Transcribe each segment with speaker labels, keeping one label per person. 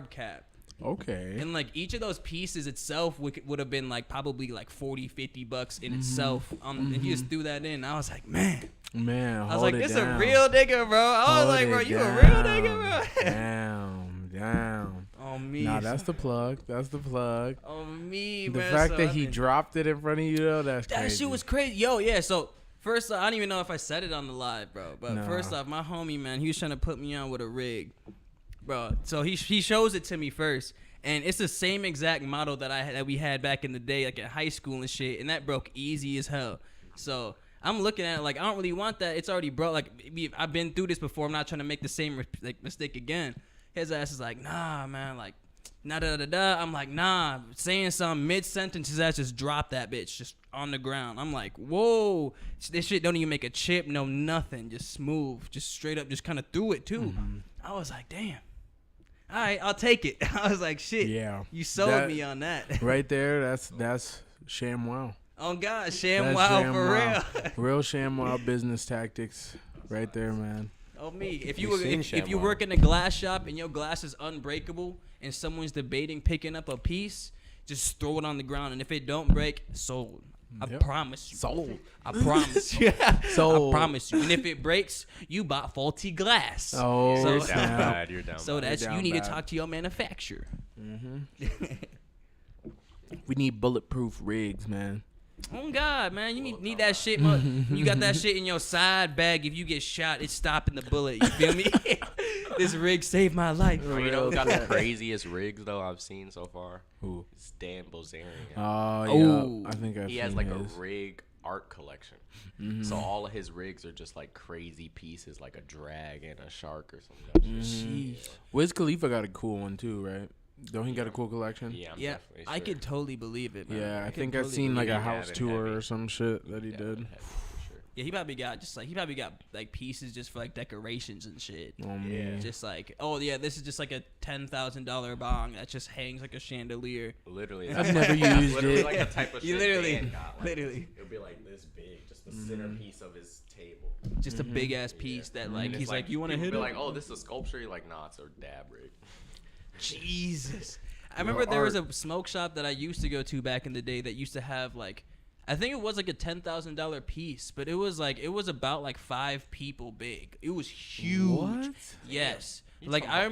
Speaker 1: carb cap.
Speaker 2: Okay.
Speaker 1: And like each of those pieces itself would have been like probably like $40-$50 in itself. And you just threw that in. I was like, man, I was like, this a real nigga, bro. I was like, bro, you a real nigga, bro.
Speaker 2: Damn.
Speaker 1: On me.
Speaker 2: Nah, that's the plug.
Speaker 1: On me,
Speaker 2: the
Speaker 1: man.
Speaker 2: fact that he dropped it in front of you, though, that's crazy.
Speaker 1: That shit was crazy. Yo, yeah. So first off, I don't even know if I said it on the live, bro. But first off, my homie, man, he was trying to put me on with a rig. Bro, so he shows it to me first, and it's the same exact model that we had back in the day, like in high school and shit, and that broke easy as hell. So I'm looking at it like I don't really want that. It's already broke. Like I've been through this before. I'm not trying to make the same mistake again. His ass is like, nah, man, like nah da da da. I'm like, nah, saying some mid sentence. His ass just dropped that bitch just on the ground. I'm like, whoa, this shit don't even make a chip, no nothing, just smooth, just straight up, just kind of threw it too. I was like, damn. All right, I'll take it. I was like, shit. Yeah, you sold me on that.
Speaker 2: Right there, that's ShamWow.
Speaker 1: Oh God, ShamWow for real.
Speaker 2: Real ShamWow business tactics, right there, man.
Speaker 1: Oh me, if you work in a glass shop and your glass is unbreakable and someone's debating picking up a piece, just throw it on the ground, and if it don't break, sold. I promise you.
Speaker 2: Sold.
Speaker 1: I promise you.
Speaker 2: Sold.
Speaker 1: I promise you. And if it breaks, you bought faulty glass.
Speaker 2: Oh,
Speaker 1: so,
Speaker 3: you're down bad. You're down
Speaker 1: so
Speaker 3: bad.
Speaker 1: that's you need to talk to your manufacturer.
Speaker 2: We need bulletproof rigs, man.
Speaker 1: Oh God, man, you need that shit. You got that shit in your side bag. If you get shot, it's stopping the bullet. You feel me? This rig saved my life.
Speaker 3: You know who got the craziest rigs though I've seen so far?
Speaker 2: Who?
Speaker 3: It's Dan Bilzerian.
Speaker 2: Oh, yeah. I think
Speaker 3: he has like a rig art collection. So all of his rigs are just like crazy pieces, like a dragon, a shark, or something.
Speaker 1: Jeez.
Speaker 2: Wiz Khalifa got a cool one too, right? Don't he got a cool collection?
Speaker 1: Yeah, I could totally believe it, man.
Speaker 2: Yeah, I think I've seen like a house tour or some shit that he did.
Speaker 1: Yeah, he probably got like pieces just for like decorations and shit.
Speaker 2: Oh man,
Speaker 1: just like this is just like a $10,000 bong that just hangs like a chandelier.
Speaker 3: Literally,
Speaker 2: I've never used
Speaker 3: literally
Speaker 2: it.
Speaker 3: like the type of shit
Speaker 1: literally,
Speaker 3: it'll be like this big, just the centerpiece of his table.
Speaker 1: Just a big ass piece that like he's like, you want to hit it?
Speaker 3: Like, oh, this is a sculpture. You're like, nah, it's a dab rig.
Speaker 1: Jesus. I remember there was a smoke shop that I used to go to back in the day that used to have like, I think it was like a $10,000 piece, but it was about like 5 people big. It was huge. What? Yes. Like I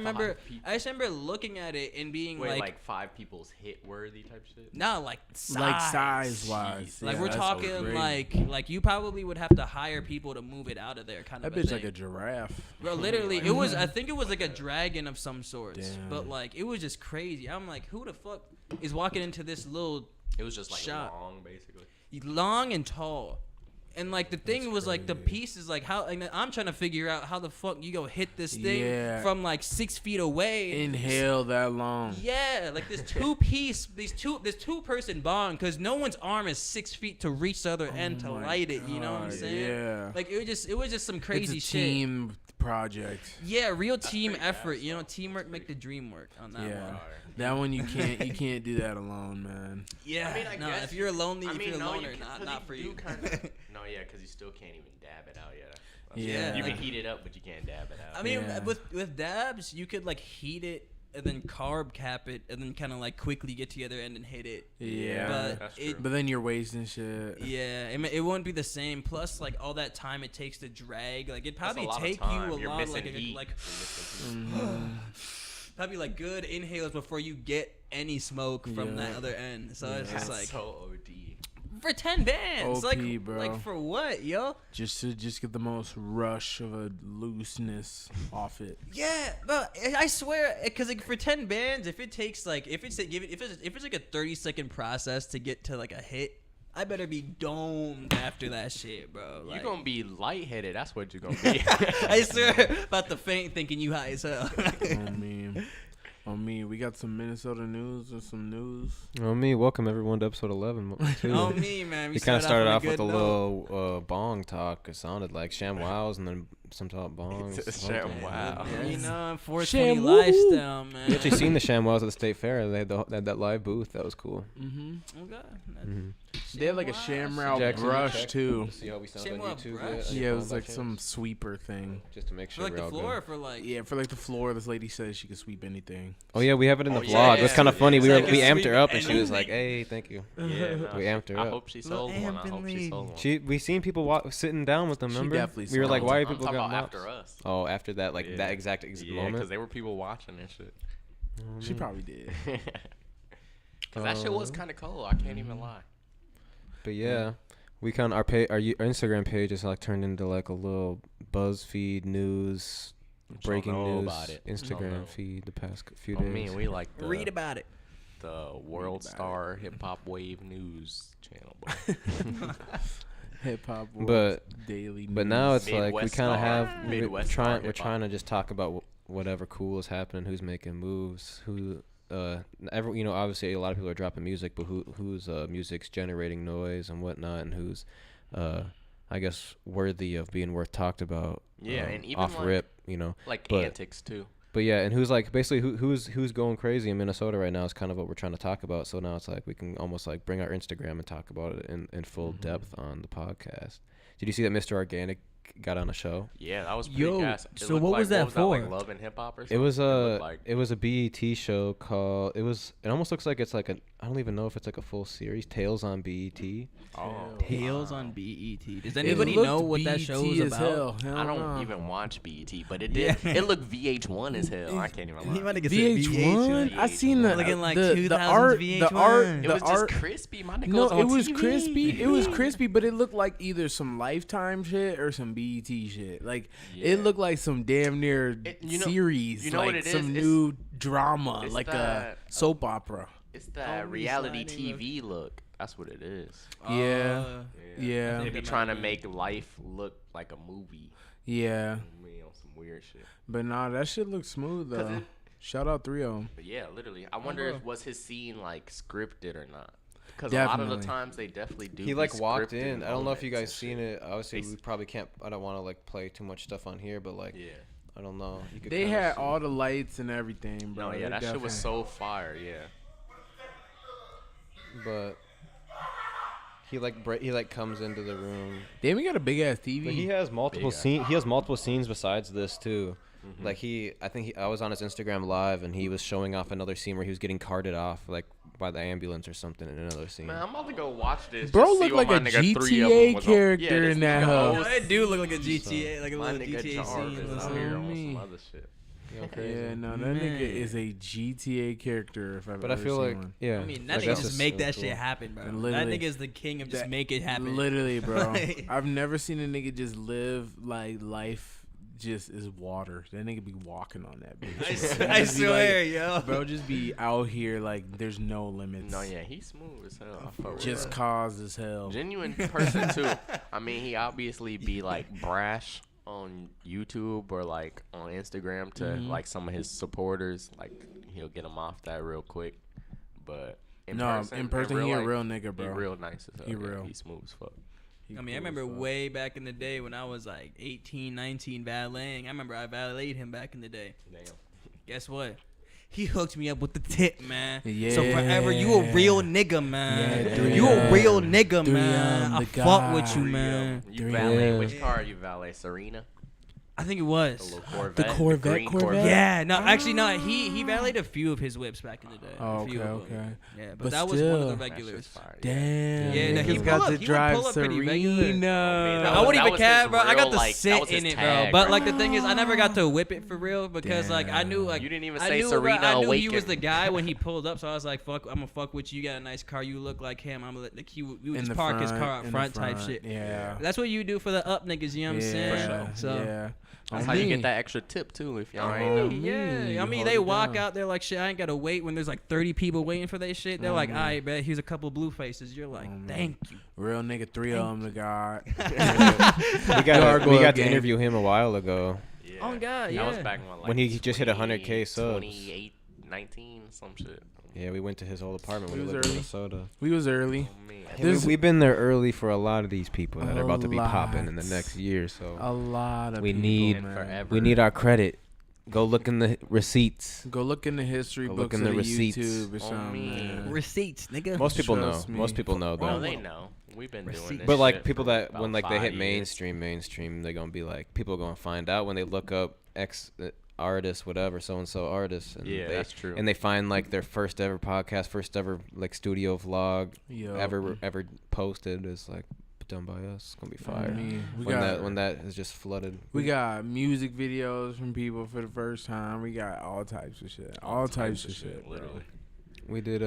Speaker 1: just remember looking at it and being like
Speaker 3: 5 people's hit worthy type shit.
Speaker 1: No, like size.
Speaker 2: Like size wise.
Speaker 1: Like we're talking like you probably would have to hire people to move it out of there kind of.
Speaker 2: That bitch like a giraffe.
Speaker 1: Bro, literally, it was. I think it was like a dragon of some sorts. Damn. But like it was just crazy. I'm like, who the fuck is walking into this little?
Speaker 3: It was just like
Speaker 1: shop?
Speaker 3: Long, basically.
Speaker 1: Long and tall. And like the thing was like the piece is like how like, I'm trying to figure out how the fuck you go hit this thing from like 6 feet away.
Speaker 2: Inhale that long.
Speaker 1: Yeah, like this two person bong because no one's arm is 6 feet to reach the other end to light it. You know what I'm saying?
Speaker 2: Yeah.
Speaker 1: Like it was just some crazy
Speaker 2: it's a
Speaker 1: shit.
Speaker 2: Team project.
Speaker 1: Yeah, real team effort. You know, teamwork make the dream work on that one.
Speaker 2: That one you can't do that alone, man.
Speaker 1: Yeah, I guess if you're lonely, if you're a loner, not for you.
Speaker 3: No, yeah, because you still can't even dab it out yet.
Speaker 2: Yeah,
Speaker 3: you can heat it up, but you can't dab it out.
Speaker 1: I mean, with dabs, you could like heat it and then carb cap it and then kind of like quickly get to the other end and hit it.
Speaker 2: Yeah, but then you're wasting shit.
Speaker 1: Yeah, it wouldn't be the same. Plus, like all that time it takes to drag, like it'd probably take you a lot, probably like good inhalers before you get any smoke from that other end. So it's just like
Speaker 3: so OD.
Speaker 1: For 10 bands,
Speaker 2: OP, bro.
Speaker 1: Like for what, yo?
Speaker 2: Just to get the most rush of a looseness off it.
Speaker 1: Yeah, but I swear, because like for 10 bands, if it takes like if it's like a 30-second process to get to like a hit, I better be domed after that shit, bro. Like,
Speaker 3: you're gonna be lightheaded. That's what you're gonna be.
Speaker 1: I swear, about to faint thinking you high as hell.
Speaker 2: On me, we got some Minnesota news or some news.
Speaker 4: On me, welcome everyone to episode 11.
Speaker 1: On me, man.
Speaker 4: We kind of started off with a little bong talk. It sounded like ShamWows, and then top bongs.
Speaker 3: It's a ShamWow.
Speaker 1: Yeah, you know, 420
Speaker 2: Sham
Speaker 1: lifestyle, man.
Speaker 4: You actually seen the ShamWows at the state fair? They had that live booth. That was cool.
Speaker 1: Oh God.
Speaker 2: They had like a ShamWow
Speaker 4: Jackson,
Speaker 2: brush too.
Speaker 4: See how we sound
Speaker 1: ShamWow
Speaker 4: on YouTube?
Speaker 1: brush?
Speaker 2: Yeah, it was like some sweeper thing.
Speaker 4: just to make
Speaker 1: For
Speaker 4: sure
Speaker 1: like
Speaker 4: we're
Speaker 1: the
Speaker 4: all
Speaker 1: floor,
Speaker 4: good.
Speaker 1: or for like.
Speaker 2: Yeah, for like the floor, this lady says she could sweep anything.
Speaker 4: Oh yeah, we have it in the
Speaker 3: Oh,
Speaker 4: vlog.
Speaker 3: yeah,
Speaker 4: It was kind of funny.
Speaker 3: yeah.
Speaker 4: We
Speaker 1: It's like
Speaker 4: we
Speaker 1: a
Speaker 4: amped her
Speaker 1: sweep
Speaker 4: up, and she
Speaker 1: and
Speaker 4: was like, "Hey, thank you."
Speaker 3: Yeah, no,
Speaker 4: We amped her
Speaker 3: I
Speaker 4: up.
Speaker 3: hope she
Speaker 1: Little
Speaker 3: sold one. I hope she
Speaker 1: Amberly.
Speaker 3: sold one.
Speaker 4: We seen people sitting down with them.
Speaker 2: She
Speaker 4: Remember?
Speaker 2: definitely
Speaker 4: We were
Speaker 2: sold
Speaker 4: like,
Speaker 2: one.
Speaker 4: "Why are
Speaker 3: I'm
Speaker 4: people
Speaker 3: talking
Speaker 4: got
Speaker 3: about
Speaker 4: mops?"
Speaker 3: after us.
Speaker 4: Oh, after that, like
Speaker 3: Yeah.
Speaker 4: that exact
Speaker 3: Yeah,
Speaker 4: moment.
Speaker 3: because they were people watching and shit.
Speaker 2: She probably did.
Speaker 3: Because that shit was kind of cold. I can't even lie.
Speaker 4: But yeah, we kind of our Instagram page is like turned into like a little BuzzFeed news, breaking
Speaker 3: Don't know
Speaker 4: news
Speaker 3: about it.
Speaker 4: Instagram
Speaker 3: Don't know.
Speaker 4: feed the past few
Speaker 3: I
Speaker 4: days.
Speaker 3: mean, we like the,
Speaker 1: Read about it.
Speaker 3: the World Star Hip Hop Wave News channel. Bro.
Speaker 2: Hip hop,
Speaker 4: But-
Speaker 2: daily.
Speaker 4: But now it's like we
Speaker 3: Midwest
Speaker 4: kind of
Speaker 3: Star.
Speaker 4: have
Speaker 3: Midwest Star
Speaker 4: we're
Speaker 3: hip-hop.
Speaker 4: trying to just talk about whatever cool is happening, who's making moves, who obviously a lot of people are dropping music, but whose music's generating noise and whatnot, and who's I guess worthy of being worth talked about.
Speaker 3: Yeah, and even
Speaker 4: off
Speaker 3: like-
Speaker 4: rip,
Speaker 3: Like
Speaker 4: But-
Speaker 3: antics, too.
Speaker 4: But yeah, and who's like basically who's going crazy in Minnesota right now is kind of what we're trying to talk about. So now it's like we can almost like bring our Instagram and talk about it in full depth on the podcast. Did you see that Mr. Organic got on a show?
Speaker 3: Yeah, that was pretty
Speaker 1: Yo,
Speaker 3: gas. It
Speaker 1: so
Speaker 3: looked
Speaker 1: what
Speaker 3: like,
Speaker 1: was that
Speaker 3: like
Speaker 1: for?
Speaker 3: Love and Hip Hop or
Speaker 4: It
Speaker 3: something?
Speaker 4: was
Speaker 3: looked like,
Speaker 4: it was a BET show called it almost looks like it's like I don't even know if it's like a full series, Tales on BET.
Speaker 3: oh,
Speaker 1: Tales
Speaker 3: wow.
Speaker 1: on BET. Does
Speaker 2: It
Speaker 1: anybody
Speaker 2: looked
Speaker 1: know what that
Speaker 2: BET
Speaker 1: show's
Speaker 2: as
Speaker 1: about?
Speaker 2: hell. Hell
Speaker 3: I don't
Speaker 2: no.
Speaker 3: even watch BET, but it did.
Speaker 1: Yeah.
Speaker 3: It looked VH1 as hell. I can't even
Speaker 1: He
Speaker 3: lie.
Speaker 1: might have said
Speaker 2: VH1. I seen the
Speaker 1: Looking like
Speaker 2: the
Speaker 1: 2000s
Speaker 2: art.
Speaker 1: VH1.
Speaker 2: The art.
Speaker 3: It
Speaker 2: The
Speaker 3: was
Speaker 2: art.
Speaker 3: just crispy. My nigga
Speaker 2: No,
Speaker 3: was on
Speaker 2: it was
Speaker 3: TV.
Speaker 2: crispy. It was crispy, but it looked like either some Lifetime shit or some BET shit. Like it looked like some damn near series.
Speaker 3: you know
Speaker 2: like
Speaker 3: what it is?
Speaker 2: some
Speaker 3: It's-
Speaker 2: new drama,
Speaker 3: it's
Speaker 2: like a
Speaker 3: that-
Speaker 2: soap opera.
Speaker 3: It's that
Speaker 1: Only
Speaker 3: reality
Speaker 1: sliding
Speaker 3: TV look. That's what it is.
Speaker 2: Yeah. Yeah.
Speaker 3: They
Speaker 1: think
Speaker 3: be
Speaker 1: that
Speaker 3: trying
Speaker 1: might
Speaker 3: to
Speaker 1: be
Speaker 3: make life look like a movie.
Speaker 2: Yeah.
Speaker 3: I mean, on some weird shit.
Speaker 2: But nah, that shit looks smooth
Speaker 3: 'Cause
Speaker 2: though.
Speaker 3: it-
Speaker 2: Shout out 3 of them.
Speaker 3: But yeah, literally. I wonder if was his scene like scripted or not. Because a lot of
Speaker 2: Definitely.
Speaker 3: the times they definitely do.
Speaker 4: He
Speaker 3: be
Speaker 4: like walked
Speaker 3: scripted
Speaker 4: in. I don't know if you guys
Speaker 3: moments and
Speaker 4: seen
Speaker 3: shit.
Speaker 4: it. Obviously,
Speaker 3: They
Speaker 4: we probably can't. I don't want to like play too much stuff on here, but like
Speaker 3: Yeah.
Speaker 4: I don't know. You could
Speaker 2: They
Speaker 4: kinda
Speaker 2: had
Speaker 4: see.
Speaker 2: all the lights and everything, bro.
Speaker 3: No, yeah,
Speaker 2: They
Speaker 3: that shit was
Speaker 2: definitely-
Speaker 3: so fire. Yeah.
Speaker 4: But he like comes into the room.
Speaker 2: Damn, we got a big ass TV.
Speaker 4: But he has multiple
Speaker 3: Big ass.
Speaker 4: scenes. He has multiple scenes besides this too. Like I was on his Instagram live and he was showing off another scene where he was getting carted off like by the ambulance or something in another scene.
Speaker 3: Man, I'm about to go watch this.
Speaker 2: Bro
Speaker 3: just see
Speaker 2: looked
Speaker 3: what
Speaker 2: like
Speaker 3: my
Speaker 2: a
Speaker 3: nigga 3 of
Speaker 2: GTA
Speaker 3: them was on.
Speaker 2: character
Speaker 3: this
Speaker 2: in that
Speaker 3: nigga
Speaker 2: hoe.
Speaker 3: host.
Speaker 1: It do look like a GTA, like a
Speaker 3: My
Speaker 1: little
Speaker 3: nigga
Speaker 1: GTA
Speaker 3: Jarvis
Speaker 1: scene.
Speaker 3: out
Speaker 1: Listen.
Speaker 3: here on
Speaker 2: Me.
Speaker 3: some other shit.
Speaker 4: You know, crazy.
Speaker 2: Yeah, no, that
Speaker 1: Man.
Speaker 2: nigga is a GTA character if I've
Speaker 4: But I
Speaker 2: ever
Speaker 4: feel
Speaker 2: seen
Speaker 4: like
Speaker 2: one.
Speaker 4: yeah.
Speaker 1: I mean, that
Speaker 4: like,
Speaker 1: nigga
Speaker 4: that's
Speaker 1: just make that
Speaker 4: cool.
Speaker 1: shit happen, bro.
Speaker 2: And
Speaker 1: That
Speaker 2: literally-
Speaker 1: nigga's the king of just
Speaker 2: That-
Speaker 1: make it happen.
Speaker 2: Literally, bro.
Speaker 1: Like-
Speaker 2: I've never seen a nigga just live like life just is water. That nigga be walking on that bitch. bro.
Speaker 1: I
Speaker 2: Just be
Speaker 1: swear,
Speaker 2: like-
Speaker 1: yo.
Speaker 2: Bro, just be out here like there's no limits.
Speaker 3: No, yeah, he's smooth as hell. I fuck with
Speaker 2: Just
Speaker 3: him.
Speaker 2: cause as hell.
Speaker 3: Genuine person too. I mean, he obviously be like brash on YouTube or like on Instagram to like some of his supporters. Like he'll get them off that real quick. But in
Speaker 2: In person, he a
Speaker 3: life,
Speaker 2: real nigga, bro.
Speaker 3: He real nice as hell.
Speaker 2: He
Speaker 3: yeah,
Speaker 2: real.
Speaker 3: He's smooth as fuck.
Speaker 2: He
Speaker 1: I mean, I
Speaker 2: cool as
Speaker 1: remember
Speaker 2: fuck.
Speaker 1: way back in the day when I was like 18, 19 valeting. I remember I valeted him back in the day.
Speaker 3: Damn.
Speaker 1: Guess what? He hooked me up with the tip, man.
Speaker 2: Yeah.
Speaker 1: So forever, you a real nigga, man.
Speaker 2: Yeah,
Speaker 1: you a real nigga,
Speaker 2: 3M,
Speaker 1: man. I
Speaker 2: the
Speaker 1: fuck with you,
Speaker 2: guy.
Speaker 1: man.
Speaker 3: You
Speaker 2: 3M.
Speaker 3: valet?
Speaker 4: Yeah.
Speaker 3: Which car are you valet? Serena?
Speaker 1: I think it
Speaker 3: The
Speaker 1: was.
Speaker 3: little Corvette.
Speaker 2: The Corvette,
Speaker 3: green
Speaker 2: Corvette?
Speaker 1: Yeah, no, actually, no. He valeted a few of his whips back in the day.
Speaker 2: Oh,
Speaker 1: A few
Speaker 2: okay,
Speaker 1: of them.
Speaker 2: okay.
Speaker 1: Yeah, but
Speaker 2: But
Speaker 1: that was one of the
Speaker 2: still.
Speaker 3: That shit's
Speaker 1: regulars.
Speaker 3: fire,
Speaker 2: Damn.
Speaker 1: Yeah, no, he
Speaker 2: niggas
Speaker 1: pull
Speaker 2: got
Speaker 1: up-
Speaker 2: to
Speaker 1: he would
Speaker 2: drive
Speaker 1: pull up pretty regular.
Speaker 2: Serena.
Speaker 3: man,
Speaker 1: No,
Speaker 3: that
Speaker 1: I
Speaker 3: was-
Speaker 1: wouldn't
Speaker 3: that
Speaker 1: even
Speaker 3: was
Speaker 1: care,
Speaker 3: his
Speaker 1: bro. I got
Speaker 3: real,
Speaker 1: to
Speaker 3: like, that
Speaker 1: sit
Speaker 3: was his
Speaker 1: in it, bro.
Speaker 3: tag,
Speaker 1: But
Speaker 3: bro.
Speaker 1: like the thing is, I never got to whip it for real because like I knew like
Speaker 3: You didn't even
Speaker 1: I
Speaker 3: say
Speaker 1: knew, bro,
Speaker 3: Serena
Speaker 1: I knew he
Speaker 3: Awaken.
Speaker 1: was the guy when he pulled up, so I was like, "Fuck, I'm gonna fuck with you. You got a nice car. You look like him. I'm gonna like we would
Speaker 2: In
Speaker 1: just
Speaker 2: the
Speaker 1: park his
Speaker 2: front,
Speaker 1: car up
Speaker 2: in the
Speaker 1: front type
Speaker 2: front,
Speaker 1: shit.
Speaker 2: Yeah.
Speaker 1: That's what you do for the up niggas. You know what I'm saying?
Speaker 2: Yeah.
Speaker 1: So.
Speaker 2: Yeah.
Speaker 3: That's
Speaker 2: On
Speaker 3: how you
Speaker 2: me.
Speaker 3: get that extra tip too. If y'all
Speaker 1: Hey,
Speaker 3: ain't know.
Speaker 2: me,
Speaker 1: yeah, I
Speaker 2: you
Speaker 1: mean
Speaker 2: hold
Speaker 1: they
Speaker 2: it
Speaker 1: walk
Speaker 2: down.
Speaker 1: out there like shit. I ain't gotta wait when there's like 30 people waiting for their shit. They're like, "I bet here's a couple blue faces." You're like, "Thank you."
Speaker 2: Real nigga, 3 of them, the God.
Speaker 4: We got to
Speaker 2: game.
Speaker 4: interview him a while ago.
Speaker 3: Yeah.
Speaker 1: Oh, God,
Speaker 3: That was
Speaker 1: yeah.
Speaker 3: back when, like,
Speaker 4: When he just hit 100K subs.
Speaker 3: 28, 19, some shit.
Speaker 4: Yeah, we went to his old apartment when
Speaker 2: We
Speaker 4: we
Speaker 2: was
Speaker 4: lived in
Speaker 2: early.
Speaker 4: Minnesota.
Speaker 2: We was early.
Speaker 3: Oh, man.
Speaker 2: There's-
Speaker 4: We've been there early for a lot of these people that are about to be
Speaker 2: A
Speaker 4: popping in the
Speaker 2: lot.
Speaker 4: next year. So
Speaker 2: A lot of
Speaker 4: We
Speaker 2: people,
Speaker 4: need-
Speaker 2: man.
Speaker 3: forever.
Speaker 4: we need our credit. Go look in the receipts.
Speaker 2: Go look in the history
Speaker 4: Go
Speaker 2: books
Speaker 4: look in
Speaker 2: of
Speaker 4: the
Speaker 2: the
Speaker 4: receipts.
Speaker 2: YouTube or
Speaker 3: Oh,
Speaker 2: something.
Speaker 3: man.
Speaker 2: Man.
Speaker 1: Receipts, nigga.
Speaker 4: Most people know.
Speaker 2: Trust me.
Speaker 4: Most people know
Speaker 3: No,
Speaker 4: though.
Speaker 3: they know. We've been doing this.
Speaker 4: But like
Speaker 3: shit
Speaker 4: people
Speaker 3: for
Speaker 4: that
Speaker 3: about
Speaker 4: when like they
Speaker 3: 5
Speaker 4: hit
Speaker 3: years.
Speaker 4: mainstream, they're gonna be like people are gonna find out when they look up X artist, whatever, so and so artist, and
Speaker 3: Yeah,
Speaker 4: they,
Speaker 3: that's true.
Speaker 4: and they find like their first ever podcast, first ever like studio vlog
Speaker 2: Yo.
Speaker 4: ever posted is like done by us. It's gonna be fire. When that is just flooded.
Speaker 2: We got music videos from people for the first time. We got all types of shit. All types of shit, bro.
Speaker 3: literally.
Speaker 4: We did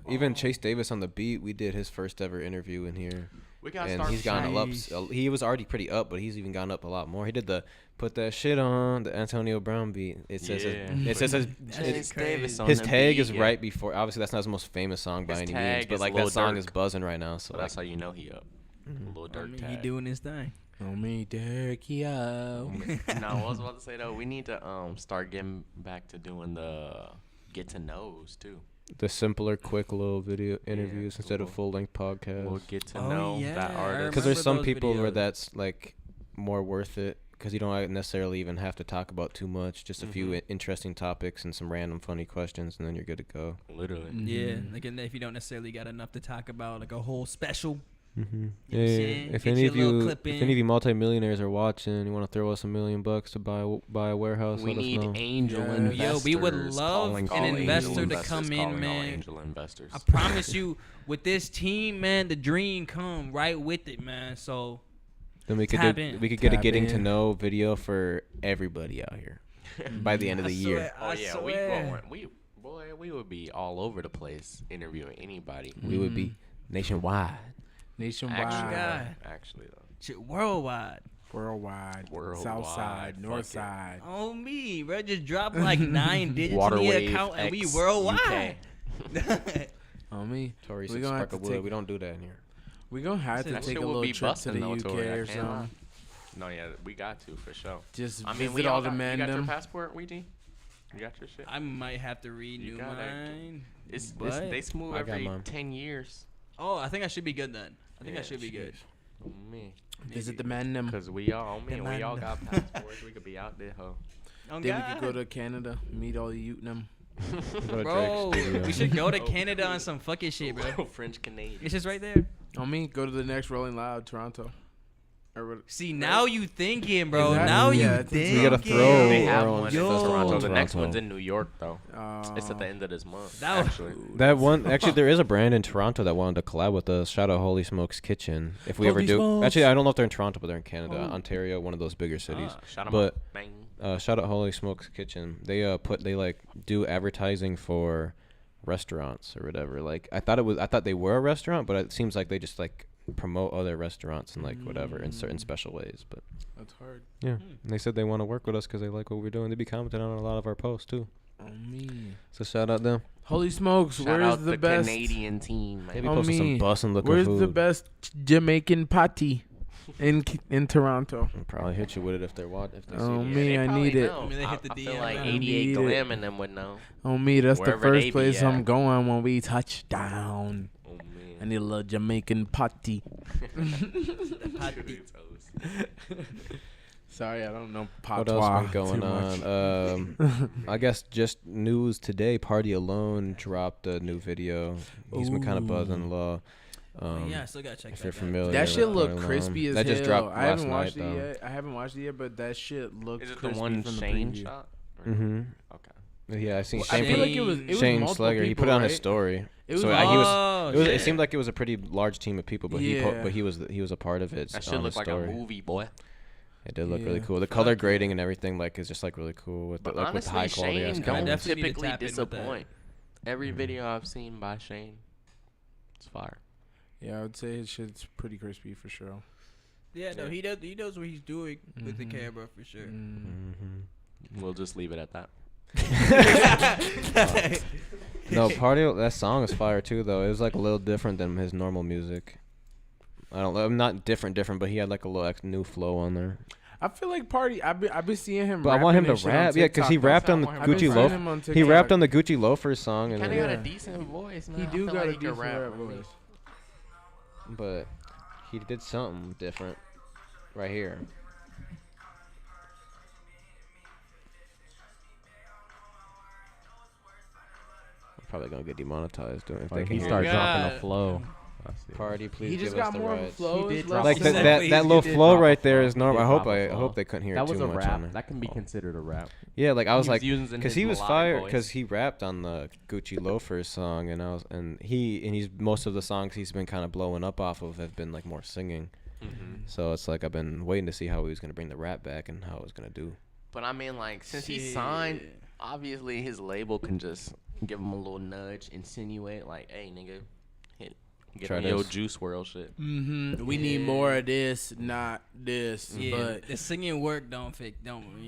Speaker 4: even Chase Davis on the beat. We did his first ever interview in here.
Speaker 3: We got
Speaker 4: And he's gone up. He was already pretty up, but he's even gone up a lot more. He did the "Put That Shit On" the Antonio Brown beat. It says
Speaker 3: Yeah.
Speaker 4: it says
Speaker 3: Chase Davis on
Speaker 4: his
Speaker 3: the
Speaker 4: tag
Speaker 3: beat,
Speaker 4: is
Speaker 3: yeah.
Speaker 4: right before. Obviously, that's not his most famous song by
Speaker 3: His
Speaker 4: any
Speaker 3: tag
Speaker 4: means, but
Speaker 3: is
Speaker 4: like
Speaker 3: Lil
Speaker 4: that song
Speaker 3: Durk.
Speaker 4: is buzzing right now. So
Speaker 3: So that's how you know he up. Little
Speaker 1: I
Speaker 3: Dirk
Speaker 1: mean,
Speaker 3: tag.
Speaker 1: he doing his thing.
Speaker 2: On me, Dirk, yo.
Speaker 3: No, I was about to say though, we need to start getting back to doing the get to knows too.
Speaker 4: the simpler, quick little video interviews instead of
Speaker 3: we'll-
Speaker 4: full length podcasts.
Speaker 3: We'll get to
Speaker 1: Oh,
Speaker 3: know
Speaker 1: yeah,
Speaker 3: that
Speaker 1: I
Speaker 3: artist.
Speaker 4: Because there's
Speaker 1: remember
Speaker 4: some
Speaker 1: those
Speaker 4: people where
Speaker 1: videos.
Speaker 4: that's like more worth it. Because you don't necessarily even have to talk about too much. Just a few interesting topics and some random funny questions, and then you're good to go.
Speaker 3: Literally.
Speaker 1: Yeah, like and if you don't necessarily got enough to talk about, like a whole special.
Speaker 4: Mm-hmm.
Speaker 1: You know
Speaker 4: Yeah,
Speaker 1: what I'm
Speaker 4: yeah.
Speaker 1: saying?
Speaker 4: If
Speaker 1: Get
Speaker 4: any
Speaker 1: your
Speaker 4: of
Speaker 1: little
Speaker 4: you,
Speaker 1: clip
Speaker 4: if
Speaker 1: in.
Speaker 4: any of you multimillionaires are watching, you want to throw us $1 million to buy a warehouse,
Speaker 3: We
Speaker 4: let us
Speaker 3: need
Speaker 4: know.
Speaker 3: angel
Speaker 2: Yeah.
Speaker 3: investors.
Speaker 1: Yo, we would love
Speaker 3: calling
Speaker 1: an
Speaker 3: all angel
Speaker 1: investor to
Speaker 3: investors,
Speaker 1: come in,
Speaker 3: calling all
Speaker 1: man.
Speaker 3: Angel investors.
Speaker 1: I promise you, with this team, man, the dream come right with it, man. So
Speaker 4: Then we could
Speaker 1: Tap
Speaker 4: do,
Speaker 1: in.
Speaker 4: we could get a
Speaker 2: Tap
Speaker 4: getting to
Speaker 2: in.
Speaker 4: know video for everybody out here by the end of the year.
Speaker 3: Oh yeah, we would be all over the place interviewing anybody.
Speaker 4: We would be nationwide.
Speaker 2: Nationwide,
Speaker 3: Actually though.
Speaker 1: shit, worldwide.
Speaker 2: worldwide,
Speaker 3: Worldwide,
Speaker 2: south side,
Speaker 3: fuck
Speaker 2: north
Speaker 3: it.
Speaker 2: side.
Speaker 1: On me, bro. Just drop like 9 digits in the
Speaker 3: Waterwave
Speaker 1: account and we
Speaker 3: X
Speaker 1: worldwide.
Speaker 2: On me.
Speaker 4: Tory
Speaker 2: We
Speaker 4: said
Speaker 2: gonna have
Speaker 4: sparkle
Speaker 2: to
Speaker 4: wood.
Speaker 2: take-
Speaker 4: We don't do that in here.
Speaker 2: We gonna have to
Speaker 3: That
Speaker 2: take
Speaker 3: shit
Speaker 2: a
Speaker 3: would
Speaker 2: little
Speaker 3: be
Speaker 2: trip to
Speaker 3: busting
Speaker 2: the
Speaker 3: though,
Speaker 2: UK
Speaker 3: Tory, I
Speaker 2: or
Speaker 3: can't lie.
Speaker 2: something.
Speaker 3: No, yeah, we got to for sure.
Speaker 2: Just
Speaker 3: I mean,
Speaker 2: visit
Speaker 3: we
Speaker 2: all
Speaker 3: all
Speaker 2: the
Speaker 3: got, you got your
Speaker 2: mandem.
Speaker 3: passport, Weezy? You got your shit?
Speaker 1: I might have to renew
Speaker 3: gotta-
Speaker 1: mine.
Speaker 3: It's
Speaker 1: but-
Speaker 3: they smooth
Speaker 4: I got
Speaker 3: every
Speaker 4: mine.
Speaker 3: 10 years.
Speaker 1: Oh, I think I should be good then. I think I
Speaker 3: Yeah,
Speaker 1: should be good.
Speaker 3: Oh, man.
Speaker 2: Visit the mandem.
Speaker 3: Cause we all, man, we all
Speaker 1: Demanda.
Speaker 3: got passports. We could be out there, ho.
Speaker 1: Oh,
Speaker 2: Then we
Speaker 1: God.
Speaker 2: could go to Canada, meet all the Utenham.
Speaker 4: Go to
Speaker 1: Bro,
Speaker 4: Drake's studio.
Speaker 1: we should go to
Speaker 3: Oh,
Speaker 1: Canada
Speaker 3: cool.
Speaker 1: on some fucking shit, bro.
Speaker 3: French Canadian.
Speaker 1: It's just right there.
Speaker 2: On me, go to the next Rolling Loud, Toronto. Or what?
Speaker 1: See, now you thinking, bro.
Speaker 2: Exactly.
Speaker 1: Now
Speaker 2: Yeah,
Speaker 1: you
Speaker 2: it's
Speaker 1: thinking.
Speaker 4: We gotta throw
Speaker 3: They have
Speaker 4: our own
Speaker 3: one in
Speaker 1: Yo.
Speaker 3: Toronto. The next
Speaker 4: Toronto.
Speaker 3: one's in New York, though. It's at the end of this month.
Speaker 1: That was-
Speaker 3: Actually,
Speaker 4: That one, actually, there is a brand in Toronto that wanted to collab with us. Shout out Holy Smokes Kitchen. If we ever
Speaker 2: Holy
Speaker 4: do,
Speaker 2: Smokes.
Speaker 4: actually, I don't know if they're in Toronto, but they're in Canada,
Speaker 2: Oh.
Speaker 4: Ontario, one of those bigger cities.
Speaker 3: shout 'em
Speaker 4: But
Speaker 3: out. Bang.
Speaker 4: shout out Holy Smokes Kitchen. They like do advertising for restaurants or whatever. Like I thought they were a restaurant, but it seems like they just like promote other restaurants and like whatever in certain special ways. But
Speaker 2: That's hard.
Speaker 4: yeah, and they said they want to work with us because they like what we're doing. They be commenting on a lot of our posts too.
Speaker 2: On me.
Speaker 4: So shout out them.
Speaker 2: Holy smokes,
Speaker 3: Shout
Speaker 2: where's
Speaker 3: out
Speaker 2: the best?
Speaker 3: Canadian team,
Speaker 4: They
Speaker 3: man.
Speaker 4: be
Speaker 2: On
Speaker 4: posting
Speaker 2: me.
Speaker 4: some bussin' looking
Speaker 2: Where's
Speaker 4: food.
Speaker 2: the best Jamaican patty in Toronto?
Speaker 4: I'll probably hit you with it if they're if they
Speaker 2: Oh,
Speaker 4: see
Speaker 2: me.
Speaker 3: They
Speaker 2: I
Speaker 3: probably
Speaker 2: need it.
Speaker 3: know.
Speaker 1: I mean, they hit the
Speaker 3: I feel
Speaker 1: DM,
Speaker 3: like
Speaker 1: man.
Speaker 3: 88
Speaker 2: Need it.
Speaker 3: Glam and them would know.
Speaker 2: On me, that's the
Speaker 3: Wherever they
Speaker 2: first
Speaker 3: be
Speaker 2: place
Speaker 3: at.
Speaker 2: I'm going when we touch down.
Speaker 3: Oh
Speaker 2: I
Speaker 3: man.
Speaker 2: need a little Jamaican patty. Sorry, I don't know
Speaker 4: What
Speaker 2: patois
Speaker 4: else been going
Speaker 2: too much.
Speaker 4: on? I guess just news today. Party Alone dropped a new video. He's been kind of buzzing low.
Speaker 1: Yeah, I still gotta check
Speaker 4: If
Speaker 1: that
Speaker 4: you're
Speaker 1: out.
Speaker 4: familiar,
Speaker 2: That
Speaker 4: with
Speaker 2: shit look
Speaker 4: Party
Speaker 2: crispy
Speaker 4: Alone.
Speaker 2: as
Speaker 4: That
Speaker 2: hell.
Speaker 4: just dropped
Speaker 2: I haven't
Speaker 4: last
Speaker 2: watched
Speaker 4: night,
Speaker 2: it
Speaker 4: though.
Speaker 2: yet. I haven't watched it yet, but that shit looks
Speaker 3: Is it the
Speaker 2: crispy
Speaker 3: one
Speaker 2: from the
Speaker 3: Shane
Speaker 2: preview.
Speaker 3: shot?
Speaker 4: Mm-hmm.
Speaker 3: Okay.
Speaker 4: Yeah, I seen
Speaker 2: I
Speaker 4: Shane.
Speaker 2: feel
Speaker 4: Put,
Speaker 2: like it was
Speaker 4: Shane
Speaker 2: multiple
Speaker 4: Slugger. He put
Speaker 2: people,
Speaker 4: it on his
Speaker 2: right?
Speaker 4: story.
Speaker 2: It was
Speaker 4: So
Speaker 1: Oh,
Speaker 4: it
Speaker 1: shit.
Speaker 4: seemed like it was a pretty large team of people, but
Speaker 2: Yeah.
Speaker 4: he was a part of it.
Speaker 3: That
Speaker 4: on
Speaker 3: shit
Speaker 4: his
Speaker 3: look like
Speaker 4: story.
Speaker 3: a movie, boy.
Speaker 4: It did look really
Speaker 2: Yeah.
Speaker 4: cool. The color grading and everything like is just like really cool with the,
Speaker 3: But
Speaker 4: like with
Speaker 3: honestly,
Speaker 4: high quality.
Speaker 3: Shane
Speaker 4: ass
Speaker 3: don't
Speaker 4: cameras.
Speaker 1: definitely need to
Speaker 3: typically
Speaker 1: tap in with that.
Speaker 3: disappoint. Every video I've seen by Shane, it's fire.
Speaker 2: Yeah, I would say his shit's pretty crispy for sure.
Speaker 1: Yeah, no, he knows what he's doing with the
Speaker 2: Mhm.
Speaker 1: camera for sure.
Speaker 4: Mhm.
Speaker 3: We'll just leave it at that.
Speaker 4: No, that song is fire too though. It was like a little different than his normal music. I don't know, not different, but he had like a little new flow on there.
Speaker 2: I feel like Party. I've been seeing him.
Speaker 4: But I want him to
Speaker 2: rapping and shit
Speaker 4: rap.
Speaker 2: on
Speaker 4: Yeah, because he
Speaker 2: TikTok.
Speaker 4: rapped on the
Speaker 3: I've been
Speaker 4: Gucci
Speaker 3: seeing
Speaker 4: Loaf.
Speaker 2: him on
Speaker 4: He
Speaker 2: TikTok.
Speaker 4: rapped on the Gucci Loafers song, and
Speaker 3: Kind
Speaker 4: then,
Speaker 3: of got a decent voice, man.
Speaker 2: He
Speaker 3: I
Speaker 2: do
Speaker 3: feel
Speaker 2: got
Speaker 3: like
Speaker 2: a
Speaker 3: he could
Speaker 2: decent
Speaker 3: rap
Speaker 2: rap
Speaker 3: really.
Speaker 2: voice.
Speaker 4: but he did something different right here. I'm probably gonna get demonetized doing if they can
Speaker 5: He
Speaker 4: hear
Speaker 5: started
Speaker 4: you.
Speaker 5: dropping a flow. I see.
Speaker 4: Party, please
Speaker 2: He
Speaker 4: give
Speaker 2: just
Speaker 4: us
Speaker 2: got
Speaker 4: the
Speaker 2: more of a
Speaker 4: rights.
Speaker 2: flow.
Speaker 5: He did
Speaker 2: It's
Speaker 5: drop
Speaker 2: less
Speaker 4: Like
Speaker 5: a
Speaker 2: than-
Speaker 4: that
Speaker 1: He
Speaker 4: little
Speaker 5: did
Speaker 4: flow
Speaker 5: drop a
Speaker 4: right there
Speaker 5: flow.
Speaker 4: is
Speaker 5: He
Speaker 4: normal.
Speaker 5: did
Speaker 4: I hope
Speaker 5: drop a flow.
Speaker 4: they couldn't hear
Speaker 5: That
Speaker 4: it
Speaker 5: was
Speaker 4: too
Speaker 5: a
Speaker 4: much on
Speaker 5: rap.
Speaker 4: there.
Speaker 5: That can be considered a rap.
Speaker 4: Yeah, like I was
Speaker 3: He
Speaker 4: like,
Speaker 3: was using
Speaker 4: because
Speaker 3: his
Speaker 4: he was
Speaker 3: melodic
Speaker 4: fired
Speaker 3: voice.
Speaker 4: because he rapped on the Gucci Loafers song, and he's most of the songs he's been kind of blowing up off of have been like more singing.
Speaker 3: Mm-hmm.
Speaker 4: So it's like I've been waiting to see how he was gonna bring the rap back and how it was gonna do.
Speaker 3: But I mean, like, since he signed, obviously his label can just give him a little nudge, insinuate, like, hey, nigga, get
Speaker 4: Try
Speaker 3: on your
Speaker 4: this.
Speaker 3: Juice WRLD shit.
Speaker 2: We need more of this, not this.
Speaker 1: Yeah,
Speaker 2: But
Speaker 1: the singing work don't you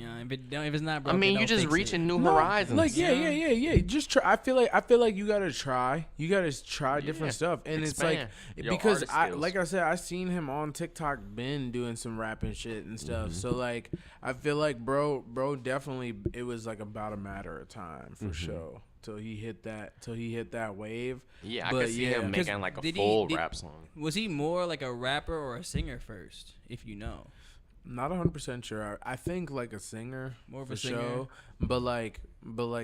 Speaker 1: know, if it's not
Speaker 3: I
Speaker 1: broken,
Speaker 3: mean, you
Speaker 1: don't
Speaker 3: just
Speaker 1: fix it.
Speaker 3: reaching new
Speaker 2: No,
Speaker 3: horizons.
Speaker 2: like yeah. Just try. I feel like you gotta try. You gotta try different
Speaker 3: Yeah.
Speaker 2: stuff, and
Speaker 3: Expand
Speaker 2: it's like
Speaker 3: your
Speaker 2: because
Speaker 3: artist
Speaker 2: I
Speaker 3: skills.
Speaker 2: like I said, I seen him on TikTok, been doing some rapping shit and stuff. So like, I feel like bro, definitely it was like about a matter of time for sure till he hit that wave.
Speaker 3: Yeah, I
Speaker 2: But
Speaker 3: could see
Speaker 2: yeah.
Speaker 3: him
Speaker 1: 'Cause
Speaker 3: making like a
Speaker 1: did he-
Speaker 3: full
Speaker 1: did-
Speaker 3: rap song.
Speaker 1: Was he more like a rapper or a singer first? If you know,
Speaker 2: Not 100% sure. I think like a singer,
Speaker 1: More of
Speaker 2: for
Speaker 1: a singer.
Speaker 2: sure. But like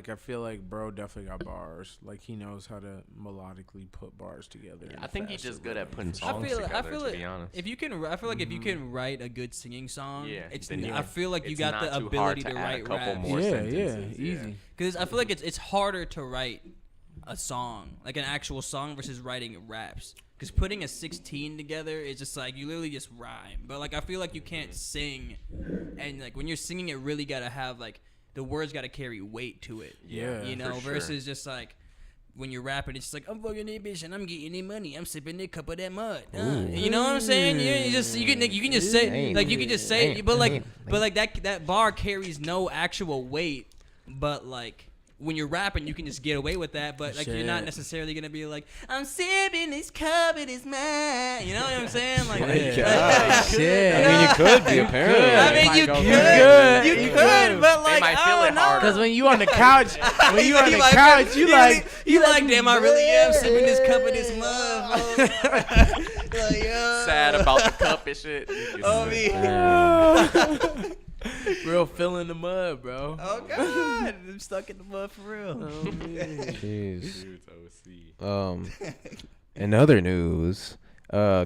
Speaker 2: I feel like bro definitely got bars. Like he knows how to melodically put bars together. in
Speaker 3: I
Speaker 2: a
Speaker 3: think he's
Speaker 2: faster
Speaker 3: just good at
Speaker 2: rhythm,
Speaker 3: putting
Speaker 2: for
Speaker 3: songs
Speaker 2: sure.
Speaker 3: together, to
Speaker 1: like
Speaker 3: be honest.
Speaker 1: if you can, I feel like if you can write a good singing song,
Speaker 3: Yeah,
Speaker 1: it's.
Speaker 3: then
Speaker 1: I feel like you
Speaker 3: it's
Speaker 1: got
Speaker 3: not
Speaker 1: the
Speaker 3: too hard
Speaker 1: ability
Speaker 3: to
Speaker 1: to
Speaker 3: add a
Speaker 1: write
Speaker 3: couple
Speaker 1: raps.
Speaker 3: more
Speaker 2: Yeah,
Speaker 3: sentences,
Speaker 2: easy.
Speaker 1: Because I feel like it's harder to write a song, like an actual song, versus writing raps. Because putting a 16 together is just like you literally just rhyme. But like I feel like you can't sing, and like when you're singing, it really gotta have like the words gotta carry weight to it.
Speaker 2: Yeah,
Speaker 1: you know,
Speaker 3: for sure.
Speaker 1: versus just like when you're rapping, it's just like I'm fucking that bitch and I'm getting that money. I'm sipping that cup of that mud. You know what I'm saying? You can just say like you can just say, but like that bar carries no actual weight. But like when you're rapping, you can just get away with that. But like you're not
Speaker 2: Shit.
Speaker 1: necessarily gonna be like I'm sipping this cup of this mud. You know what I'm saying? Like,
Speaker 2: Shit.
Speaker 4: I mean, you could be apparently.
Speaker 1: I mean, you
Speaker 3: might go
Speaker 1: could,
Speaker 3: there.
Speaker 1: you could, but like
Speaker 3: might
Speaker 1: I
Speaker 3: feel
Speaker 1: don't
Speaker 3: it
Speaker 1: know.
Speaker 3: harder.
Speaker 2: Cause when you on the couch, you
Speaker 1: you like, damn, I really am sipping this cup of this mud. bro." Like, yo.
Speaker 3: Sad about the cup and shit.
Speaker 1: Oh, me.
Speaker 2: real feeling the mud, bro.
Speaker 1: Oh God, I'm stuck in the mud for real.
Speaker 4: Jeez.
Speaker 3: OC.
Speaker 4: In other news,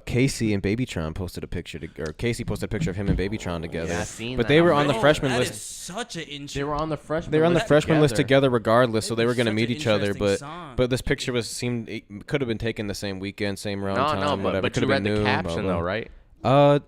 Speaker 4: Casey and Babytron posted a picture, Casey posted a picture of him and Babytron together.
Speaker 3: Yeah, I seen
Speaker 4: but
Speaker 3: that.
Speaker 4: they were on the
Speaker 1: Bro,
Speaker 4: freshman
Speaker 1: that
Speaker 4: list.
Speaker 1: is such an intro.
Speaker 5: They were on the freshman.
Speaker 4: They were on the
Speaker 5: list
Speaker 4: freshman list
Speaker 5: together.
Speaker 4: together regardless, so
Speaker 1: It'd
Speaker 4: they
Speaker 1: be
Speaker 4: were gonna
Speaker 1: such
Speaker 4: meet
Speaker 1: an
Speaker 4: each other.
Speaker 1: interesting
Speaker 4: But
Speaker 1: song.
Speaker 4: this picture it could have been taken the same weekend, same round
Speaker 3: No,
Speaker 4: time, whatever.
Speaker 3: but
Speaker 4: Could
Speaker 3: you
Speaker 4: have
Speaker 3: read
Speaker 4: been
Speaker 3: the
Speaker 4: noon, blah,
Speaker 3: caption
Speaker 4: blah.
Speaker 3: though, right?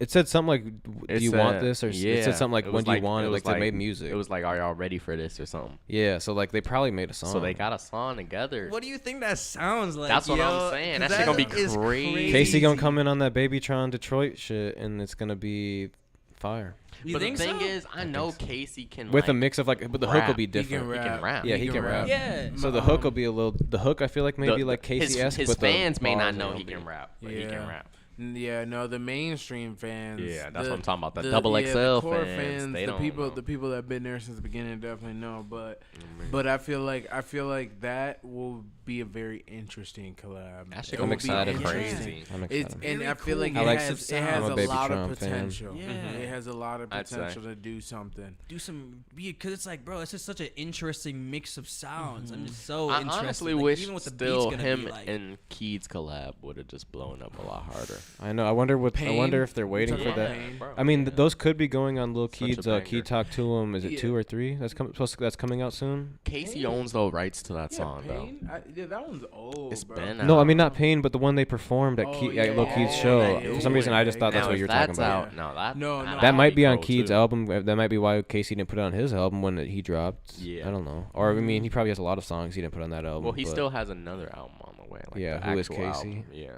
Speaker 4: It said something like, "Do you want this?" Or it said something like, "When do you want it?" Like they made music.
Speaker 3: It was like, "Are y'all ready for this?" or something.
Speaker 4: Yeah, so like they probably made a song.
Speaker 3: So they got a song together.
Speaker 1: What do you think that sounds like?
Speaker 3: That's what I'm
Speaker 1: yo?
Speaker 3: saying.
Speaker 1: 'Cause
Speaker 3: That shit gonna be
Speaker 1: is
Speaker 3: crazy.
Speaker 4: Casey gonna come in on that Babytron Detroit shit, and it's gonna be fire.
Speaker 1: You
Speaker 3: But the
Speaker 1: think
Speaker 3: thing
Speaker 1: so?
Speaker 3: is, I know Casey can
Speaker 4: With a
Speaker 3: like,
Speaker 4: mix of like, but the hook will
Speaker 3: rap.
Speaker 4: be
Speaker 3: He
Speaker 4: different.
Speaker 3: He can rap.
Speaker 4: Yeah, he can rap.
Speaker 1: Yeah.
Speaker 4: So the hook will be a little. The hook I feel like maybe
Speaker 3: The-
Speaker 4: like Casey-esque,
Speaker 3: his
Speaker 4: but the
Speaker 3: fans may not
Speaker 4: bars
Speaker 3: know
Speaker 4: are
Speaker 3: he
Speaker 4: gonna
Speaker 3: can
Speaker 4: be-
Speaker 3: rap, but he
Speaker 2: Yeah.
Speaker 3: can rap.
Speaker 2: Yeah, no, the mainstream fans.
Speaker 3: Yeah, that's what I'm talking about. The
Speaker 2: the
Speaker 3: XXL
Speaker 2: core
Speaker 3: fans, they
Speaker 2: the
Speaker 3: don't
Speaker 2: people,
Speaker 3: know.
Speaker 2: the people that have been there since the beginning definitely know. But I feel like that will be a very interesting collab.
Speaker 3: That shit
Speaker 2: It
Speaker 3: gonna
Speaker 2: will
Speaker 3: be
Speaker 4: excited for it.
Speaker 3: crazy.
Speaker 4: I'm
Speaker 2: It's
Speaker 4: excited.
Speaker 2: and
Speaker 1: Really
Speaker 2: I feel
Speaker 1: cool.
Speaker 2: like
Speaker 4: I
Speaker 2: it
Speaker 4: like
Speaker 2: has
Speaker 4: I'm
Speaker 2: a
Speaker 4: a Baby
Speaker 2: lot
Speaker 4: Tron
Speaker 2: of
Speaker 4: fan.
Speaker 2: potential.
Speaker 1: Yeah.
Speaker 2: It has a lot of
Speaker 3: I'd say.
Speaker 2: potential to do something.
Speaker 1: Do some because it's like, bro, it's just such an interesting mix of sounds. I'm just so
Speaker 3: I
Speaker 1: interested.
Speaker 3: honestly
Speaker 1: like,
Speaker 3: wish
Speaker 1: even what the
Speaker 3: still
Speaker 1: beat's gonna
Speaker 3: him
Speaker 1: be like.
Speaker 3: and Keeds collab would have just blown up a lot harder.
Speaker 4: I know. I wonder
Speaker 2: Pain.
Speaker 4: if they're waiting for
Speaker 2: talking
Speaker 4: that.
Speaker 2: about Pain?
Speaker 3: Bro.
Speaker 4: I mean, those could be going on Lil
Speaker 3: Such a
Speaker 4: Keeds.
Speaker 3: banger.
Speaker 4: Key Talk to Him. Is it
Speaker 2: Yeah.
Speaker 4: 2 or 3? That's coming out soon.
Speaker 3: Casey owns the rights to that
Speaker 2: Yeah,
Speaker 3: song though.
Speaker 2: Pain. Yeah, that one's old.
Speaker 3: It's
Speaker 2: bro.
Speaker 3: been
Speaker 4: No, I
Speaker 3: out.
Speaker 4: mean not Pain, but the one they performed at,
Speaker 2: Oh,
Speaker 4: at Lil
Speaker 2: yeah.
Speaker 4: Keeds'
Speaker 2: Oh,
Speaker 4: show.
Speaker 2: yeah,
Speaker 4: For some reason, I just thought that's
Speaker 3: Now,
Speaker 4: what
Speaker 3: if
Speaker 4: you're talking
Speaker 3: that's
Speaker 4: about.
Speaker 3: out, no, that
Speaker 2: No,
Speaker 3: that'd
Speaker 4: That might be on
Speaker 3: cool,
Speaker 4: Keeds'
Speaker 3: too.
Speaker 4: album. That might be why Casey didn't put it on his album when he dropped.
Speaker 3: Yeah.
Speaker 4: I don't know. Or I mean, he probably has a lot of songs he didn't put on that album.
Speaker 3: Well, he
Speaker 4: but-
Speaker 3: still has another album on the way. Like
Speaker 4: Yeah,
Speaker 3: the
Speaker 4: Who Is
Speaker 3: actual
Speaker 4: Casey?
Speaker 3: album. Yeah,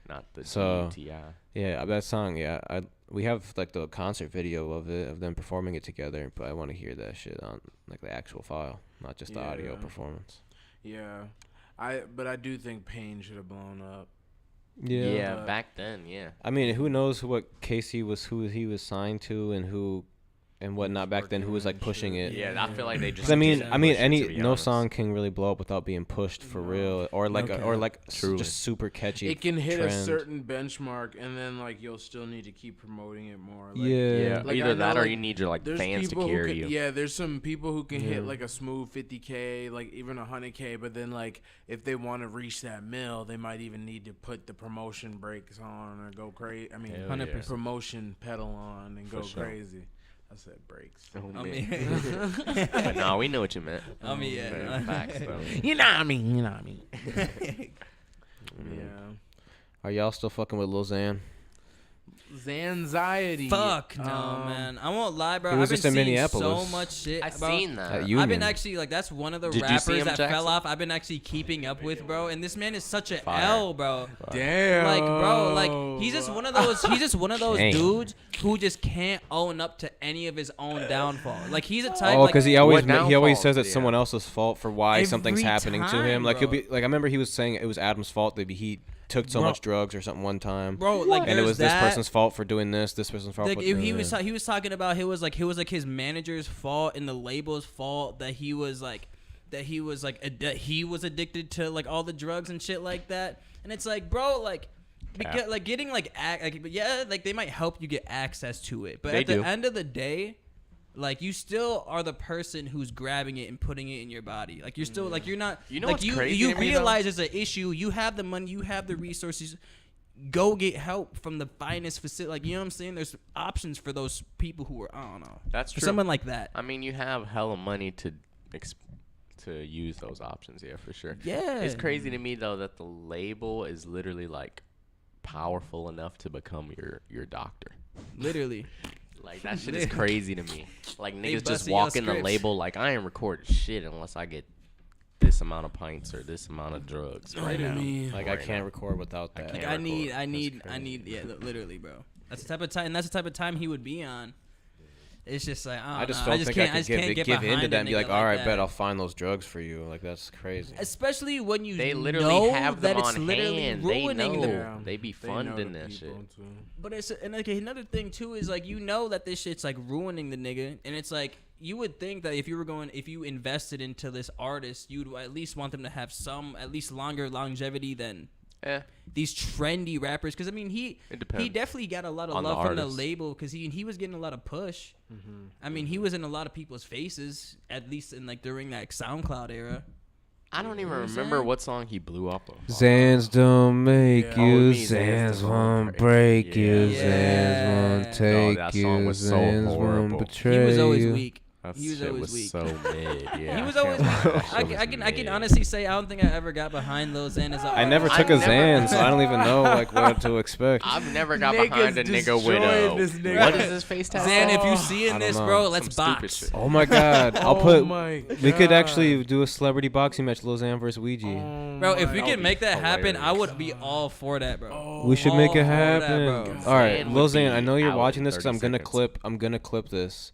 Speaker 3: not the
Speaker 4: So-
Speaker 3: GTI.
Speaker 4: Yeah, that song. Yeah, we have like the concert video of it, of them performing it together. But I want to hear that shit on like the actual file, not just the audio
Speaker 2: Yeah.
Speaker 4: performance.
Speaker 2: Yeah, but I do think Pain should have blown up.
Speaker 3: Yeah, back then, yeah.
Speaker 4: I mean, who knows who he was signed to, and who and whatnot back then, who was like pushing it.
Speaker 3: Yeah, I feel like they just.
Speaker 4: 'Cause I mean,
Speaker 3: it,
Speaker 4: no song can really blow up without being pushed for real, or like
Speaker 3: Truly.
Speaker 4: just super catchy.
Speaker 2: It can hit
Speaker 4: trend.
Speaker 2: a certain benchmark, and then like you'll still need to keep promoting it more. Like,
Speaker 4: Yeah.
Speaker 2: Like,
Speaker 3: either
Speaker 2: I know,
Speaker 3: that or
Speaker 2: like,
Speaker 3: you need your like
Speaker 2: there's
Speaker 3: fans to
Speaker 2: people who
Speaker 3: carry
Speaker 2: can,
Speaker 3: you.
Speaker 2: Yeah, there's some people who can hit like a smooth 50K, like even 100K, but then like if they want to reach that mill, they might even need to put the promotion brakes on or go crazy. I mean,
Speaker 3: Hell
Speaker 1: 100%.
Speaker 2: promotion pedal on and go
Speaker 3: sure.
Speaker 2: crazy. I said brakes.
Speaker 3: Oh,
Speaker 1: I
Speaker 3: man.
Speaker 1: mean,
Speaker 3: But no, we know what you meant.
Speaker 1: I mean, yeah.
Speaker 3: Facts, though.
Speaker 2: You know what I mean? You know what I mean? Yeah.
Speaker 4: Are y'all still fucking with Lil Xan?
Speaker 2: Zanxiety.
Speaker 1: Fuck no, man. I won't lie, bro.
Speaker 4: He was
Speaker 1: I've
Speaker 4: just
Speaker 1: been
Speaker 4: in
Speaker 1: seeing
Speaker 4: Minneapolis.
Speaker 1: so much shit.
Speaker 3: I
Speaker 1: bro.
Speaker 3: seen that.
Speaker 4: At
Speaker 1: I've
Speaker 4: Union.
Speaker 1: been actually like that's one of the
Speaker 3: Did you see
Speaker 1: rappers
Speaker 3: him,
Speaker 1: that
Speaker 3: Jackson?
Speaker 1: fell off. I've been actually keeping up with, bro. And this man is such a
Speaker 3: Fire.
Speaker 1: L, bro.
Speaker 2: Damn.
Speaker 1: Like, bro, like he's just one of those. He's just one of those
Speaker 4: Damn.
Speaker 1: dudes who just can't own up to any of his own downfall. Like he's a type.
Speaker 4: Oh,
Speaker 1: like,
Speaker 4: because he
Speaker 3: What
Speaker 4: always says
Speaker 3: downfalls?
Speaker 4: it's someone else's fault for why
Speaker 1: Every
Speaker 4: something's happening to
Speaker 1: time,
Speaker 4: him. Like he'll
Speaker 1: bro.
Speaker 4: be like, I remember he was saying it was Adam's fault that he took so
Speaker 1: Bro.
Speaker 4: much drugs or something one time.
Speaker 1: bro, like
Speaker 4: And it
Speaker 1: there's
Speaker 4: was this
Speaker 1: that.
Speaker 4: person's fault for doing this person's fault
Speaker 1: Like
Speaker 4: for
Speaker 1: he was talking about it was like his manager's fault and the label's fault that he was addicted to like all the drugs and shit like that. And it's like, bro, like because like getting like like they might help you get access to it, but
Speaker 3: They
Speaker 1: at the
Speaker 3: do.
Speaker 1: end of the day, like you still are the person who's grabbing it and putting it in your body. Like you're still like you're not.
Speaker 3: You know
Speaker 1: like
Speaker 3: what's
Speaker 1: you
Speaker 3: crazy
Speaker 1: you
Speaker 3: to me,
Speaker 1: realize it's an issue. You have the money. You have the resources. Go get help from the finest facility. Like, you know what I'm saying? There's options for those people who are, I don't know.
Speaker 3: That's
Speaker 1: for
Speaker 3: true.
Speaker 1: someone like that.
Speaker 3: I mean, you have hella money to use those options, yeah, for sure.
Speaker 1: Yeah.
Speaker 3: It's crazy to me though that the label is literally like powerful enough to become your doctor.
Speaker 1: Literally.
Speaker 3: Like that shit is crazy to me. Like
Speaker 1: They
Speaker 3: niggas just
Speaker 1: busting your
Speaker 3: walk in the
Speaker 1: scripts.
Speaker 3: label like I ain't recording shit unless I get this amount of pints or this amount of drugs right now.
Speaker 4: Like I can't record without that.
Speaker 1: Like,
Speaker 3: can't
Speaker 1: I need,
Speaker 3: record.
Speaker 1: yeah, literally, bro. That's the type of time, and that's the type of time he would be on. It's just like,
Speaker 4: I just
Speaker 1: know.
Speaker 4: don't think
Speaker 1: can't,
Speaker 4: I
Speaker 1: just
Speaker 4: could
Speaker 1: can't get
Speaker 4: give
Speaker 1: behind
Speaker 4: into
Speaker 1: a
Speaker 4: that and be
Speaker 1: nigga
Speaker 4: like, all right,
Speaker 1: that.
Speaker 4: bet I'll find those drugs for you. Like that's crazy.
Speaker 1: Especially when you
Speaker 3: They literally
Speaker 1: know
Speaker 3: have
Speaker 1: that
Speaker 3: them
Speaker 1: it's
Speaker 3: on
Speaker 1: literally
Speaker 3: hand. They
Speaker 1: ruining
Speaker 3: know.
Speaker 1: the.
Speaker 3: They be
Speaker 2: They know
Speaker 3: funding
Speaker 2: the
Speaker 3: that shit.
Speaker 2: people, too.
Speaker 1: But it's and like another thing too is like you know that this shit's like ruining the nigga, and it's like you would think that if you invested into this artist, you'd at least want them to have some at least longer longevity than these trendy rappers. Because I mean he
Speaker 3: depends
Speaker 1: definitely got a lot of
Speaker 3: on the
Speaker 1: love from the
Speaker 3: artist.
Speaker 1: label because he was getting a lot of push. I mean he was in a lot of people's faces at least in like during that SoundCloud era.
Speaker 3: I don't even
Speaker 1: what I'm
Speaker 3: remember
Speaker 1: saying?
Speaker 3: what song he blew up of.
Speaker 4: Xans don't make
Speaker 2: Yeah.
Speaker 4: you,
Speaker 3: Oh, me,
Speaker 4: Xans
Speaker 3: Xans
Speaker 4: won't
Speaker 3: don't
Speaker 4: break you,
Speaker 1: Yeah.
Speaker 4: Xans won't take
Speaker 3: that
Speaker 4: you,
Speaker 3: song was so
Speaker 4: Xans
Speaker 3: horrible.
Speaker 4: won't betray
Speaker 1: He was always
Speaker 4: you.
Speaker 1: weak.
Speaker 3: That
Speaker 1: He was
Speaker 3: shit
Speaker 1: always
Speaker 3: was
Speaker 1: weak.
Speaker 3: so mid. Yeah,
Speaker 1: He was
Speaker 3: I
Speaker 1: always.
Speaker 3: can't lie, that shit
Speaker 1: I
Speaker 3: was
Speaker 1: can
Speaker 3: mid.
Speaker 1: honestly say I don't think I ever got behind Lil Xan as a
Speaker 4: I never
Speaker 1: artist.
Speaker 4: took a
Speaker 3: never-
Speaker 4: Xan, so I don't even know like what to expect.
Speaker 3: I've never got
Speaker 2: Niggas
Speaker 3: behind a nigga with
Speaker 2: destroyed this nigga.
Speaker 3: what is his face tattoo?
Speaker 1: Xan, if you
Speaker 4: I
Speaker 1: seeing
Speaker 4: don't
Speaker 1: this,
Speaker 4: know.
Speaker 1: bro, let's
Speaker 3: Some stupid
Speaker 1: box.
Speaker 3: shit.
Speaker 4: Oh my god, I'll
Speaker 2: Oh
Speaker 4: put.
Speaker 2: my
Speaker 4: We could
Speaker 2: God.
Speaker 4: actually do a celebrity boxing match, Lil Xan versus Ouija.
Speaker 2: Oh
Speaker 1: Bro, if
Speaker 2: my
Speaker 1: we
Speaker 3: That
Speaker 1: can
Speaker 3: would
Speaker 1: make
Speaker 3: be
Speaker 1: that happen, I
Speaker 3: hilarious.
Speaker 1: would be all for that, bro.
Speaker 2: Oh,
Speaker 4: We should make it
Speaker 1: all for that,
Speaker 4: happen.
Speaker 1: bro.
Speaker 4: All right,
Speaker 3: Xan
Speaker 4: Lil
Speaker 3: would
Speaker 4: Xan, I
Speaker 3: be
Speaker 4: know you're
Speaker 3: out
Speaker 4: watching
Speaker 3: in
Speaker 4: this because
Speaker 3: 30
Speaker 4: I'm gonna
Speaker 3: seconds.
Speaker 4: clip this.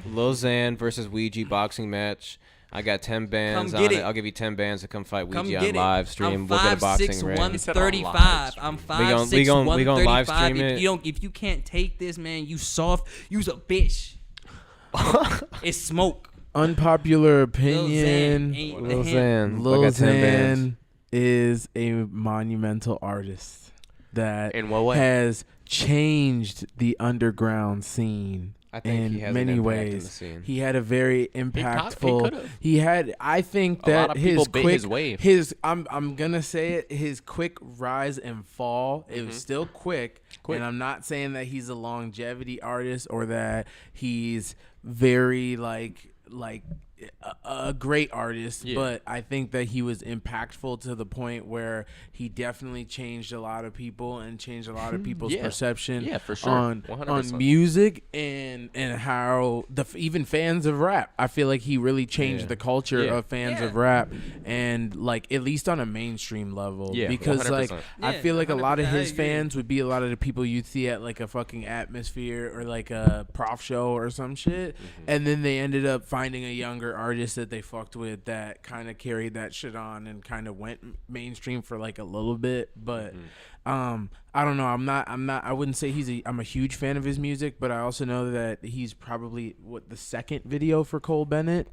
Speaker 4: Lil Xan versus Ouija boxing match. I got 10 bands
Speaker 1: Come
Speaker 4: on
Speaker 1: get
Speaker 4: it.
Speaker 1: it.
Speaker 4: I'll give you 10 bands to come fight
Speaker 1: Come
Speaker 4: Ouija
Speaker 1: get
Speaker 4: on
Speaker 1: it.
Speaker 4: live stream.
Speaker 1: I'm
Speaker 4: We'll get a
Speaker 1: 5'6",
Speaker 4: boxing ring.
Speaker 3: He said on live
Speaker 1: 135.
Speaker 3: stream.
Speaker 1: I'm
Speaker 4: We
Speaker 1: 5'6",
Speaker 4: gon' live
Speaker 1: 135.
Speaker 4: stream it.
Speaker 1: If you can't take this, man, you soft. You's a bitch. It's smoke.
Speaker 2: Unpopular
Speaker 1: Lil
Speaker 2: opinion.
Speaker 1: Xan ain't
Speaker 4: Lil
Speaker 1: him.
Speaker 4: Xan. I
Speaker 2: Lil
Speaker 4: got 10 bands.
Speaker 2: Xan is a monumental artist that
Speaker 3: In what way?
Speaker 2: has changed the underground scene.
Speaker 4: I think
Speaker 2: in
Speaker 4: he has
Speaker 2: many
Speaker 4: an impact in the
Speaker 2: ways.
Speaker 4: scene.
Speaker 2: He had a very impactful.
Speaker 3: could've.
Speaker 2: He had. I think
Speaker 3: A lot
Speaker 2: that
Speaker 3: of people
Speaker 2: his
Speaker 3: bit
Speaker 2: quick,
Speaker 3: his wave.
Speaker 2: I'm gonna say it. His quick rise and fall. It
Speaker 3: Mm-hmm.
Speaker 2: was still quick. And I'm not saying that he's a longevity artist or that he's very like a great artist,
Speaker 3: Yeah.
Speaker 2: but I think that he was impactful to the point where he definitely changed a lot of people and changed a lot of people's
Speaker 3: Yeah.
Speaker 2: perception
Speaker 3: Yeah, for sure.
Speaker 2: on
Speaker 3: 100%.
Speaker 2: music and how even fans of rap. I feel like he really changed the culture
Speaker 3: Yeah.
Speaker 2: of fans
Speaker 1: Yeah.
Speaker 2: of rap, and like at least on a mainstream level.
Speaker 3: Yeah,
Speaker 2: because like
Speaker 3: 100%.
Speaker 2: I
Speaker 1: Yeah,
Speaker 2: feel like a lot of
Speaker 1: 100%, I
Speaker 2: his
Speaker 1: agree.
Speaker 2: fans would be a lot of the people you'd see at like a fucking Atmosphere or like a prof show or some shit, and then they ended up finding a younger younger artists that they fucked with that kind of carried that shit on and kind of went mainstream for like a little bit. But I don't know. I wouldn't say I'm a huge fan of his music, but I also know that he's probably the second video for Cole Bennett.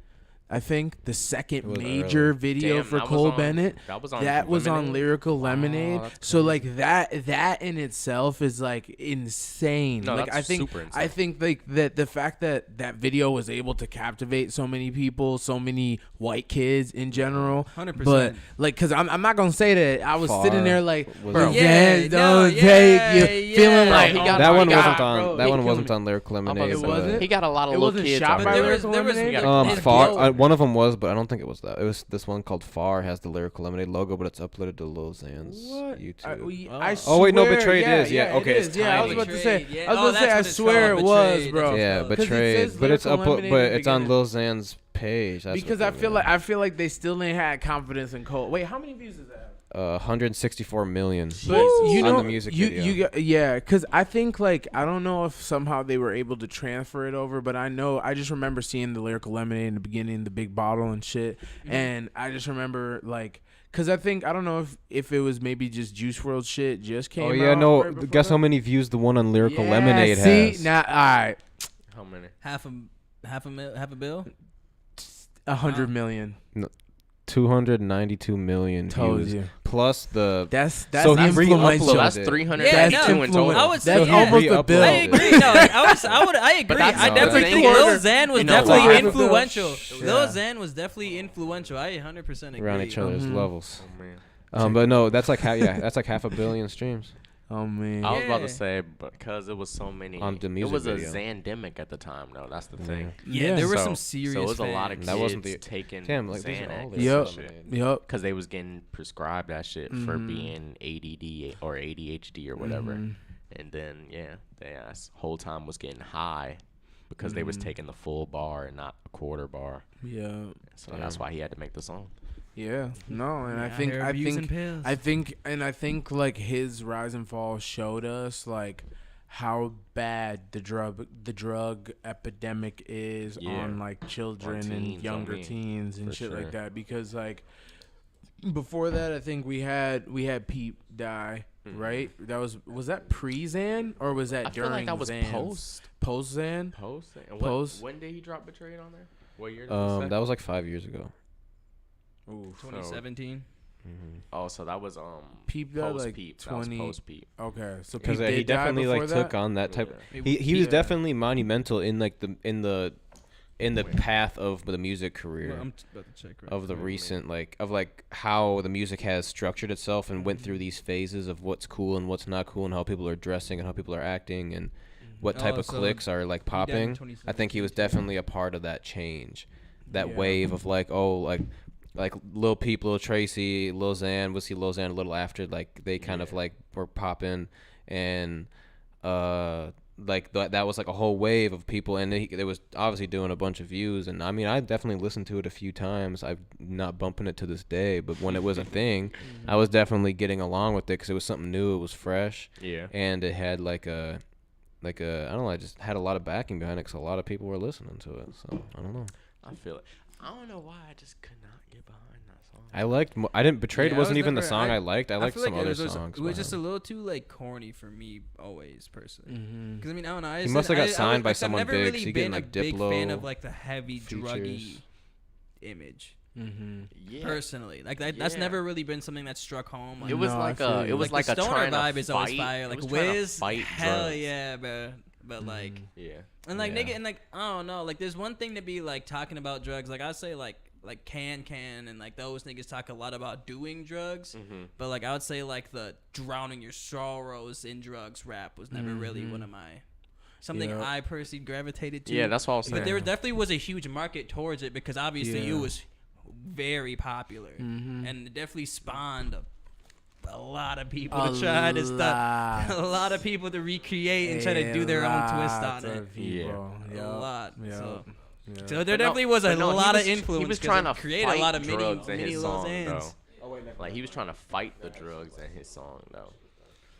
Speaker 2: I think the second major video for Cole Bennett that was on Lyrical Lemonade. So like that in itself is like insane.
Speaker 3: No,
Speaker 2: like
Speaker 3: that's super insane.
Speaker 2: I think like that the fact that video was able to captivate so many people, so many white kids in general.
Speaker 1: 100%.
Speaker 2: But like, cause I'm not gonna say that I was sitting there like, bro,
Speaker 1: take
Speaker 2: you feeling like
Speaker 4: that one wasn't on. That one wasn't on Lyrical Lemonade.
Speaker 2: It wasn't.
Speaker 3: He got a lot of little kids.
Speaker 2: Shot by Lyrical Lemonade.
Speaker 4: Far. One of them was, but I don't think it was that. It was this one called Far, has the Lyrical Lemonade logo, but it's uploaded to Lil Xan's YouTube.
Speaker 2: Oh
Speaker 4: wait, no, Betrayed is. Yeah, okay,
Speaker 2: it is. I was about to say.
Speaker 1: Yeah.
Speaker 2: I was about to say. I swear it was, bro.
Speaker 4: Yeah, Betrayed, but it's upload, but it's on Lil Xan's page. That's
Speaker 2: because I feel like they still ain't had confidence in Cole. Wait, how many views is that?
Speaker 4: 164 million.
Speaker 2: But you know,
Speaker 4: on the music video.
Speaker 2: Because I think like I don't know if somehow they were able to transfer it over, but I just remember seeing the Lyrical Lemonade in the beginning, the big bottle and shit, and I just remember like. Cause I don't know if it was maybe just Juice WRLD shit just came out.
Speaker 4: Oh yeah, no.
Speaker 2: Right
Speaker 4: guess how many views the one on Lyrical Lemonade has?
Speaker 2: See, now, all right.
Speaker 3: How many?
Speaker 1: Half a bill.
Speaker 2: 100 million.
Speaker 4: No, 292 million
Speaker 2: Told
Speaker 4: views.
Speaker 2: you.
Speaker 4: Plus the
Speaker 2: That's
Speaker 4: so he
Speaker 2: influential.
Speaker 4: re-uploaded
Speaker 3: That's
Speaker 4: it.
Speaker 3: 302 in total.
Speaker 1: I would say
Speaker 2: That's
Speaker 1: yeah.
Speaker 2: almost a bill.
Speaker 1: I agree. No, I agree.
Speaker 3: that's
Speaker 1: I
Speaker 3: the
Speaker 1: definitely
Speaker 3: thing
Speaker 1: think
Speaker 3: is,
Speaker 1: Lil Xan was
Speaker 3: you know
Speaker 1: definitely
Speaker 3: why?
Speaker 1: influential.
Speaker 2: Yeah.
Speaker 1: Lil Xan was definitely influential. I 100% agree.
Speaker 4: We're on each other's levels.
Speaker 3: Oh, man.
Speaker 4: But no, that's like that's like 500 million streams.
Speaker 2: Oh man.
Speaker 3: I was about
Speaker 1: Yeah.
Speaker 3: to say because it was so many.
Speaker 4: On the music
Speaker 3: it was
Speaker 4: video.
Speaker 3: a Xandemic at the time, though. That's the thing.
Speaker 1: Yeah, there were
Speaker 3: So-
Speaker 1: some serious.
Speaker 3: So it was a lot of
Speaker 1: fans.
Speaker 3: kids
Speaker 4: That wasn't the-
Speaker 3: taking
Speaker 4: Damn, like, these are all
Speaker 3: Xanax
Speaker 4: the-
Speaker 2: Yup.
Speaker 3: shit.
Speaker 2: Yup.
Speaker 3: Because they was getting prescribed that shit for being ADD or ADHD or whatever. And then, they whole time was getting high because they was taking the full bar and not a quarter bar.
Speaker 2: Yeah.
Speaker 3: So that's why he had to make the song.
Speaker 2: Yeah. No, and I
Speaker 1: Yeah,
Speaker 2: think
Speaker 1: they're abusing pills.
Speaker 2: I think like his rise and fall showed us like how bad the drug epidemic is on like children
Speaker 3: teens,
Speaker 2: and younger teens and
Speaker 3: for
Speaker 2: shit
Speaker 3: sure.
Speaker 2: like that, because like before that I think we had Peep die, right? That was that pre-Xan or was that
Speaker 3: I feel
Speaker 2: during
Speaker 3: like that was
Speaker 2: Xans?
Speaker 3: post
Speaker 2: Xan?
Speaker 3: And
Speaker 2: Post.
Speaker 3: when did he drop Betrayed on there? What year did he say?
Speaker 4: That was like 5 years ago.
Speaker 2: Ooh,
Speaker 1: 2017.
Speaker 3: Oh, so that was
Speaker 2: Peep died
Speaker 3: post
Speaker 2: like
Speaker 3: Peep.
Speaker 2: 20.
Speaker 3: That was post Peep.
Speaker 2: Okay, so
Speaker 4: Because
Speaker 2: Peep
Speaker 4: he
Speaker 2: did die
Speaker 4: definitely
Speaker 2: before
Speaker 4: like
Speaker 2: that?
Speaker 4: took on that type.
Speaker 1: Yeah.
Speaker 4: He was
Speaker 2: Yeah.
Speaker 4: definitely monumental in like in the path of the music career.
Speaker 1: Well, I'm about to check right
Speaker 4: Of the
Speaker 1: now.
Speaker 4: recent like how the music has structured itself and went through these phases of what's cool and what's not cool and how people are dressing and how people are acting and what type
Speaker 1: Oh,
Speaker 4: of
Speaker 1: so
Speaker 4: cliques are like
Speaker 1: he died in
Speaker 4: popping. I think he was definitely a part of that change, that
Speaker 2: Yeah.
Speaker 4: wave of like Lil Peep, Lil Tracy, Lil Xan. We'll see Lil Xan a little after, like they kind of like were popping, and like that was like a whole wave of people, and it was obviously doing a bunch of views. And I mean, I definitely listened to it a few times. I'm not bumping it to this day, but when it was a thing, I was definitely getting along with it because it was something new, it was fresh, and it had like a I don't know, I just had a lot of backing behind it because a lot of people were listening to it. So I don't know.
Speaker 3: I feel it. I don't know why I just could not get behind that song.
Speaker 4: I didn't Betrayed
Speaker 1: Yeah, I
Speaker 4: wasn't
Speaker 1: was
Speaker 4: even the
Speaker 1: never-
Speaker 4: song
Speaker 1: I-
Speaker 4: I liked. I liked
Speaker 1: feel
Speaker 4: some
Speaker 1: like
Speaker 4: other
Speaker 1: it was
Speaker 4: songs.
Speaker 1: It was
Speaker 4: by
Speaker 1: just a
Speaker 4: him.
Speaker 1: little too like corny for me always personally. Because I mean I don't know.
Speaker 4: He must have got signed by someone
Speaker 1: I've never
Speaker 4: big,
Speaker 1: really
Speaker 4: so he
Speaker 1: been
Speaker 4: getting,
Speaker 1: a
Speaker 4: like,
Speaker 1: big fan
Speaker 4: Diplo
Speaker 1: of like the heavy druggy
Speaker 4: features.
Speaker 1: image.
Speaker 3: Yeah.
Speaker 1: Personally, like that's
Speaker 3: Yeah.
Speaker 1: never really been something that struck home. Like,
Speaker 3: It was
Speaker 2: No, I
Speaker 3: like
Speaker 2: feel
Speaker 3: a
Speaker 2: you.
Speaker 3: it was
Speaker 1: like
Speaker 3: like
Speaker 1: the
Speaker 3: a
Speaker 1: stoner
Speaker 3: trying
Speaker 1: vibe
Speaker 3: to
Speaker 1: is always
Speaker 3: fight.
Speaker 1: fire.
Speaker 3: It
Speaker 1: Like
Speaker 3: was trying to
Speaker 1: Wiz,
Speaker 3: fight
Speaker 1: hell
Speaker 3: drugs.
Speaker 1: yeah, bro. But like,
Speaker 3: Yeah.
Speaker 1: and like
Speaker 4: Yeah.
Speaker 1: nigga, and like I don't know, like there's one thing to be like talking about drugs. Like I say like Can and like those niggas talk a lot about doing drugs. But like I would say like the drowning your sorrows in drugs rap was never really one of my something
Speaker 2: Yeah.
Speaker 1: I personally gravitated to.
Speaker 3: Yeah, that's what I was saying.
Speaker 1: But there definitely was a huge market towards it because obviously
Speaker 2: Yeah.
Speaker 1: it was very popular and it definitely spawned a lot of people to try to stop, a lot of people to recreate and try to do their own twist on it. A lot. So there definitely was a lot of influence.
Speaker 3: He was
Speaker 1: 'cause
Speaker 3: trying
Speaker 1: it
Speaker 3: to
Speaker 1: created
Speaker 3: fight
Speaker 1: a lot of
Speaker 3: drugs in
Speaker 1: mini
Speaker 3: his
Speaker 1: Lil
Speaker 3: song,
Speaker 1: Xans.
Speaker 3: though. Like he was trying to fight the drugs in his song, though.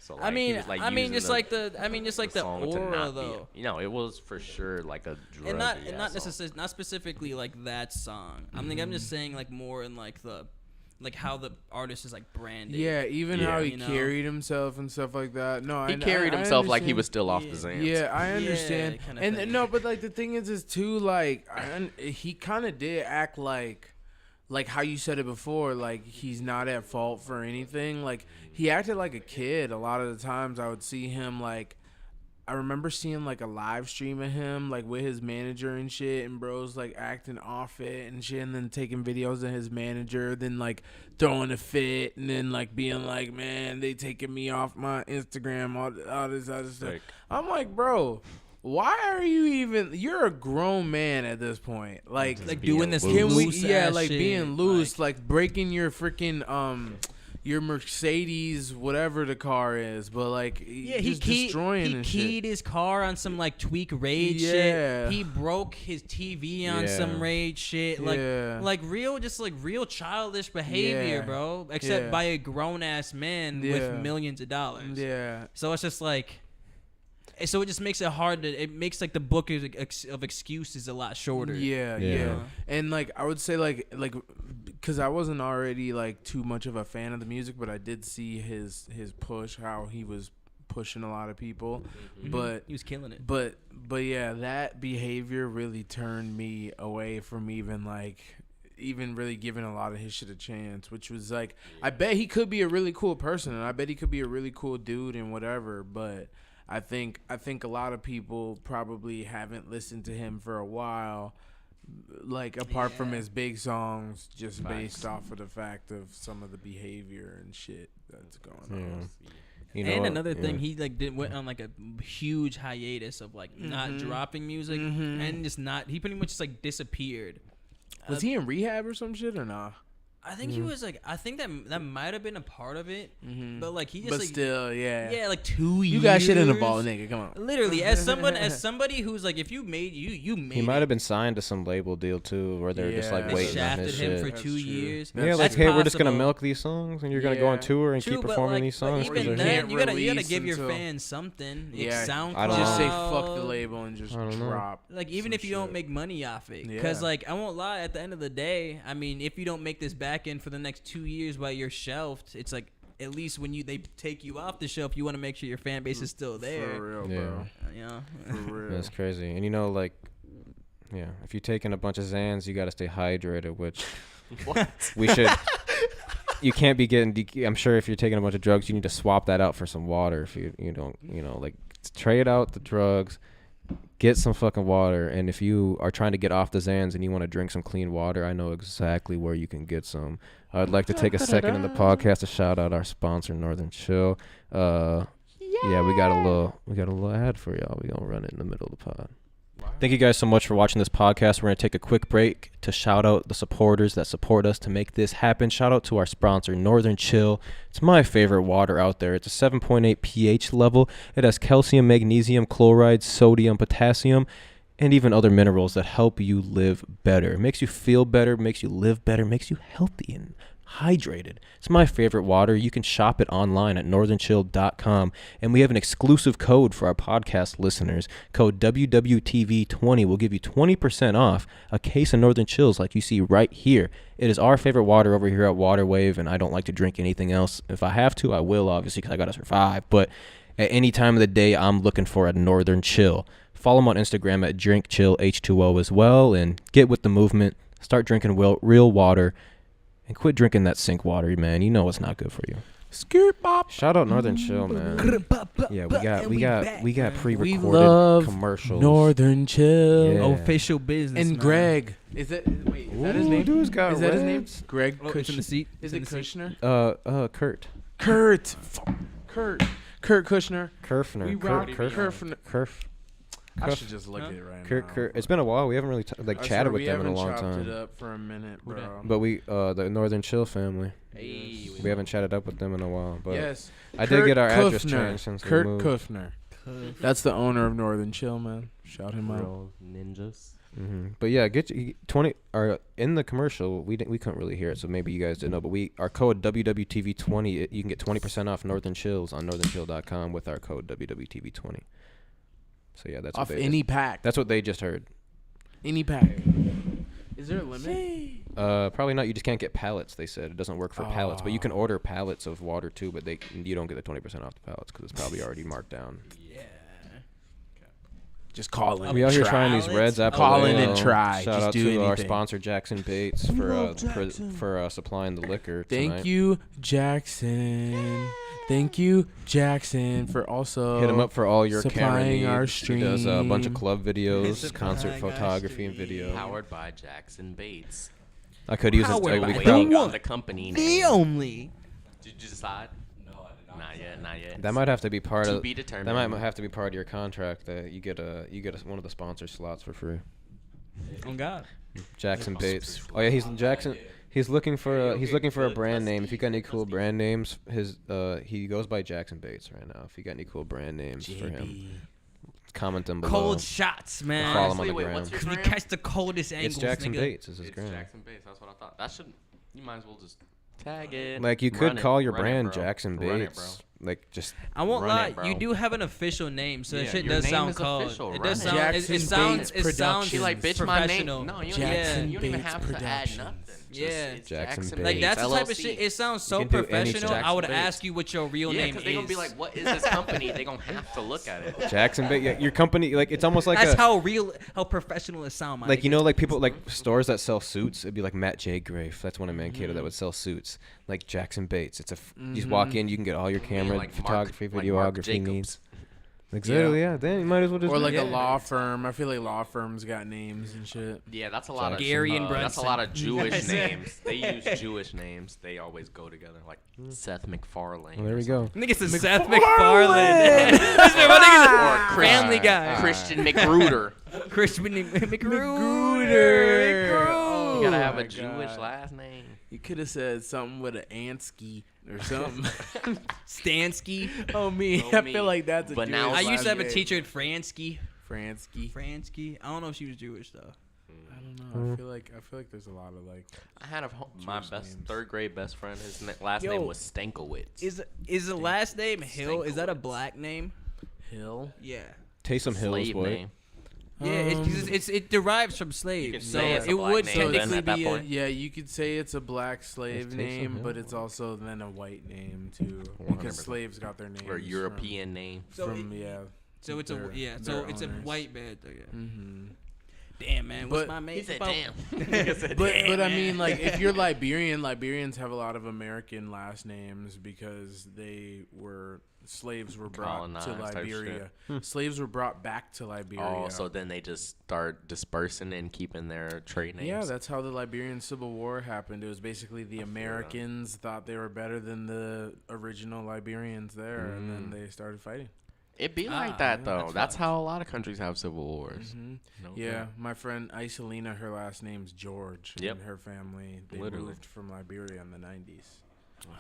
Speaker 3: So
Speaker 1: I mean,
Speaker 3: he was, like,
Speaker 1: I mean,
Speaker 3: using
Speaker 1: just like the
Speaker 3: song to
Speaker 1: aura
Speaker 3: not be-
Speaker 1: though.
Speaker 3: You know, it was for sure like a drug.
Speaker 1: And not necessarily, not specifically like that song. I'm just saying like more in like the, like how the artist is like branded.
Speaker 2: Yeah, even how he
Speaker 1: You know?
Speaker 2: carried himself and stuff like that. No,
Speaker 3: He
Speaker 2: I
Speaker 3: carried
Speaker 2: I
Speaker 3: himself like he
Speaker 2: understand.
Speaker 3: was still off
Speaker 1: Yeah.
Speaker 3: the Xans.
Speaker 2: Yeah, I understand.
Speaker 1: Yeah, kinda
Speaker 2: and
Speaker 1: thing.
Speaker 2: no, but like the thing is too like he kind of did act like how you said it before, like he's not at fault for anything. Like he acted like a kid a lot of the times. I would see him like, I remember seeing like a live stream of him like with his manager and shit, and bro's like acting off it and shit, and then taking videos of his manager, then like throwing a fit, and then like being like, man, they taking me off my Instagram, all this other stuff.
Speaker 3: Like-
Speaker 2: I'm like, bro, why are you even? You're a grown man at this point. Like
Speaker 1: doing this
Speaker 2: can we?
Speaker 1: loose
Speaker 2: Yeah,
Speaker 1: ass
Speaker 2: like
Speaker 1: shit,
Speaker 2: being loose, like breaking your freaking your Mercedes, whatever the car is, but like just destroying and shit.
Speaker 1: keyed his car on some like tweak rage
Speaker 2: Yeah.
Speaker 1: shit. He broke his TV on
Speaker 4: Yeah.
Speaker 1: some rage shit. Like
Speaker 2: Yeah.
Speaker 1: like real childish behavior,
Speaker 2: Yeah.
Speaker 1: bro. Except
Speaker 2: Yeah.
Speaker 1: by a grown ass man
Speaker 2: Yeah.
Speaker 1: with millions of dollars.
Speaker 2: Yeah,
Speaker 1: So it's just like, so it just makes it hard to. It makes like the book of excuses a lot shorter.
Speaker 2: yeah,
Speaker 4: Yeah.
Speaker 2: yeah. And like I would say like because I wasn't already like too much of a fan of the music, but I did see his push, how he was pushing a lot of people, but
Speaker 1: He was killing it.
Speaker 2: But yeah, that behavior really turned me away from even really giving a lot of his shit a chance, which was like, I bet he could be a really cool person, and I bet he could be a really cool dude and whatever, but I think a lot of people probably haven't listened to him for a while, like apart from his big songs, just based off of the fact of some of the behavior and shit that's going on.
Speaker 4: You know
Speaker 1: And
Speaker 4: what?
Speaker 1: another
Speaker 4: Yeah.
Speaker 1: thing, he like went on like a huge hiatus of like not dropping music and just not. He pretty much just like disappeared.
Speaker 2: Was he in rehab or some shit or nah?
Speaker 1: I think he was like. I think that might have been a part of it, but like he just
Speaker 2: But
Speaker 1: like
Speaker 2: still, yeah.
Speaker 1: like 2 years.
Speaker 2: You got shit in the ball, nigga. Come on.
Speaker 1: Literally, as somebody who's like, if you made you made.
Speaker 4: He might
Speaker 1: it.
Speaker 4: have been signed to some label deal too, where they're just like
Speaker 2: Yeah.
Speaker 1: They
Speaker 4: waiting on
Speaker 1: shafted
Speaker 4: his
Speaker 1: him
Speaker 4: shit.
Speaker 1: for
Speaker 2: That's
Speaker 1: 2
Speaker 2: true.
Speaker 1: years.
Speaker 4: Yeah, like,
Speaker 1: That's
Speaker 4: hey, we're just gonna
Speaker 1: possible.
Speaker 4: milk these songs, and you're gonna go on
Speaker 2: Yeah.
Speaker 4: tour and
Speaker 1: True,
Speaker 4: keep
Speaker 1: but,
Speaker 4: performing
Speaker 1: like,
Speaker 4: these songs.
Speaker 1: But
Speaker 4: 'cause
Speaker 1: even
Speaker 4: they're-
Speaker 1: then,
Speaker 2: can't
Speaker 1: you gotta
Speaker 2: release
Speaker 1: give your
Speaker 2: until-
Speaker 1: fans something.
Speaker 2: Yeah,
Speaker 1: SoundCloud.
Speaker 4: I don't
Speaker 2: Just say
Speaker 4: know.
Speaker 2: fuck the label and just
Speaker 4: I don't know.
Speaker 2: drop.
Speaker 1: Like even
Speaker 2: some
Speaker 1: if you don't
Speaker 2: shit.
Speaker 1: make money off it, because
Speaker 2: Yeah.
Speaker 1: like I won't lie, at the end of the day, I mean, if you don't make this back end for the next 2 years while you're shelved, it's like at least when they take you off the shelf, you want to make sure your fan base is still there.
Speaker 2: For real,
Speaker 4: Yeah.
Speaker 2: bro.
Speaker 1: You know?
Speaker 2: For real.
Speaker 4: That's crazy. And you know, like, yeah, if you're taking a bunch of Xans, you gotta stay hydrated, which we should. You can't be getting. I'm sure if you're taking a bunch of drugs, you need to swap that out for some water. If you don't, like trade out the drugs, get some fucking water. And if you are trying to get off the Xans and you want to drink some clean water, I know exactly where you can get some. I'd like to take a second in the podcast to shout out our sponsor, Northern Chill. Yeah, we got a little ad for y'all. We gonna run it in the middle of the pod. Thank you guys so much for watching this podcast. We're going to take a quick break to shout out the supporters that support us to make this happen. Shout out to our sponsor, Northern Chill. It's my favorite water out there. It's a 7.8 pH level. It has calcium, magnesium, chloride, sodium, potassium, and even other minerals that help you live better. It makes you feel better, makes you live better, makes you healthy and hydrated. It's my favorite water. You can shop it online at northernchill.com, and we have an exclusive code for our podcast listeners. Code WWTV20 will give you 20% off a case of Northern Chills like you see right here. It is our favorite water over here at WaterWave, and I don't like to drink anything else. If I have to, I will, obviously, because I got to survive. But at any time of the day, I'm looking for a Northern Chill. Follow them on Instagram at DrinkChillH2O as well, and get with the movement. Start drinking real water. And quit drinking that sink water, man. You know it's not good for you.
Speaker 2: Skirt bop.
Speaker 4: Shout out Northern Chill, man. Yeah, we got
Speaker 2: We
Speaker 4: pre-recorded
Speaker 2: love
Speaker 4: commercials.
Speaker 2: Northern Chill.
Speaker 4: Yeah.
Speaker 1: Official business.
Speaker 2: And
Speaker 1: man.
Speaker 2: Greg. Is that his name?
Speaker 4: Dude's got
Speaker 2: Is that his name?
Speaker 4: ribs.
Speaker 2: Greg
Speaker 1: Oh, it's in the seat.
Speaker 2: Is
Speaker 1: It's
Speaker 2: it
Speaker 1: in the seat.
Speaker 2: Kushner?
Speaker 4: Kurt.
Speaker 2: Kurt Kushner.
Speaker 4: Kerfner.
Speaker 2: We rock
Speaker 4: Kurt.
Speaker 2: Kerfner. I should just look at it right now.
Speaker 4: Kurt. It's been a while. We haven't really chatted with them in a long
Speaker 2: We haven't chopped
Speaker 4: time.
Speaker 2: it up for a minute,
Speaker 1: Who
Speaker 2: bro.
Speaker 1: dat?
Speaker 4: But we, the Northern Chill family,
Speaker 1: Hey,
Speaker 4: we haven't chatted up with them in a while. But
Speaker 2: Yes.
Speaker 4: I did get our address
Speaker 2: Kuffner.
Speaker 4: changed since we
Speaker 2: Kurt
Speaker 4: moved.
Speaker 2: Kuffner. That's the owner of Northern Chill, man. Shout him out.
Speaker 5: Real ninjas.
Speaker 4: But yeah, get you 20 or in the commercial. We couldn't really hear it, so maybe you guys didn't know. But our code WWTV20. You can get 20% off Northern Chills on northernchill.com with our code WWTV20. So yeah, that's
Speaker 2: off
Speaker 4: what they
Speaker 2: any pack.
Speaker 4: That's what they just heard.
Speaker 2: Any pack. Is there a limit?
Speaker 4: Probably not. You just can't get pallets. They said it doesn't work for pallets, but you can order pallets of water too. But you don't get the 20% off the pallets because it's probably already marked down.
Speaker 1: Yeah.
Speaker 2: Just call in.
Speaker 4: We out here trying these reds.
Speaker 2: Call in and try.
Speaker 4: Shout
Speaker 2: Just
Speaker 4: out
Speaker 2: do
Speaker 4: to
Speaker 2: anything.
Speaker 4: our sponsor Jackson Baits for supplying the liquor tonight.
Speaker 2: Thank you, Jackson. Thank you, Jackson, for also
Speaker 4: Hit him up for all your camera
Speaker 2: supplying
Speaker 4: needs.
Speaker 2: our
Speaker 4: He does a bunch of
Speaker 2: stream.
Speaker 4: club videos,
Speaker 1: Supplying
Speaker 4: concert
Speaker 1: our
Speaker 4: photography, and
Speaker 1: stream.
Speaker 4: video.
Speaker 3: Powered by Jackson Baits.
Speaker 4: I could use
Speaker 1: Powered
Speaker 4: it.
Speaker 1: by
Speaker 4: We
Speaker 1: the
Speaker 3: Waiting
Speaker 4: probably,
Speaker 3: on the company name.
Speaker 1: only.
Speaker 3: Did you decide? No, I did not. Not yet.
Speaker 4: that might have to be part
Speaker 3: To
Speaker 4: of.
Speaker 3: be determined.
Speaker 4: That might have to be part of your contract. That you get one of the sponsor slots for free.
Speaker 1: Oh God.
Speaker 4: Jackson Baits. Oh yeah, Jackson. He's looking for a brand name. If you got any cool brand names, he goes by Jackson Baits right now. If you got any cool brand names for him, comment them below.
Speaker 1: Cold shots, man.
Speaker 4: Follow him on the
Speaker 3: Honestly, wait,
Speaker 4: gram.
Speaker 3: what's your
Speaker 1: Cause we
Speaker 3: gram?
Speaker 1: catch the coldest angles.
Speaker 4: It's Jackson
Speaker 1: nigga.
Speaker 4: Baits. Is his
Speaker 3: It's
Speaker 4: gram.
Speaker 3: Jackson Baits. That's what I thought. You might as well just tag it.
Speaker 4: Like you
Speaker 3: Run
Speaker 4: could
Speaker 3: it,
Speaker 4: call your
Speaker 3: run it,
Speaker 4: brand
Speaker 3: bro.
Speaker 4: Jackson
Speaker 3: Run it,
Speaker 4: Baits.
Speaker 3: bro.
Speaker 4: Like just.
Speaker 1: I won't
Speaker 3: Run
Speaker 1: lie,
Speaker 3: it, bro.
Speaker 1: you do have an official name, so that
Speaker 3: Yeah,
Speaker 1: shit
Speaker 3: your
Speaker 1: does
Speaker 3: name
Speaker 1: sound
Speaker 3: is
Speaker 1: cold.
Speaker 3: official.
Speaker 1: It
Speaker 3: Run
Speaker 1: does
Speaker 3: it.
Speaker 1: sound.
Speaker 2: Jackson
Speaker 1: It sounds.
Speaker 2: Bates
Speaker 1: It sounds.
Speaker 3: She like, bitch, my name.
Speaker 1: professional.
Speaker 3: No, you
Speaker 2: Jackson
Speaker 3: don't even
Speaker 2: Bates
Speaker 3: have to add
Speaker 2: Productions.
Speaker 3: nothing.
Speaker 1: Yeah.
Speaker 3: It's
Speaker 4: Jackson
Speaker 3: Jackson
Speaker 4: Bates.
Speaker 1: Like that's the type of
Speaker 3: LLC.
Speaker 1: shit. It sounds so
Speaker 4: can do anything.
Speaker 1: professional. I would
Speaker 3: Jackson Bates.
Speaker 1: ask you what your real
Speaker 3: Yeah,
Speaker 1: name
Speaker 3: because
Speaker 1: is.
Speaker 3: they're gonna be like, "What is this company?" They're gonna have to look at it.
Speaker 4: Jackson Baits. Yeah, your company. Like it's almost like
Speaker 1: That's
Speaker 4: a.
Speaker 1: how professional it sounds.
Speaker 4: Like you know, like people like stores that sell suits. It'd be like Matt J. Grafe. That's one of Mankato that would sell suits. Like Jackson Baits. It's you just walk in, you can get all your camera,
Speaker 3: Like
Speaker 4: photography,
Speaker 3: Mark- like Mark
Speaker 4: videography
Speaker 3: Jacobs.
Speaker 4: needs. Exactly. Yeah. Then you might as well just.
Speaker 2: Or like
Speaker 1: Yeah.
Speaker 2: a law firm. I feel like law firms got names and shit.
Speaker 3: Yeah, that's a lot of
Speaker 1: Gary and
Speaker 3: That's a
Speaker 1: Brunson.
Speaker 3: lot of Jewish names. They use Jewish names. They always go together, like Seth MacFarlane.
Speaker 4: Well, there we go.
Speaker 1: Nigga said Seth MacFarlane. Or Family Guy.
Speaker 3: Christian McGruder.
Speaker 1: Christian
Speaker 2: McGruder.
Speaker 1: McGruder.
Speaker 3: You gotta have
Speaker 2: my
Speaker 3: a Jewish
Speaker 2: God.
Speaker 3: last name.
Speaker 2: You could have said something with an Ansky or something.
Speaker 1: Stansky.
Speaker 2: Oh me,
Speaker 3: Oh,
Speaker 2: I
Speaker 3: me.
Speaker 2: feel like that's a
Speaker 3: But
Speaker 2: Jewish
Speaker 3: now-
Speaker 1: I used to have a
Speaker 2: last
Speaker 1: teacher
Speaker 2: name.
Speaker 1: at Fransky.
Speaker 2: Fransky.
Speaker 1: Fransky. I don't know if she was Jewish though.
Speaker 2: I don't know. I feel like there's a lot of like.
Speaker 3: I had my
Speaker 2: Jewish
Speaker 3: best
Speaker 2: names.
Speaker 3: third grade best friend. His last
Speaker 1: Yo.
Speaker 3: name was Stankowitz.
Speaker 1: Is the last name Hill? Is that a black name?
Speaker 2: Hill.
Speaker 1: Yeah.
Speaker 4: Taysom Hills,
Speaker 3: slave
Speaker 4: boy.
Speaker 3: name.
Speaker 1: Yeah, it derives from slaves,
Speaker 3: can
Speaker 1: so
Speaker 3: say it's a
Speaker 1: it
Speaker 3: black
Speaker 1: would
Speaker 3: name,
Speaker 2: So
Speaker 3: then
Speaker 1: technically
Speaker 3: at that
Speaker 1: be
Speaker 3: point.
Speaker 2: yeah, you could say it's a black slave
Speaker 4: Taysom
Speaker 2: name,
Speaker 4: Hill.
Speaker 2: but it's also then a white name too,
Speaker 3: 100%.
Speaker 2: because slaves got their names
Speaker 3: Or European name.
Speaker 2: from yeah.
Speaker 1: So it's a
Speaker 2: their-
Speaker 1: so
Speaker 2: their
Speaker 1: it's a
Speaker 2: owners.
Speaker 1: white bed. Though, yeah.
Speaker 2: Mm-hmm.
Speaker 1: Damn man, what's
Speaker 2: But-
Speaker 1: my mate?
Speaker 3: He said,
Speaker 1: about?
Speaker 3: "Damn."
Speaker 2: But I mean, like, if you're Liberian, Liberians have a lot of American last names because slaves were brought
Speaker 3: Colonized
Speaker 2: to
Speaker 3: type
Speaker 2: Liberia. Slaves were brought back to Liberia.
Speaker 3: Oh, so then they just start dispersing and keeping their trade names.
Speaker 2: yeah, that's how the Liberian Civil War happened. It was basically the Americans thought they were better than the original Liberians there, and then they started fighting.
Speaker 3: It'd be
Speaker 1: Ah,
Speaker 3: like that
Speaker 1: yeah,
Speaker 3: though.
Speaker 1: that's
Speaker 3: That's how a lot of countries have civil wars. No
Speaker 2: Yeah,
Speaker 3: doubt.
Speaker 2: my friend Isolina, her last name's George,
Speaker 3: Yep.
Speaker 2: and her family they
Speaker 3: Literally.
Speaker 2: moved from Liberia in the 90s.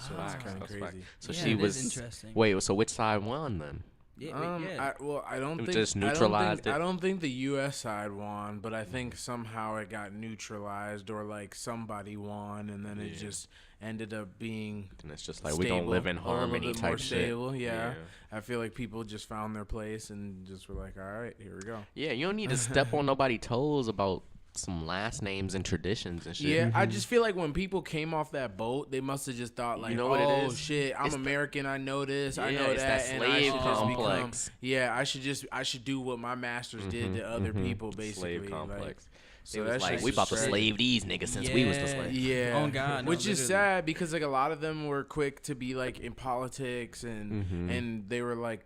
Speaker 2: So
Speaker 3: Facts,
Speaker 2: it's kind of
Speaker 3: that's
Speaker 2: crazy.
Speaker 3: facts. So
Speaker 1: Yeah,
Speaker 3: she
Speaker 1: it is
Speaker 3: was
Speaker 1: interesting.
Speaker 3: Wait, so which side won then?
Speaker 1: Yeah, yeah.
Speaker 2: I don't
Speaker 3: It
Speaker 2: think
Speaker 3: just
Speaker 2: I don't
Speaker 3: neutralized
Speaker 2: think-
Speaker 3: it?
Speaker 2: I don't think the U.S. side won, but I think somehow it got neutralized, or like somebody won, and then it
Speaker 3: Yeah.
Speaker 2: just ended up being
Speaker 3: And it's just like we gonna
Speaker 2: stable,
Speaker 3: live in
Speaker 2: or a little
Speaker 3: harmony
Speaker 2: bit more
Speaker 3: type shit.
Speaker 2: stable. Yeah. I feel like people just found their place and just were like, all right, here we go.
Speaker 3: Yeah, you don't need to step on nobody's toes about some last names and traditions and shit.
Speaker 2: Yeah, I just feel like when people came off that boat, they must have just thought like,
Speaker 3: know what it
Speaker 2: oh
Speaker 3: is?
Speaker 2: shit, I'm
Speaker 3: It's the-
Speaker 2: American, I know this, I
Speaker 3: Yeah,
Speaker 2: know
Speaker 3: it's
Speaker 2: that,
Speaker 3: that
Speaker 2: and I
Speaker 3: slave
Speaker 2: should just become,
Speaker 3: complex.
Speaker 2: yeah, I should do what my masters did to other people, basically.
Speaker 3: Slave
Speaker 2: like,
Speaker 3: complex.
Speaker 2: so
Speaker 3: It was
Speaker 2: that
Speaker 3: like
Speaker 2: shit's
Speaker 3: we about to
Speaker 2: tragic.
Speaker 3: slave these niggas since we was the
Speaker 1: Yeah.
Speaker 3: slave.
Speaker 2: Yeah.
Speaker 1: Oh, God, no,
Speaker 2: Which is
Speaker 1: literally.
Speaker 2: sad because like a lot of them were quick to be like in politics and they were like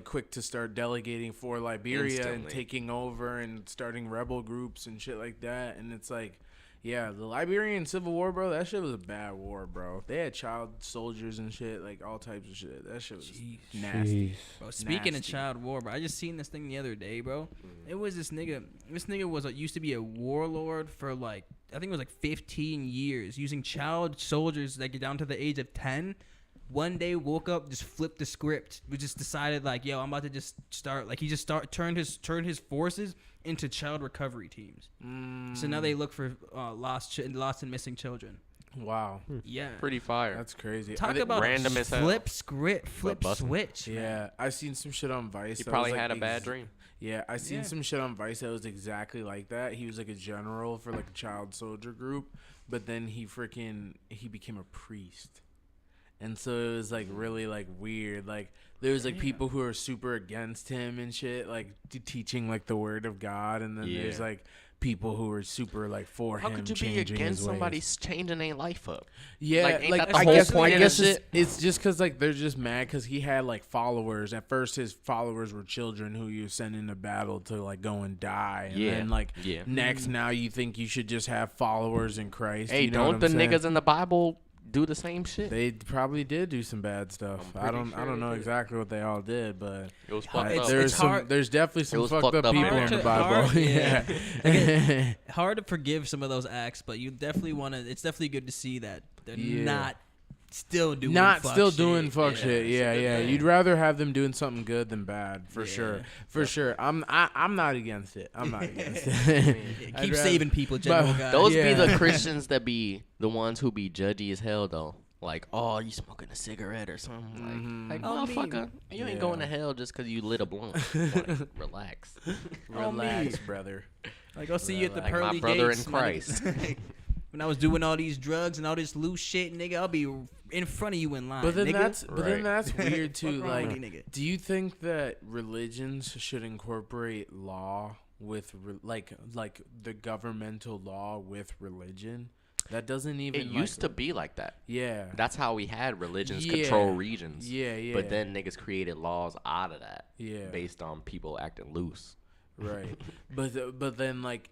Speaker 2: quick to start delegating for Liberia and
Speaker 3: Instantly.
Speaker 2: taking over and starting rebel groups and shit like that. And it's like, yeah, the Liberian Civil War, bro, that shit was a bad war, bro. They had child soldiers and shit, like all types of shit. That shit was nasty.
Speaker 1: Bro, speaking of
Speaker 2: Nasty.
Speaker 1: child war, bro, I just seen this thing the other day, bro. It was this nigga. This nigga was used to be a warlord for like I think it was like 15 years, using child soldiers that get down to the age of 10 one day woke up, just flipped the script. We just decided like, yo, I'm about to just start. Like he just turned his forces into child recovery teams. So now they look for lost and missing children.
Speaker 2: Wow.
Speaker 1: Yeah.
Speaker 3: Pretty fire.
Speaker 2: That's crazy.
Speaker 1: Talk about
Speaker 3: random as hell.
Speaker 1: flip script, flip
Speaker 3: busting.
Speaker 1: switch.
Speaker 2: Yeah, I seen some shit on Vice.
Speaker 3: He
Speaker 2: that
Speaker 3: probably
Speaker 2: was, like,
Speaker 3: had a bad dream.
Speaker 2: Yeah, I seen some shit on Vice that was exactly like that. He was like a general for like a child soldier group, but then he became a priest. And so it was like really like weird. Like there was like people who are super against him and shit, like teaching like the word of God, and then there's like people who are super like for
Speaker 3: How
Speaker 2: him.
Speaker 3: could you be
Speaker 2: changing
Speaker 3: against
Speaker 2: his ways.
Speaker 3: somebody changing their life up?
Speaker 2: Yeah,
Speaker 3: Like, ain't that the
Speaker 2: I
Speaker 3: whole
Speaker 2: guess,
Speaker 3: point
Speaker 2: I
Speaker 3: of
Speaker 2: guess
Speaker 3: the
Speaker 2: it's,
Speaker 3: shit?
Speaker 2: it's just because like they're just mad because he had like followers. At first, his followers were children who you send into battle to like go and die. And then like next, now you think you should just have followers in Christ.
Speaker 3: Hey,
Speaker 2: you know
Speaker 3: don't
Speaker 2: what
Speaker 3: the
Speaker 2: I'm saying?
Speaker 3: niggas in the Bible do the same shit?
Speaker 2: They probably did do some bad stuff. I don't know
Speaker 3: did.
Speaker 2: exactly what they all did, but
Speaker 3: It was fucked up.
Speaker 2: there's definitely some
Speaker 3: was
Speaker 2: fucked
Speaker 3: fucked
Speaker 2: up
Speaker 3: up,
Speaker 2: people
Speaker 3: man.
Speaker 2: in the Bible.
Speaker 1: Hard, yeah.
Speaker 2: yeah.
Speaker 1: Hard to forgive some of those acts, but you definitely want to. It's definitely good to see that they're not still doing fuck shit.
Speaker 2: Yeah. You'd rather have them doing something good than bad, for sure. For sure. I'm not against it. I'm not against it.
Speaker 1: Keep saving people, general guy.
Speaker 3: Those be the Christians that be the ones who be judgy as hell, though. Like, oh, you smoking a cigarette or something. Like motherfucker, you ain't going to hell just because you lit a blunt. Like, relax.
Speaker 2: Relax, brother.
Speaker 1: Like, I'll see you at the
Speaker 3: Like
Speaker 1: pearly
Speaker 3: my brother
Speaker 1: gates,
Speaker 3: in Christ.
Speaker 1: When I was doing all these drugs and all this loose shit, nigga, I'll be in front of you in line.
Speaker 2: But then
Speaker 1: nigga.
Speaker 2: that's weird too.
Speaker 1: What's wrong with
Speaker 2: Like,
Speaker 1: you, nigga?
Speaker 2: do you think that religions should incorporate law with like the governmental law with religion? That doesn't even.
Speaker 3: It used to be like that.
Speaker 2: Yeah.
Speaker 3: That's how we had religions control regions.
Speaker 2: Yeah.
Speaker 3: But then niggas created laws out of that.
Speaker 2: Yeah.
Speaker 3: Based on people acting loose.
Speaker 2: Right, but then like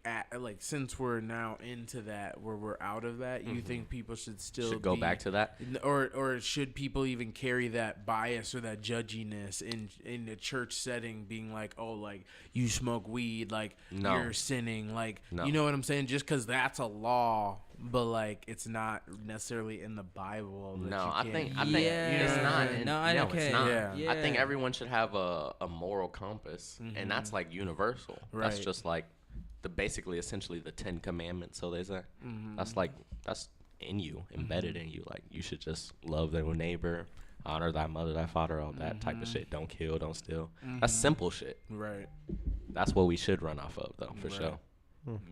Speaker 2: since we're now into that, where we're out of that, you think people should still
Speaker 3: go back to that,
Speaker 2: or should people even carry that bias or that judginess in the church setting, being like, oh, like you smoke weed, like you're sinning, like you know what I'm saying? Just because that's a law, but like it's not necessarily in the Bible.
Speaker 3: I think it's not.
Speaker 1: Okay.
Speaker 3: It's not.
Speaker 2: Yeah.
Speaker 3: I think everyone should have a moral compass, and that's like universal.
Speaker 2: Right.
Speaker 3: That's just like basically essentially the 10 Commandments. So they say that's in you, embedded in you. Like you should just love their neighbor, honor thy mother, thy father, all that type of shit. Don't kill, don't steal. That's simple shit.
Speaker 2: Right.
Speaker 3: That's what we should run off of, though, for sure.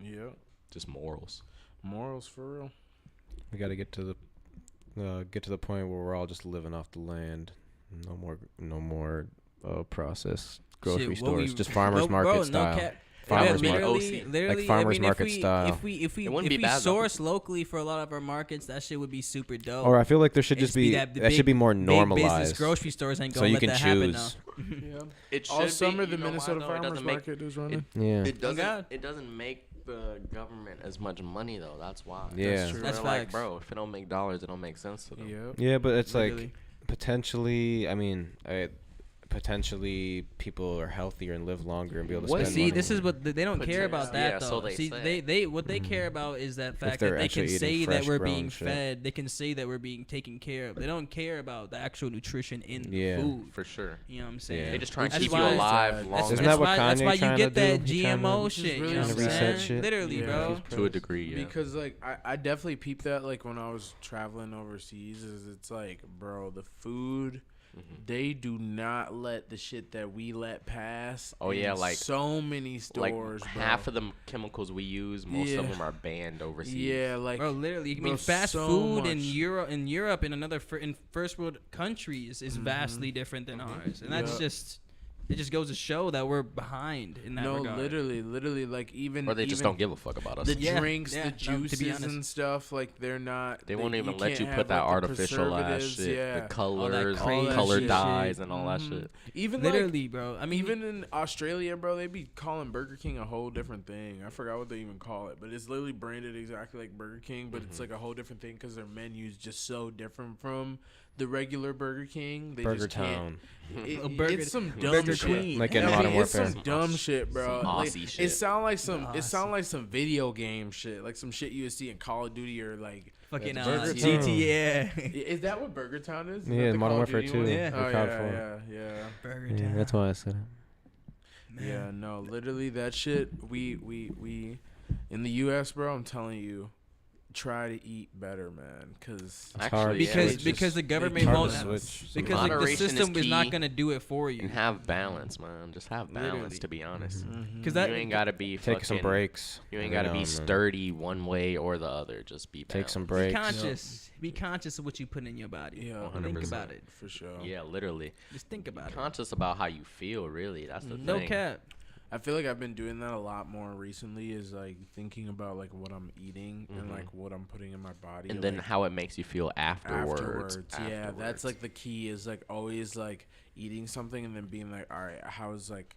Speaker 2: Yeah.
Speaker 3: Just morals.
Speaker 2: Morals for real.
Speaker 4: We got to get to the point where we're all just living off the land. No more processed grocery stores. Just farmers market style. Farmers market, like farmers market style.
Speaker 1: If we
Speaker 3: bad,
Speaker 1: source locally for a lot of our markets, that shit would be super dope.
Speaker 4: Or I feel like there should just be that should be more normalized.
Speaker 1: Business grocery stores ain't
Speaker 4: so
Speaker 1: gonna
Speaker 4: you
Speaker 1: let
Speaker 4: can
Speaker 1: that
Speaker 4: choose.
Speaker 1: happen now.
Speaker 3: It should
Speaker 2: All summer,
Speaker 3: be,
Speaker 2: the Minnesota Farmers Market is running.
Speaker 3: It doesn't make the government as much money though. That's why.
Speaker 4: Yeah,
Speaker 2: that's true.
Speaker 1: That's
Speaker 3: like,
Speaker 1: facts.
Speaker 3: bro, if it don't make dollars, it don't make sense to them.
Speaker 2: Yep.
Speaker 4: Yeah, but it's
Speaker 1: Literally.
Speaker 4: like potentially. I mean, potentially people are healthier and live longer and be able to spend
Speaker 1: See,
Speaker 4: money.
Speaker 1: this is what they don't care about that
Speaker 3: Yeah,
Speaker 1: though.
Speaker 3: so they
Speaker 1: See,
Speaker 3: say.
Speaker 1: they what they care about is that fact
Speaker 4: they're
Speaker 1: that they can
Speaker 4: actually
Speaker 1: say
Speaker 4: eating
Speaker 1: that
Speaker 4: fresh
Speaker 1: we're
Speaker 4: grown
Speaker 1: being
Speaker 4: shit.
Speaker 1: fed. They can say that we're being taken care of. They don't care about the actual nutrition in
Speaker 4: Yeah.
Speaker 1: the food.
Speaker 3: For sure.
Speaker 1: You know what I'm saying?
Speaker 4: Yeah.
Speaker 3: They just try and
Speaker 1: That's
Speaker 3: keep you
Speaker 1: why-
Speaker 3: alive longer.
Speaker 4: Isn't that what
Speaker 1: that's why
Speaker 4: Kanye
Speaker 1: you get
Speaker 4: trying to
Speaker 1: that
Speaker 4: do? He trying
Speaker 1: GMO
Speaker 4: to
Speaker 1: shit. You
Speaker 2: really
Speaker 1: know what I'm
Speaker 4: reset
Speaker 1: saying?
Speaker 4: shit?
Speaker 1: Literally,
Speaker 2: Yeah.
Speaker 1: bro.
Speaker 3: To a degree, yeah.
Speaker 2: Because like I definitely peeped that like when I was traveling overseas, is it's like, bro, the food, they do not let the shit that we let pass.
Speaker 3: Oh, yeah,
Speaker 2: in
Speaker 3: like-
Speaker 2: so many stores,
Speaker 3: like
Speaker 2: bro.
Speaker 3: half of the chemicals we use, most of them are banned overseas.
Speaker 2: Yeah, like
Speaker 1: Bro, literally, I
Speaker 2: bro,
Speaker 1: mean, fast
Speaker 2: so
Speaker 1: food
Speaker 2: much.
Speaker 1: in Europe, in first world countries is vastly different than ours, and that's
Speaker 2: Yeah.
Speaker 1: just it just goes to show that we're behind in that
Speaker 2: no,
Speaker 1: regard.
Speaker 2: literally, like even
Speaker 3: Or they just
Speaker 2: even
Speaker 3: don't give a fuck about us.
Speaker 2: the
Speaker 1: Yeah,
Speaker 2: drinks,
Speaker 1: yeah,
Speaker 2: the
Speaker 1: no, to be
Speaker 2: juices
Speaker 1: honest.
Speaker 2: and stuff. Like they're not.
Speaker 3: They won't even let
Speaker 2: can't
Speaker 3: you
Speaker 2: have,
Speaker 3: put that
Speaker 2: like, the
Speaker 3: artificial ass
Speaker 2: preservatives,
Speaker 3: shit,
Speaker 2: yeah.
Speaker 3: the colors,
Speaker 1: crazy
Speaker 3: color
Speaker 2: shit.
Speaker 3: dyes, and all that shit.
Speaker 2: Even
Speaker 1: Literally, bro. I mean,
Speaker 2: even in Australia, bro, they be calling Burger King a whole different thing. I forgot what they even call it, but it's literally branded exactly like Burger King, but it's like a whole different thing because their menu's just so different from the regular Burger King. They
Speaker 4: Burger
Speaker 2: just can't.
Speaker 4: Town.
Speaker 2: It's some dumb
Speaker 1: Burger
Speaker 2: shit.
Speaker 1: Queen.
Speaker 4: Like in
Speaker 2: I mean,
Speaker 4: Modern
Speaker 2: it's
Speaker 4: Warfare.
Speaker 2: some dumb shit, bro.
Speaker 3: Some
Speaker 2: Like,
Speaker 3: Aussie
Speaker 2: It
Speaker 3: shit.
Speaker 2: sound like some. It sound like some video game shit, like some shit you would see in Call of Duty or like
Speaker 1: Fucking
Speaker 2: Burger
Speaker 1: GTA.
Speaker 2: Is that what Burger Town is?
Speaker 4: Yeah, Modern Warfare 2.
Speaker 1: Yeah.
Speaker 2: Oh,
Speaker 4: Proud
Speaker 2: yeah,
Speaker 4: for.
Speaker 2: yeah.
Speaker 1: Burger
Speaker 4: Yeah,
Speaker 1: Town.
Speaker 4: that's why I said it.
Speaker 2: Yeah, no, literally that shit. We in the U.S., bro. I'm telling you, try to eat better, man. Cause
Speaker 4: hard.
Speaker 1: Because the government
Speaker 4: hard
Speaker 1: won't.
Speaker 4: to switch.
Speaker 1: Because the
Speaker 3: Moderation
Speaker 1: system
Speaker 3: is
Speaker 1: is not
Speaker 3: key.
Speaker 1: gonna do it for you.
Speaker 3: And have balance, man. Just have balance,
Speaker 1: Literally.
Speaker 3: to be honest.
Speaker 1: Because
Speaker 3: You ain't gotta be
Speaker 4: Take some
Speaker 3: fucking-
Speaker 4: breaks.
Speaker 3: You ain't
Speaker 4: every
Speaker 3: gotta
Speaker 4: now
Speaker 3: be
Speaker 4: and then.
Speaker 3: sturdy one way or the other. Just be
Speaker 4: Take some
Speaker 3: balanced.
Speaker 1: Be
Speaker 4: breaks.
Speaker 1: conscious. Be conscious of what you put in your body.
Speaker 2: Yeah,
Speaker 1: Think
Speaker 3: 100%.
Speaker 1: about it.
Speaker 2: for sure.
Speaker 3: Yeah, literally.
Speaker 1: Just think about it.
Speaker 3: Conscious about how you feel, really. That's the
Speaker 1: No
Speaker 3: thing.
Speaker 1: cap.
Speaker 2: I feel like I've been doing that a lot more recently. Is like thinking about like what I'm eating and like what I'm putting in my body,
Speaker 3: And then
Speaker 2: like,
Speaker 3: how it makes you feel afterwards.
Speaker 2: Yeah, that's like the key. Is like always like eating something and then being like, all right, how is like,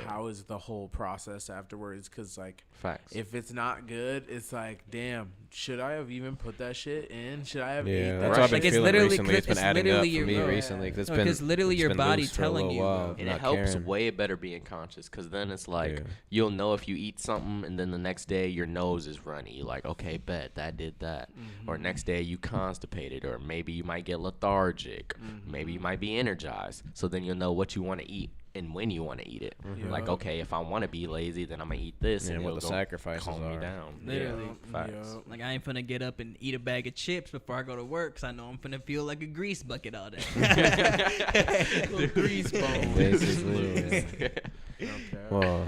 Speaker 2: how is the whole process afterwards? Because like,
Speaker 3: Facts.
Speaker 2: if it's not good, it's like, damn, should I have even put that shit in? Should I have ate
Speaker 4: Yeah,
Speaker 2: that?
Speaker 4: that's what I've been
Speaker 1: Like, it's
Speaker 4: feeling
Speaker 1: literally
Speaker 4: recently. It's been
Speaker 1: it's
Speaker 4: adding up
Speaker 1: literally
Speaker 4: for
Speaker 1: your-
Speaker 4: me
Speaker 1: bro.
Speaker 4: recently. Cause it's
Speaker 1: No,
Speaker 4: been,
Speaker 1: 'cause literally
Speaker 4: it's
Speaker 1: your
Speaker 4: been
Speaker 1: body
Speaker 4: loose for a little
Speaker 1: telling you,
Speaker 4: while
Speaker 1: bro.
Speaker 4: of
Speaker 3: And
Speaker 4: not
Speaker 3: it helps
Speaker 4: caring.
Speaker 3: way better being conscious, because then it's like
Speaker 4: Yeah.
Speaker 3: you'll know if you eat something and then the next day your nose is runny. You're like, okay, bet that did that. Or next day you constipated, or maybe you might get lethargic. Maybe you might be energized. So then you'll know what you want to eat and when you want to eat it. Like,
Speaker 2: Yeah.
Speaker 3: okay, if I want to be lazy, then I'm going to eat this.
Speaker 4: Yeah,
Speaker 3: and
Speaker 4: what
Speaker 3: it'll
Speaker 4: the
Speaker 3: go
Speaker 4: sacrifices
Speaker 3: calm me
Speaker 4: are.
Speaker 3: down.
Speaker 1: Literally.
Speaker 3: Yeah, facts.
Speaker 1: Like, I ain't finna get up and eat a bag of chips before I go to work, because I know I'm finna feel like a grease bucket all day.
Speaker 2: Little grease bone.
Speaker 4: Basically.
Speaker 2: Okay.
Speaker 4: Well,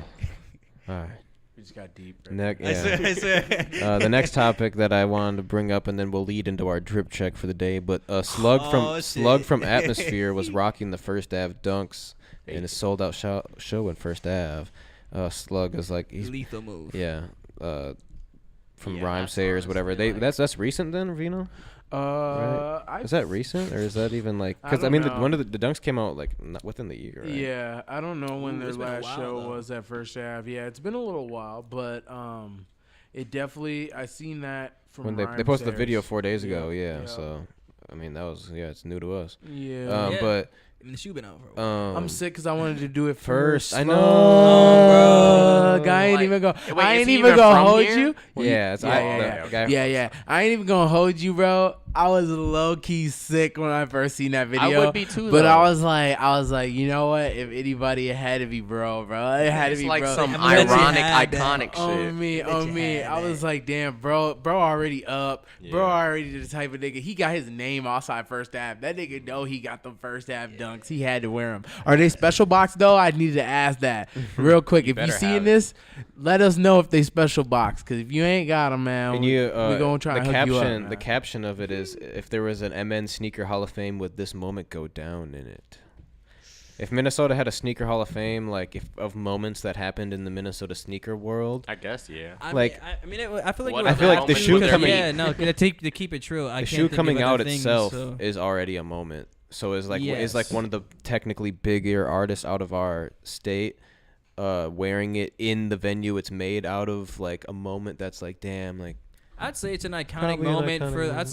Speaker 4: all right.
Speaker 2: We just got deep. Right?
Speaker 1: I swear.
Speaker 4: The next topic that I wanted to bring up, and then we'll lead into our drip check for the day. But Slug
Speaker 1: Oh,
Speaker 4: from
Speaker 1: shit.
Speaker 4: Atmosphere was rocking the First Ave dunks in a sold out show in First Ave. Slug is like he's
Speaker 1: Lethal move.
Speaker 4: yeah. From
Speaker 3: Yeah,
Speaker 4: Rhyme
Speaker 3: that's
Speaker 4: Sayers, whatever.
Speaker 3: honestly,
Speaker 4: That's recent then, Vino. Is that recent, or is that even like? Because I
Speaker 2: don't
Speaker 4: mean,
Speaker 2: know.
Speaker 4: one of the dunks came out like not within the year, right?
Speaker 2: Yeah, I don't know when
Speaker 1: Ooh,
Speaker 2: their
Speaker 1: it's been a
Speaker 2: last
Speaker 1: while,
Speaker 2: show
Speaker 1: though.
Speaker 2: was at First Ave. Yeah, it's been a little while, but it definitely I seen that from
Speaker 4: When they
Speaker 2: Rhyme
Speaker 4: posted the
Speaker 2: Sayers.
Speaker 4: video 4 days ago,
Speaker 2: Yeah,
Speaker 4: yeah.
Speaker 2: yeah.
Speaker 4: So, I mean, that was it's new to us.
Speaker 2: Yeah,
Speaker 1: Yeah.
Speaker 4: But
Speaker 1: I mean, the shoe been out for a while.
Speaker 2: I'm sick because I wanted to do it
Speaker 4: first,
Speaker 2: first.
Speaker 4: I know.
Speaker 2: Slug. I ain't
Speaker 3: Like,
Speaker 2: even go.
Speaker 3: wait,
Speaker 2: I
Speaker 3: is
Speaker 2: ain't
Speaker 3: he
Speaker 2: even
Speaker 3: even
Speaker 2: gonna
Speaker 3: from
Speaker 2: hold
Speaker 3: here?
Speaker 2: you.
Speaker 4: Yeah, it's
Speaker 2: Yeah,
Speaker 4: the guy.
Speaker 2: Yeah. I ain't even gonna hold you, bro. I was low key sick when I first seen that video.
Speaker 3: I would be too,
Speaker 2: but
Speaker 3: though.
Speaker 2: I was like, you know what? If anybody, it had to be bro. It had to
Speaker 3: It's
Speaker 2: be
Speaker 3: like
Speaker 2: bro.
Speaker 3: some
Speaker 1: I'm glad you
Speaker 3: ironic,
Speaker 1: had that.
Speaker 3: iconic
Speaker 2: On
Speaker 3: shit.
Speaker 2: me,
Speaker 1: That
Speaker 2: on
Speaker 1: you
Speaker 2: me.
Speaker 1: had
Speaker 2: I was
Speaker 1: that.
Speaker 2: like, damn, bro already up. Bro
Speaker 3: Yeah.
Speaker 2: already the type of nigga. He got his name outside First Ave. That nigga know he got the First Ave dunks. He had to wear them. Are they special box though? I needed to ask that real quick. If you
Speaker 3: better
Speaker 2: seeing
Speaker 3: have it.
Speaker 2: this, let us know if they special box. Cause if you ain't got them, man,
Speaker 4: And you,
Speaker 2: we gonna try
Speaker 4: the
Speaker 2: to hook
Speaker 4: caption.
Speaker 2: you up, man.
Speaker 4: The caption of it is, if there was an MN Sneaker Hall of Fame, would this moment go down in it? If Minnesota had a Sneaker Hall of Fame, like of moments that happened in the Minnesota sneaker world,
Speaker 3: I guess, yeah.
Speaker 1: I
Speaker 4: like-
Speaker 1: mean, I feel like
Speaker 3: What
Speaker 1: it was
Speaker 3: I feel like the
Speaker 1: because-
Speaker 3: shoe coming-
Speaker 1: Yeah, no, to keep it true, I
Speaker 4: the
Speaker 1: can't
Speaker 4: shoe
Speaker 1: think of
Speaker 4: coming
Speaker 1: other
Speaker 4: out
Speaker 1: things,
Speaker 4: itself
Speaker 1: so-
Speaker 4: is already a moment. So it's like
Speaker 1: Yes.
Speaker 4: one of the technically bigger artists out of our state, wearing it in the venue it's made out of, like a moment that's like, damn, like
Speaker 1: I'd say it's an iconic
Speaker 4: Probably an
Speaker 1: moment
Speaker 4: iconic
Speaker 1: for.
Speaker 4: moment.
Speaker 1: I'd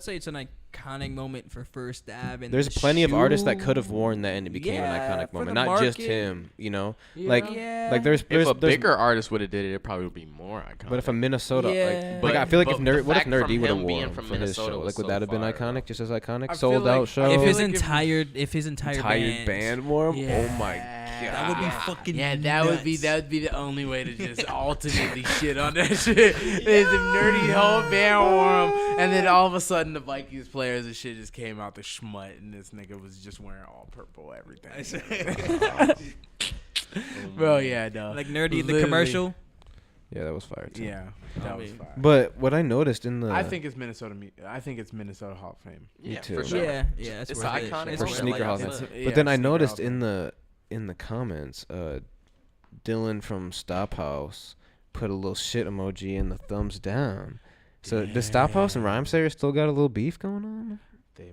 Speaker 1: say it's an iconic moment for First Ave. And
Speaker 4: there's
Speaker 1: the
Speaker 4: plenty of artists that
Speaker 1: shoe.
Speaker 4: could have worn that and it became
Speaker 1: Yeah,
Speaker 4: an iconic
Speaker 1: for
Speaker 4: moment,
Speaker 1: the
Speaker 4: not just
Speaker 1: market.
Speaker 4: him, you know.
Speaker 2: Yeah.
Speaker 4: Like
Speaker 1: Yeah.
Speaker 4: there's
Speaker 3: If a
Speaker 4: there's-
Speaker 3: bigger artist would have did it, it'd probably be more iconic.
Speaker 4: But if a Minnesota,
Speaker 1: Yeah.
Speaker 4: like I feel like if
Speaker 3: But the
Speaker 4: Nerd, what if
Speaker 3: fact
Speaker 4: Nerd
Speaker 3: from
Speaker 4: D would have
Speaker 3: him being
Speaker 4: worn
Speaker 3: from
Speaker 4: for his
Speaker 3: Minnesota
Speaker 4: show?
Speaker 3: was
Speaker 4: Like would
Speaker 3: so
Speaker 4: that have been
Speaker 3: fire,
Speaker 4: iconic,
Speaker 3: though.
Speaker 4: just as iconic?
Speaker 2: I feel
Speaker 4: Sold
Speaker 2: like-
Speaker 4: out show.
Speaker 1: If his
Speaker 2: like if-
Speaker 1: entire band,
Speaker 4: wore 'em?
Speaker 2: Yeah.
Speaker 4: Oh my god.
Speaker 1: that would be fucking.
Speaker 2: Yeah, that would be the only way to just ultimately shit on that shit. Is if nerdy whole band wore 'em, and then all of a sudden the Vikings players and shit just came out the schmut, and this nigga was just wearing all purple everything. Bro, yeah, no.
Speaker 1: like Nerdy the
Speaker 2: Literally.
Speaker 1: commercial.
Speaker 4: Yeah, that was fire too.
Speaker 2: Yeah, that was fire.
Speaker 4: But what I noticed in the
Speaker 2: I think it's Minnesota. I think it's Minnesota Hall of Fame.
Speaker 3: Yeah,
Speaker 4: too.
Speaker 3: for sure.
Speaker 1: Yeah, that's
Speaker 3: It's
Speaker 1: worth it.
Speaker 3: iconic
Speaker 1: It's
Speaker 4: for
Speaker 1: worth it.
Speaker 4: sneaker hall.
Speaker 3: It's-
Speaker 4: But
Speaker 2: yeah,
Speaker 4: then I
Speaker 2: sneaker
Speaker 4: noticed
Speaker 2: hall of
Speaker 4: in the comments, Dylan from Stop House put a little shit emoji and the thumbs down. So does Stop House and Rhyme Sayer still got a little beef going on?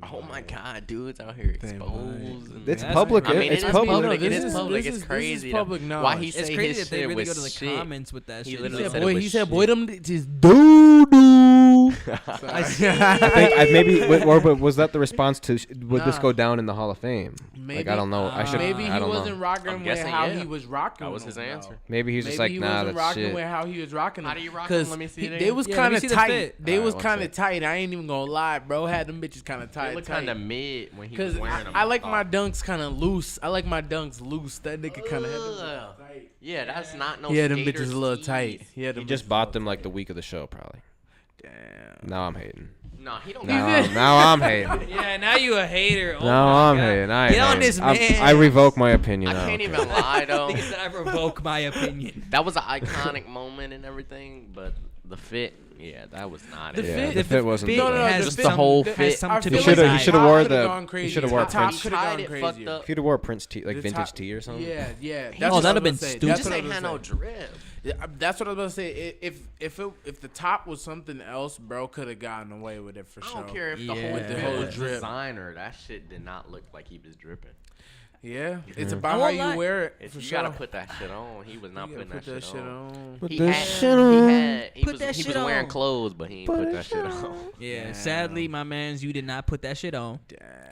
Speaker 3: Oh my god, dudes out here
Speaker 2: They
Speaker 3: exposed.
Speaker 2: might.
Speaker 3: and-
Speaker 4: It's
Speaker 1: That's
Speaker 4: public.
Speaker 1: not-
Speaker 3: I mean,
Speaker 4: it's
Speaker 3: it is
Speaker 4: public.
Speaker 3: public. It
Speaker 2: This
Speaker 3: is
Speaker 2: is-
Speaker 3: public.
Speaker 2: this
Speaker 3: It's
Speaker 2: is
Speaker 3: crazy. though.
Speaker 2: public
Speaker 3: Why
Speaker 2: knowledge.
Speaker 3: he
Speaker 1: It's
Speaker 3: say
Speaker 1: crazy
Speaker 3: his
Speaker 1: that they
Speaker 3: shit
Speaker 1: really
Speaker 3: was
Speaker 1: go to the
Speaker 3: shit.
Speaker 1: comments with that
Speaker 3: He
Speaker 1: shit.
Speaker 3: literally
Speaker 1: It's
Speaker 3: said
Speaker 1: like,
Speaker 3: it was
Speaker 2: He said,
Speaker 3: shit.
Speaker 2: boy, them just doo doo. you.
Speaker 1: I see.
Speaker 4: I think maybe, but was that the response to would this
Speaker 2: Nah.
Speaker 4: go down in the Hall of Fame?
Speaker 2: Maybe,
Speaker 4: Like I don't know. I should.
Speaker 2: Maybe
Speaker 4: I
Speaker 2: he
Speaker 4: don't
Speaker 2: wasn't
Speaker 4: know.
Speaker 2: rocking
Speaker 3: I'm
Speaker 2: with
Speaker 3: guessing,
Speaker 2: how
Speaker 3: yeah.
Speaker 2: he was rocking.
Speaker 3: That was
Speaker 2: with
Speaker 3: his
Speaker 2: them,
Speaker 3: answer.
Speaker 2: though.
Speaker 4: Maybe he's just like,
Speaker 2: he
Speaker 4: nah,
Speaker 2: wasn't
Speaker 4: that's
Speaker 2: rocking
Speaker 4: shit.
Speaker 2: with how he was rocking.
Speaker 3: How do you rock 'em?
Speaker 2: Because
Speaker 3: Let me see it
Speaker 2: they
Speaker 3: again.
Speaker 2: was
Speaker 1: Yeah, let
Speaker 2: kind
Speaker 1: me
Speaker 2: of
Speaker 1: see the
Speaker 2: tight.
Speaker 1: fit.
Speaker 2: They
Speaker 3: Alright,
Speaker 2: was
Speaker 3: one
Speaker 2: kind of
Speaker 3: sec.
Speaker 2: tight. I ain't even gonna lie, bro. Had them bitches kind of tight.
Speaker 3: They look kind of mid when he
Speaker 2: Because
Speaker 3: was wearing them.
Speaker 2: I like my dunks kind of loose. I like my dunks loose. That nigga kind of had them
Speaker 3: Ugh.
Speaker 2: tight.
Speaker 3: Yeah, that's not no.
Speaker 2: Yeah, them
Speaker 3: skater
Speaker 2: bitches a little
Speaker 3: tees.
Speaker 2: tight. Yeah,
Speaker 4: He just bought them like the week of the show, probably.
Speaker 2: Damn.
Speaker 4: Now I'm hating.
Speaker 3: No, he don't.
Speaker 4: Now I'm hating.
Speaker 1: Yeah, now you a hater. Oh
Speaker 4: Now
Speaker 1: my
Speaker 4: I'm
Speaker 1: God.
Speaker 4: hating. I
Speaker 1: Get on
Speaker 4: hating.
Speaker 1: this man.
Speaker 4: I revoke my opinion.
Speaker 3: I
Speaker 4: don't
Speaker 3: can't
Speaker 4: care.
Speaker 3: even lie though.
Speaker 1: Nigga said I revoke my opinion.
Speaker 3: That was an iconic moment and everything, but the fit, yeah, that was not
Speaker 2: The
Speaker 3: it.
Speaker 4: Yeah,
Speaker 2: fit-
Speaker 4: the fit wasn't.
Speaker 2: No, no, no.
Speaker 1: has
Speaker 2: Just
Speaker 3: the whole
Speaker 1: has
Speaker 3: fit.
Speaker 1: something to
Speaker 2: I
Speaker 1: do
Speaker 2: feel
Speaker 1: with
Speaker 2: like
Speaker 4: he
Speaker 1: it.
Speaker 4: shoulda
Speaker 2: top
Speaker 4: wore
Speaker 2: coulda
Speaker 4: the-
Speaker 2: gone
Speaker 4: he
Speaker 2: crazy.
Speaker 4: shoulda
Speaker 2: The
Speaker 4: wore
Speaker 2: top
Speaker 4: Prince.
Speaker 2: coulda gone
Speaker 3: Tied it, fucked
Speaker 2: crazier.
Speaker 3: up.
Speaker 4: If he'd have wore Prince tee, like
Speaker 2: The
Speaker 4: vintage
Speaker 2: top-
Speaker 4: tee or something.
Speaker 2: Yeah, yeah.
Speaker 1: Oh,
Speaker 2: what
Speaker 1: that'd
Speaker 2: I
Speaker 1: have been
Speaker 2: was gonna say.
Speaker 1: stupid.
Speaker 2: That's
Speaker 3: Just
Speaker 2: what I
Speaker 3: ain't
Speaker 2: was
Speaker 3: had
Speaker 2: gonna
Speaker 3: no
Speaker 2: say.
Speaker 3: drip.
Speaker 2: Yeah, that's what I was gonna say. If the top was something else, bro could have gotten away with it for
Speaker 3: I
Speaker 2: sure.
Speaker 3: don't care if the
Speaker 1: Yeah.
Speaker 3: whole
Speaker 1: With the
Speaker 3: fit
Speaker 2: whole
Speaker 3: was
Speaker 2: drip.
Speaker 3: designer. That shit did not look like he was dripping.
Speaker 2: Yeah, it's
Speaker 1: I
Speaker 2: about how
Speaker 1: won't
Speaker 2: you
Speaker 1: lie.
Speaker 2: wear it.
Speaker 3: If
Speaker 2: for
Speaker 3: you
Speaker 2: sure.
Speaker 3: gotta put that shit on, he was not
Speaker 2: You gotta
Speaker 3: putting
Speaker 2: put
Speaker 3: that shit on.
Speaker 4: Put
Speaker 3: He
Speaker 4: that
Speaker 3: had,
Speaker 4: shit on.
Speaker 3: he
Speaker 1: Put
Speaker 3: was,
Speaker 1: that
Speaker 3: he
Speaker 1: shit
Speaker 3: was wearing
Speaker 1: on.
Speaker 3: clothes, but he ain't put that shit on.
Speaker 1: Yeah,
Speaker 2: Damn.
Speaker 1: sadly, my man's, you did not put that shit on.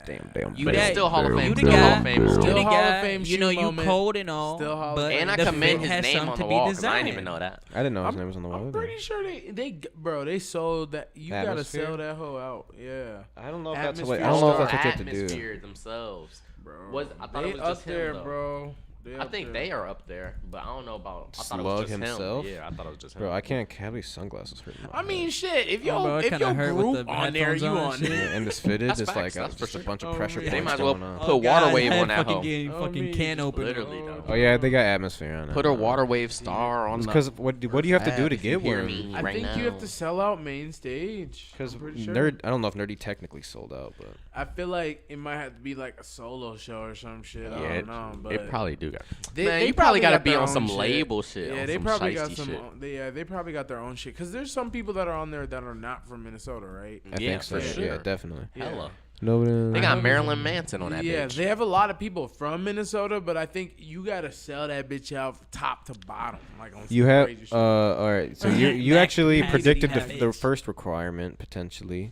Speaker 4: Damn.
Speaker 1: You
Speaker 3: But
Speaker 1: that-
Speaker 3: it's still Hall of
Speaker 1: you
Speaker 3: Fame.
Speaker 1: the
Speaker 3: Still Hall
Speaker 1: guy.
Speaker 3: of Fame.
Speaker 1: You
Speaker 2: Still
Speaker 1: the
Speaker 3: moment.
Speaker 2: Hall of
Speaker 1: guy.
Speaker 2: Fame
Speaker 1: You know,
Speaker 2: shoe
Speaker 1: you
Speaker 2: moment.
Speaker 1: cold and all.
Speaker 2: Still Hall of
Speaker 1: but
Speaker 2: Fame.
Speaker 3: And I
Speaker 1: the
Speaker 3: commend
Speaker 1: fit
Speaker 3: his
Speaker 1: has
Speaker 3: name
Speaker 1: something
Speaker 3: on the
Speaker 1: to be
Speaker 3: wall because I
Speaker 1: designed.
Speaker 3: didn't even know that.
Speaker 4: I didn't know his name was on the wall.
Speaker 2: I'm
Speaker 4: either.
Speaker 2: pretty sure they sold that. You gotta
Speaker 4: Atmosphere?
Speaker 2: sell that hoe out. Yeah,
Speaker 4: I don't know if that's what.
Speaker 2: Atmosphere
Speaker 4: I don't know if
Speaker 2: star.
Speaker 4: that's what you have to do.
Speaker 3: Atmosphere themselves.
Speaker 2: bro.
Speaker 3: I thought
Speaker 2: they
Speaker 3: it was
Speaker 2: up
Speaker 3: just
Speaker 2: there,
Speaker 3: him, though.
Speaker 2: bro. They
Speaker 3: I
Speaker 2: up
Speaker 3: think
Speaker 2: there.
Speaker 3: they are up there, but I don't know about. I thought it
Speaker 4: Slug
Speaker 3: was just
Speaker 4: himself?
Speaker 3: him. Yeah, I thought it was just him.
Speaker 4: Bro, I can't have these sunglasses hurting my
Speaker 2: I mean, shit. If
Speaker 1: Oh, bro,
Speaker 2: your
Speaker 1: it
Speaker 2: if
Speaker 1: kinda
Speaker 2: your
Speaker 1: hurt with
Speaker 2: group
Speaker 1: the
Speaker 2: on there,
Speaker 1: headphones
Speaker 2: you
Speaker 1: on
Speaker 2: on
Speaker 1: and shit.
Speaker 2: there.
Speaker 4: and this fitted
Speaker 3: That's
Speaker 4: just
Speaker 3: facts,
Speaker 4: like
Speaker 3: that's for
Speaker 4: just a
Speaker 3: sure.
Speaker 4: bunch of
Speaker 2: Oh,
Speaker 4: pressure
Speaker 2: man.
Speaker 3: They
Speaker 4: points
Speaker 3: might as well
Speaker 4: going on.
Speaker 3: put water wave
Speaker 1: head
Speaker 3: on that
Speaker 1: fucking
Speaker 3: hoe.
Speaker 1: getting
Speaker 2: Oh,
Speaker 1: fucking
Speaker 2: me,
Speaker 1: can
Speaker 2: just
Speaker 1: opener.
Speaker 3: literally, though.
Speaker 4: Oh yeah, they got atmosphere on it.
Speaker 3: Put a water wave star on the.
Speaker 4: Because what do you have to do to
Speaker 3: If you
Speaker 4: get
Speaker 3: hear
Speaker 4: one?
Speaker 3: me
Speaker 2: I
Speaker 3: right
Speaker 2: think you have
Speaker 3: now.
Speaker 2: to sell out main stage.
Speaker 4: Because
Speaker 2: I'm pretty sure.
Speaker 4: nerd, I don't know if Nerdy technically sold out, but
Speaker 2: I feel like it might have to be like a solo show or some shit. I
Speaker 3: Yeah,
Speaker 2: don't know, but
Speaker 3: it probably do got.
Speaker 2: They-
Speaker 3: Man,
Speaker 2: they
Speaker 3: you probably got to
Speaker 2: got
Speaker 3: be
Speaker 2: their
Speaker 3: on
Speaker 2: own
Speaker 3: some
Speaker 2: shit.
Speaker 3: label shit.
Speaker 2: Yeah,
Speaker 3: on
Speaker 2: they
Speaker 3: some
Speaker 2: probably got
Speaker 3: shiesty
Speaker 2: some.
Speaker 3: shit.
Speaker 2: They probably got their own shit. Cause there's some people that are on there that are not from Minnesota, right?
Speaker 4: I
Speaker 3: Yeah,
Speaker 4: think so.
Speaker 3: for
Speaker 4: Yeah,
Speaker 3: sure.
Speaker 4: yeah, definitely.
Speaker 3: Hella.
Speaker 4: Nobody.
Speaker 3: They got
Speaker 2: know
Speaker 3: Marilyn Manson on that
Speaker 2: Yeah,
Speaker 3: bitch.
Speaker 2: they have a lot of people from Minnesota, but I think you gotta sell that bitch out top to bottom, like on some
Speaker 4: You have
Speaker 2: crazy shit.
Speaker 4: all right. So you
Speaker 1: That
Speaker 4: actually
Speaker 1: has to be
Speaker 4: predicted
Speaker 1: how it
Speaker 4: the
Speaker 1: is.
Speaker 4: first requirement potentially,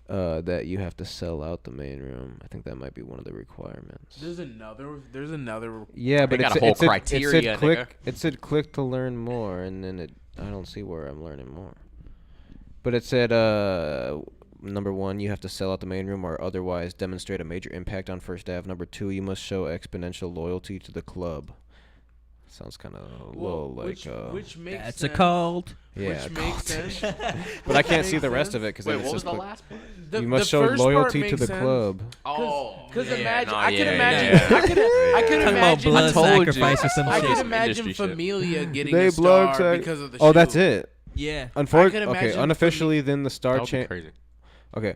Speaker 4: that you have to sell out the main room. I think that might be one of the requirements.
Speaker 2: There's another.
Speaker 4: Yeah, but
Speaker 3: They got
Speaker 4: it's,
Speaker 3: a whole
Speaker 4: it said,
Speaker 3: criteria,
Speaker 4: It said
Speaker 3: nigga.
Speaker 4: click. It said click to learn more, and then I don't see where I'm learning more. But it said number 1, you have to sell out the main room or otherwise demonstrate a major impact on First Ave. Number 2, you must show exponential loyalty to the club. Sounds kind of a little like
Speaker 2: which makes
Speaker 1: That's
Speaker 2: sense.
Speaker 1: a cult.
Speaker 4: yeah,
Speaker 2: Which makes sense.
Speaker 4: but I can't
Speaker 2: Which
Speaker 4: see the
Speaker 2: makes
Speaker 4: rest
Speaker 2: sense.
Speaker 4: of it because
Speaker 3: Wait,
Speaker 4: then it
Speaker 3: what
Speaker 4: says
Speaker 3: was the
Speaker 4: click.
Speaker 3: last part?
Speaker 4: You must show
Speaker 2: first part
Speaker 4: loyalty to
Speaker 2: makes
Speaker 4: the
Speaker 2: sense.
Speaker 4: club.
Speaker 2: Because
Speaker 3: yeah,
Speaker 2: imagine,
Speaker 3: no,
Speaker 2: I could
Speaker 3: yeah,
Speaker 2: imagine,
Speaker 3: yeah.
Speaker 2: I could
Speaker 1: Talking about
Speaker 2: imagine,
Speaker 1: blood
Speaker 3: I told you.
Speaker 1: sacrifice or some
Speaker 2: I
Speaker 1: shit.
Speaker 2: could
Speaker 3: Some
Speaker 2: imagine
Speaker 3: industry shit.
Speaker 2: Familia getting
Speaker 4: They
Speaker 2: a
Speaker 4: blood
Speaker 2: star
Speaker 4: sac-
Speaker 2: because of the
Speaker 4: Oh,
Speaker 2: shoe.
Speaker 4: that's it.
Speaker 1: Yeah.
Speaker 4: Unfortunately, okay.
Speaker 2: imagine
Speaker 4: Unofficially, then the star
Speaker 3: That would be
Speaker 4: chain.
Speaker 3: crazy.
Speaker 4: Okay.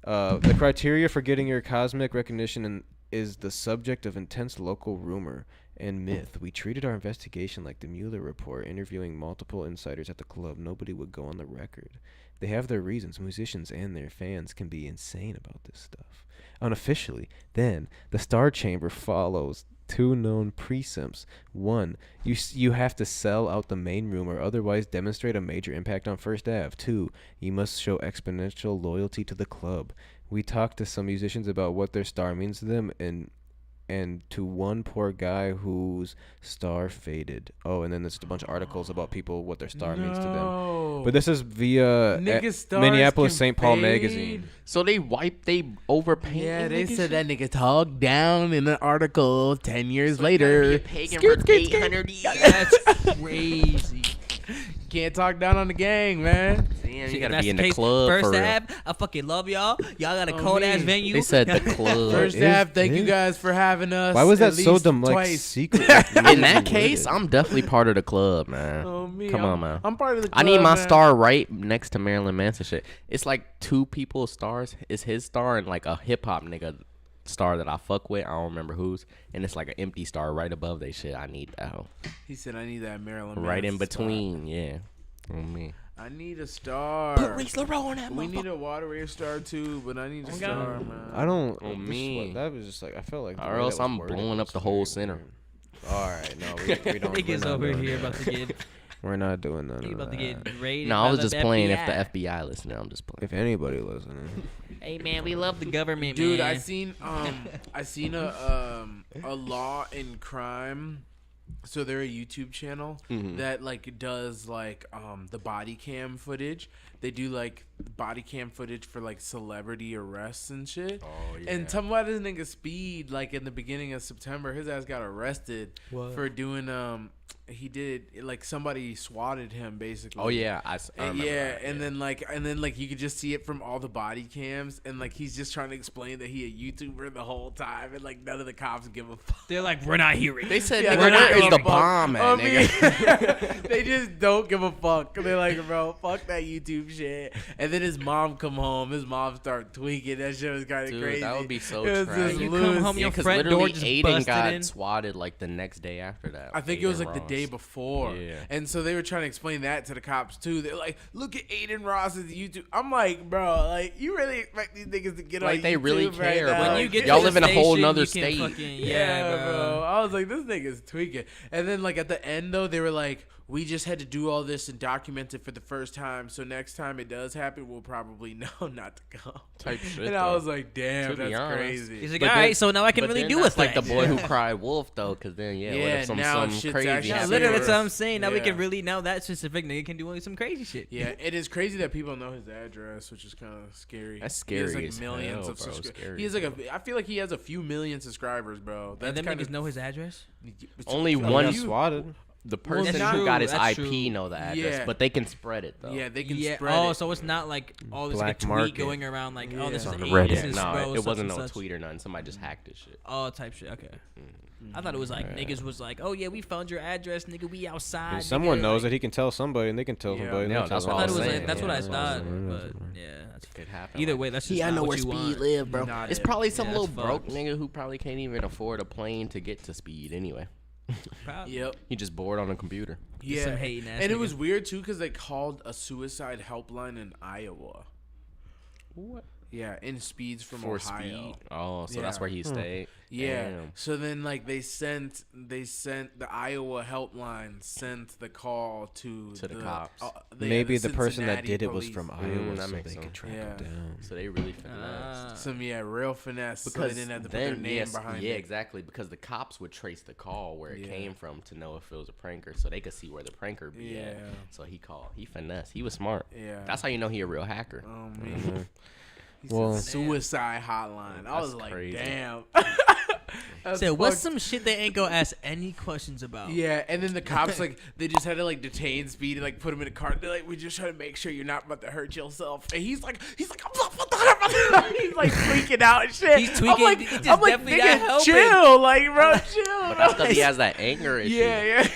Speaker 4: The criteria for getting your cosmic recognition is the subject of intense local rumor and myth. We treated our investigation like the Mueller report, interviewing multiple insiders at the club. Nobody would go on the record. They have their reasons. Musicians and their fans can be insane about this stuff. Unofficially, then, the Star Chamber follows 2 known precepts. 1, you have to sell out the main room or otherwise demonstrate a major impact on First Ave. 2, you must show exponential loyalty to the club. We talked to some musicians about what their star means to them, and to one poor guy whose star faded. Oh, and then there's a bunch of articles about people, what their star means to them. But this is via
Speaker 2: Niggas' stars
Speaker 4: Minneapolis
Speaker 2: can
Speaker 4: St. Paul
Speaker 2: fade.
Speaker 4: magazine.
Speaker 3: So they overpaint.
Speaker 2: Yeah, they said that nigga talked down in an article 10 years later.
Speaker 3: Pagan
Speaker 2: Skirt,
Speaker 3: for
Speaker 2: skirt, skirt.
Speaker 3: 800 years.
Speaker 1: That's crazy.
Speaker 2: Can't talk down on the gang, man.
Speaker 3: Damn, you
Speaker 1: If
Speaker 3: gotta
Speaker 1: that's
Speaker 3: be in
Speaker 1: the
Speaker 3: the
Speaker 1: case,
Speaker 3: club
Speaker 1: First
Speaker 3: for real.
Speaker 1: Ave, I fucking love y'all. Y'all got a
Speaker 2: Oh,
Speaker 1: cold ass
Speaker 2: me.
Speaker 1: venue.
Speaker 3: They said the club.
Speaker 2: First
Speaker 4: is
Speaker 2: Ave, thank you
Speaker 4: it?
Speaker 2: guys for having us.
Speaker 4: Why was
Speaker 2: at
Speaker 4: that so
Speaker 2: least
Speaker 4: dumb? Like
Speaker 2: twice.
Speaker 4: secret. Like,
Speaker 3: In
Speaker 4: really
Speaker 3: that case,
Speaker 4: worded.
Speaker 3: I'm definitely part of the club, man.
Speaker 2: Oh, me.
Speaker 3: Come on, man.
Speaker 2: I'm part of the
Speaker 3: I
Speaker 2: club,
Speaker 3: need my
Speaker 2: man.
Speaker 3: star right next to Marilyn Manson shit. It's like 2 people's stars. It's his star and like a hip hop nigga star that I fuck with. I don't remember whose. And it's like an empty star right above they shit. I need that hoe.
Speaker 2: He said, I need that Marilyn
Speaker 3: Right in
Speaker 2: Manson star.
Speaker 3: between, yeah. On me.
Speaker 2: I need a star.
Speaker 3: Put Reese LaRoe on that
Speaker 2: We need
Speaker 3: motherfucker.
Speaker 2: a water wave star too, but I need a star, man.
Speaker 4: I don't.
Speaker 3: Oh,
Speaker 4: this-
Speaker 3: me.
Speaker 4: That was just like I felt like. the
Speaker 3: Or
Speaker 4: way
Speaker 3: else
Speaker 4: that was
Speaker 3: I'm
Speaker 4: worded
Speaker 3: blowing up
Speaker 4: was
Speaker 3: the whole
Speaker 4: very
Speaker 3: center.
Speaker 4: weird. All right, no, we don't. we're
Speaker 1: Niggas
Speaker 4: not
Speaker 1: over
Speaker 4: doing
Speaker 1: here
Speaker 4: that.
Speaker 1: about to get
Speaker 4: We're not doing none
Speaker 1: You
Speaker 4: of
Speaker 1: about to
Speaker 4: that.
Speaker 1: get raided.
Speaker 3: No, I
Speaker 1: by
Speaker 3: was
Speaker 1: the
Speaker 3: just playing. If
Speaker 1: FBI.
Speaker 3: the FBI listening, I'm just playing.
Speaker 4: If anybody listening.
Speaker 1: Hey man, we love the government,
Speaker 2: Dude,
Speaker 1: man.
Speaker 2: I seen a law in crime. So they're a YouTube channel that like does like the body cam footage. They do like body cam footage for like celebrity arrests and shit.
Speaker 3: Oh, yeah.
Speaker 2: And talking about this nigga Speed, like in the beginning of September, his ass got arrested for doing he did like somebody swatted him basically.
Speaker 3: Oh yeah, I remember
Speaker 2: Yeah,
Speaker 3: that,
Speaker 2: and then like you could just see it from all the body cams, and like he's just trying to explain that he a YouTuber the whole time, and like none of the cops give a fuck.
Speaker 1: They're like, we're not hearing.
Speaker 3: They said,
Speaker 2: Yeah,
Speaker 3: nigga,
Speaker 2: they're not
Speaker 3: where is
Speaker 2: giving
Speaker 3: the
Speaker 2: a fuck.
Speaker 3: bomb at,
Speaker 2: I
Speaker 3: nigga?
Speaker 2: mean, they just don't give a fuck. They're like, bro, fuck that YouTube shit. And then his mom come home. His mom start tweaking. That shit was kind of
Speaker 3: Dude,
Speaker 2: crazy.
Speaker 3: that would be so
Speaker 2: It was
Speaker 3: trash.
Speaker 2: just
Speaker 1: You
Speaker 2: loose.
Speaker 1: come home,
Speaker 3: Yeah,
Speaker 1: your
Speaker 3: because
Speaker 1: front door
Speaker 3: literally
Speaker 1: just
Speaker 3: Aiden
Speaker 1: busted
Speaker 3: got
Speaker 1: in.
Speaker 3: swatted like the next day after that.
Speaker 2: I think it was
Speaker 3: Aiden
Speaker 2: like the
Speaker 3: Ross.
Speaker 2: day before.
Speaker 3: Yeah.
Speaker 2: And so they were trying to explain that to the cops too. They're like, look at Aiden Ross's YouTube. I'm like, bro, like you really expect these niggas to get on
Speaker 3: Like, they
Speaker 2: YouTube
Speaker 3: really
Speaker 2: right
Speaker 3: care,
Speaker 2: now?
Speaker 3: bro.
Speaker 1: When you get
Speaker 3: Y'all
Speaker 1: to
Speaker 3: live
Speaker 1: the
Speaker 3: in a whole
Speaker 1: station,
Speaker 3: nother
Speaker 1: you can
Speaker 3: state.
Speaker 1: fucking-
Speaker 2: Yeah,
Speaker 1: bro.
Speaker 2: bro. I was like, this nigga's tweaking. And then like at the end though, they were like, we just had to do all this and document it for the first time. So next time it does happen, we'll probably know not to come.
Speaker 3: Type shit,
Speaker 2: And I
Speaker 3: though.
Speaker 2: was like, damn,
Speaker 3: To be
Speaker 2: that's
Speaker 3: honest.
Speaker 2: crazy.
Speaker 1: He's like,
Speaker 3: But
Speaker 1: all
Speaker 3: then-
Speaker 1: right, so now I can
Speaker 3: but
Speaker 1: really
Speaker 3: then
Speaker 1: do a
Speaker 3: that's
Speaker 1: thing.
Speaker 3: like the boy who cried wolf though, because then what
Speaker 2: Yeah,
Speaker 3: if
Speaker 2: now
Speaker 3: some
Speaker 2: shit's
Speaker 3: crazy
Speaker 2: actually
Speaker 1: Yeah,
Speaker 3: happens?
Speaker 1: literally, that's what I'm
Speaker 2: serious.
Speaker 1: saying. Now we
Speaker 2: Yeah.
Speaker 1: can really now that specific nigga can do some crazy shit.
Speaker 2: Yeah, it is crazy that people know his address, which is kind of scary.
Speaker 3: That's
Speaker 2: He has
Speaker 3: scary
Speaker 2: like
Speaker 3: as
Speaker 2: millions
Speaker 3: hell,
Speaker 2: of
Speaker 3: bro.
Speaker 2: subscribers.
Speaker 3: Scary
Speaker 2: He has
Speaker 3: as
Speaker 2: like I feel like he has a few million subscribers, bro. That's
Speaker 1: And them
Speaker 2: kind
Speaker 1: niggas
Speaker 2: of
Speaker 1: know his address.
Speaker 3: Only
Speaker 4: He
Speaker 3: one
Speaker 4: got swatted.
Speaker 3: The person
Speaker 1: that's
Speaker 3: who
Speaker 1: true,
Speaker 3: got his
Speaker 1: that's
Speaker 3: IP
Speaker 1: true.
Speaker 3: know the address,
Speaker 2: Yeah.
Speaker 3: but they can spread it though.
Speaker 2: Yeah, they can
Speaker 1: Yeah.
Speaker 2: spread
Speaker 1: Oh,
Speaker 2: it.
Speaker 1: so it's not like oh, there's like a
Speaker 4: Black
Speaker 1: tweet
Speaker 4: market.
Speaker 1: going around like oh, this is
Speaker 2: Yeah.
Speaker 4: On
Speaker 1: Aiden,
Speaker 4: Reddit.
Speaker 1: this
Speaker 3: Yeah,
Speaker 1: is
Speaker 3: no,
Speaker 1: bro,
Speaker 3: it
Speaker 1: such
Speaker 3: wasn't
Speaker 1: and
Speaker 3: no
Speaker 1: such.
Speaker 3: tweet or nothing. Somebody just hacked this shit.
Speaker 1: Oh, type shit. Okay. I thought it was like niggas was like, oh yeah, we found your address, nigga. We outside.
Speaker 4: If someone
Speaker 1: nigga.
Speaker 4: knows
Speaker 1: like,
Speaker 4: that he can tell somebody, and they can tell
Speaker 2: Yeah.
Speaker 4: somebody. and
Speaker 3: Yeah,
Speaker 4: they'll tell
Speaker 3: that's
Speaker 1: I
Speaker 3: what
Speaker 1: thought it
Speaker 3: I
Speaker 1: was
Speaker 3: was
Speaker 1: like
Speaker 3: saying,
Speaker 1: that's what I
Speaker 3: yeah, that's what I was
Speaker 1: thought,
Speaker 4: saying.
Speaker 1: but yeah, that's
Speaker 3: It happened.
Speaker 1: either way. That's just
Speaker 3: I
Speaker 1: not
Speaker 3: know
Speaker 1: what
Speaker 3: where
Speaker 1: you
Speaker 3: Speed
Speaker 1: want.
Speaker 3: live, bro.
Speaker 2: Not
Speaker 3: It's
Speaker 2: it.
Speaker 3: probably some
Speaker 1: Yeah,
Speaker 3: little
Speaker 1: that's
Speaker 3: broke
Speaker 1: fucked.
Speaker 3: nigga who probably can't even afford a plane to get to Speed anyway.
Speaker 1: Probably.
Speaker 2: Yep.
Speaker 3: He just bored on a computer.
Speaker 2: Yeah.
Speaker 1: some hating ass
Speaker 2: And it
Speaker 1: nigga.
Speaker 2: was weird too because they called a suicide helpline in Iowa.
Speaker 3: What?
Speaker 2: Yeah, in Speeds from
Speaker 3: For
Speaker 2: Ohio.
Speaker 3: Speed. Oh, so that's
Speaker 2: Yeah.
Speaker 3: where he stayed.
Speaker 2: Yeah.
Speaker 3: Damn.
Speaker 2: So then like they sent the Iowa helpline sent the call to
Speaker 3: the cops.
Speaker 4: Maybe the person that
Speaker 2: Cincinnati
Speaker 4: did it was
Speaker 2: police.
Speaker 4: from Iowa,
Speaker 3: that
Speaker 4: so
Speaker 3: makes
Speaker 4: they could
Speaker 3: sense.
Speaker 4: track
Speaker 2: Yeah.
Speaker 4: him down.
Speaker 3: So they really finessed.
Speaker 2: Some real finesse. So
Speaker 3: Because
Speaker 2: they didn't have to put their
Speaker 3: then,
Speaker 2: name
Speaker 3: yes,
Speaker 2: behind
Speaker 3: yeah,
Speaker 2: it.
Speaker 3: exactly. Because the cops would trace the call where it
Speaker 2: Yeah.
Speaker 3: came from to know if it was a pranker, so they could see where the pranker be at.
Speaker 2: Yeah.
Speaker 3: So he called. He finessed. He was smart.
Speaker 2: Yeah.
Speaker 3: That's how you know he a real hacker.
Speaker 2: Oh man. He said
Speaker 4: Well-
Speaker 2: suicide hotline. I
Speaker 3: That's
Speaker 2: was like,
Speaker 3: crazy.
Speaker 2: damn. That's
Speaker 1: Said, what's
Speaker 2: fucked.
Speaker 1: some shit they ain't gonna ask any questions about?
Speaker 2: Yeah, and then the cops like they just had to like detain Speed and like put him in a car. They're like, we're just trying to make sure you're not about to hurt yourself. And he's like, I'm not about to hurt myself. He's like freaking out and shit.
Speaker 1: He's tweaking.
Speaker 2: I'm like,
Speaker 1: He just
Speaker 2: I'm like,
Speaker 1: definitely not
Speaker 2: nigga,
Speaker 1: helping.
Speaker 2: chill, like, bro, chill.
Speaker 3: But that's because he has that anger issue.
Speaker 2: Yeah.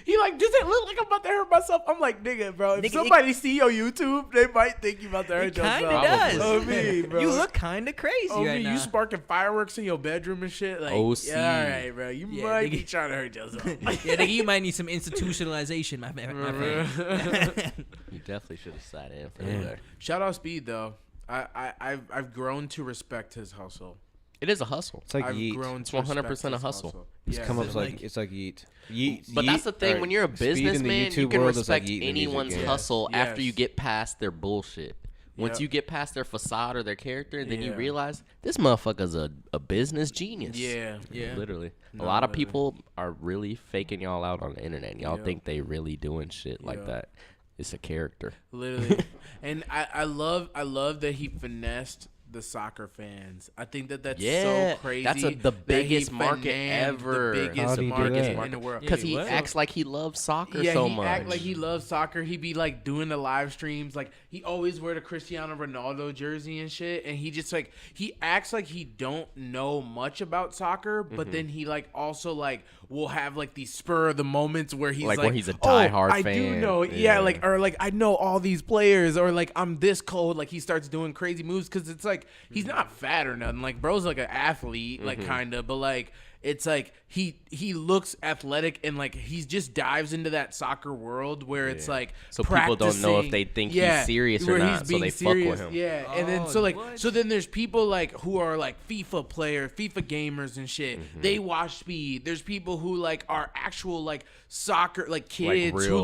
Speaker 2: He like, does it look like I'm about to hurt myself? I'm like, nigga, bro. If
Speaker 1: Nigga,
Speaker 2: somebody see your YouTube, they might think you about to hurt
Speaker 1: It kinda
Speaker 2: yourself.
Speaker 1: does.
Speaker 2: Oh me, bro.
Speaker 1: You look kinda crazy
Speaker 2: Oh
Speaker 1: right
Speaker 2: me,
Speaker 1: now.
Speaker 2: you sparking fireworks in your bedroom and shit. Like,
Speaker 3: OC.
Speaker 2: yeah, all right, bro. You
Speaker 1: Yeah,
Speaker 2: might
Speaker 1: nigga.
Speaker 2: be trying to hurt yourself.
Speaker 1: Yeah, nigga, you might need some institutionalization, my friend.
Speaker 3: You definitely should have sat in for
Speaker 4: Yeah.
Speaker 3: that.
Speaker 2: Shout out Speed though. I've grown to respect his hustle.
Speaker 3: It is a hustle.
Speaker 4: It's like
Speaker 2: I've
Speaker 4: Yeet.
Speaker 2: grown
Speaker 3: It's
Speaker 2: to respect
Speaker 3: 100% a
Speaker 2: his
Speaker 3: hustle.
Speaker 4: It's
Speaker 2: Yeah,
Speaker 4: come up
Speaker 2: so,
Speaker 4: like it's like Yeet. Yeet.
Speaker 3: But that's the thing. When you're a
Speaker 4: Speed in the
Speaker 3: businessman, you
Speaker 4: YouTube
Speaker 3: can
Speaker 4: world is like
Speaker 3: respect
Speaker 4: Yeet in the music
Speaker 3: anyone's
Speaker 4: game.
Speaker 3: hustle after you
Speaker 2: Yes.
Speaker 3: get past their bullshit. Once
Speaker 2: Yep.
Speaker 3: you get past their facade or their character, then you
Speaker 2: Yeah.
Speaker 3: realize this motherfucker's a business genius.
Speaker 2: Yeah.
Speaker 1: Yeah.
Speaker 3: Literally.
Speaker 2: No,
Speaker 3: a lot of
Speaker 2: literally.
Speaker 3: people are really faking y'all out on the internet. Y'all
Speaker 2: Yep.
Speaker 3: think they really doing shit like
Speaker 2: Yep.
Speaker 3: that. It's a character.
Speaker 2: Literally. And I love that he finessed the soccer fans. I think that's
Speaker 3: Yeah,
Speaker 2: so crazy.
Speaker 3: that's the
Speaker 2: that he
Speaker 3: biggest market
Speaker 2: financed
Speaker 3: ever.
Speaker 2: The
Speaker 4: How'd
Speaker 2: biggest
Speaker 4: he do
Speaker 2: market
Speaker 4: that?
Speaker 2: in the world.
Speaker 3: Because
Speaker 1: Yeah,
Speaker 3: he
Speaker 1: what?
Speaker 3: acts like he loves soccer
Speaker 2: Yeah,
Speaker 3: so
Speaker 2: he
Speaker 3: much.
Speaker 2: act like he loves soccer. He be like doing the live streams. Like he always wear the Cristiano Ronaldo jersey and shit. And he just like he acts like he don't know much about soccer, but then he like also like will have like these spur of the moments where he's
Speaker 3: Like,
Speaker 2: like,
Speaker 3: where he's a
Speaker 2: oh,
Speaker 3: diehard
Speaker 2: I do
Speaker 3: fan."
Speaker 2: know,
Speaker 3: Yeah.
Speaker 2: like or like I know all these players, or like I'm this cold. Like he starts doing crazy moves because it's like he's not fat or nothing. Like bro's like an athlete, like kind of, but like it's like he looks athletic and like he just dives into that soccer world where it's like
Speaker 3: so people don't know if they think he's serious or not, so they fuck with him.
Speaker 2: Yeah, and then so then there's people like who are like FIFA gamers and shit. They watch Speed. There's people who like are actual like soccer like kids who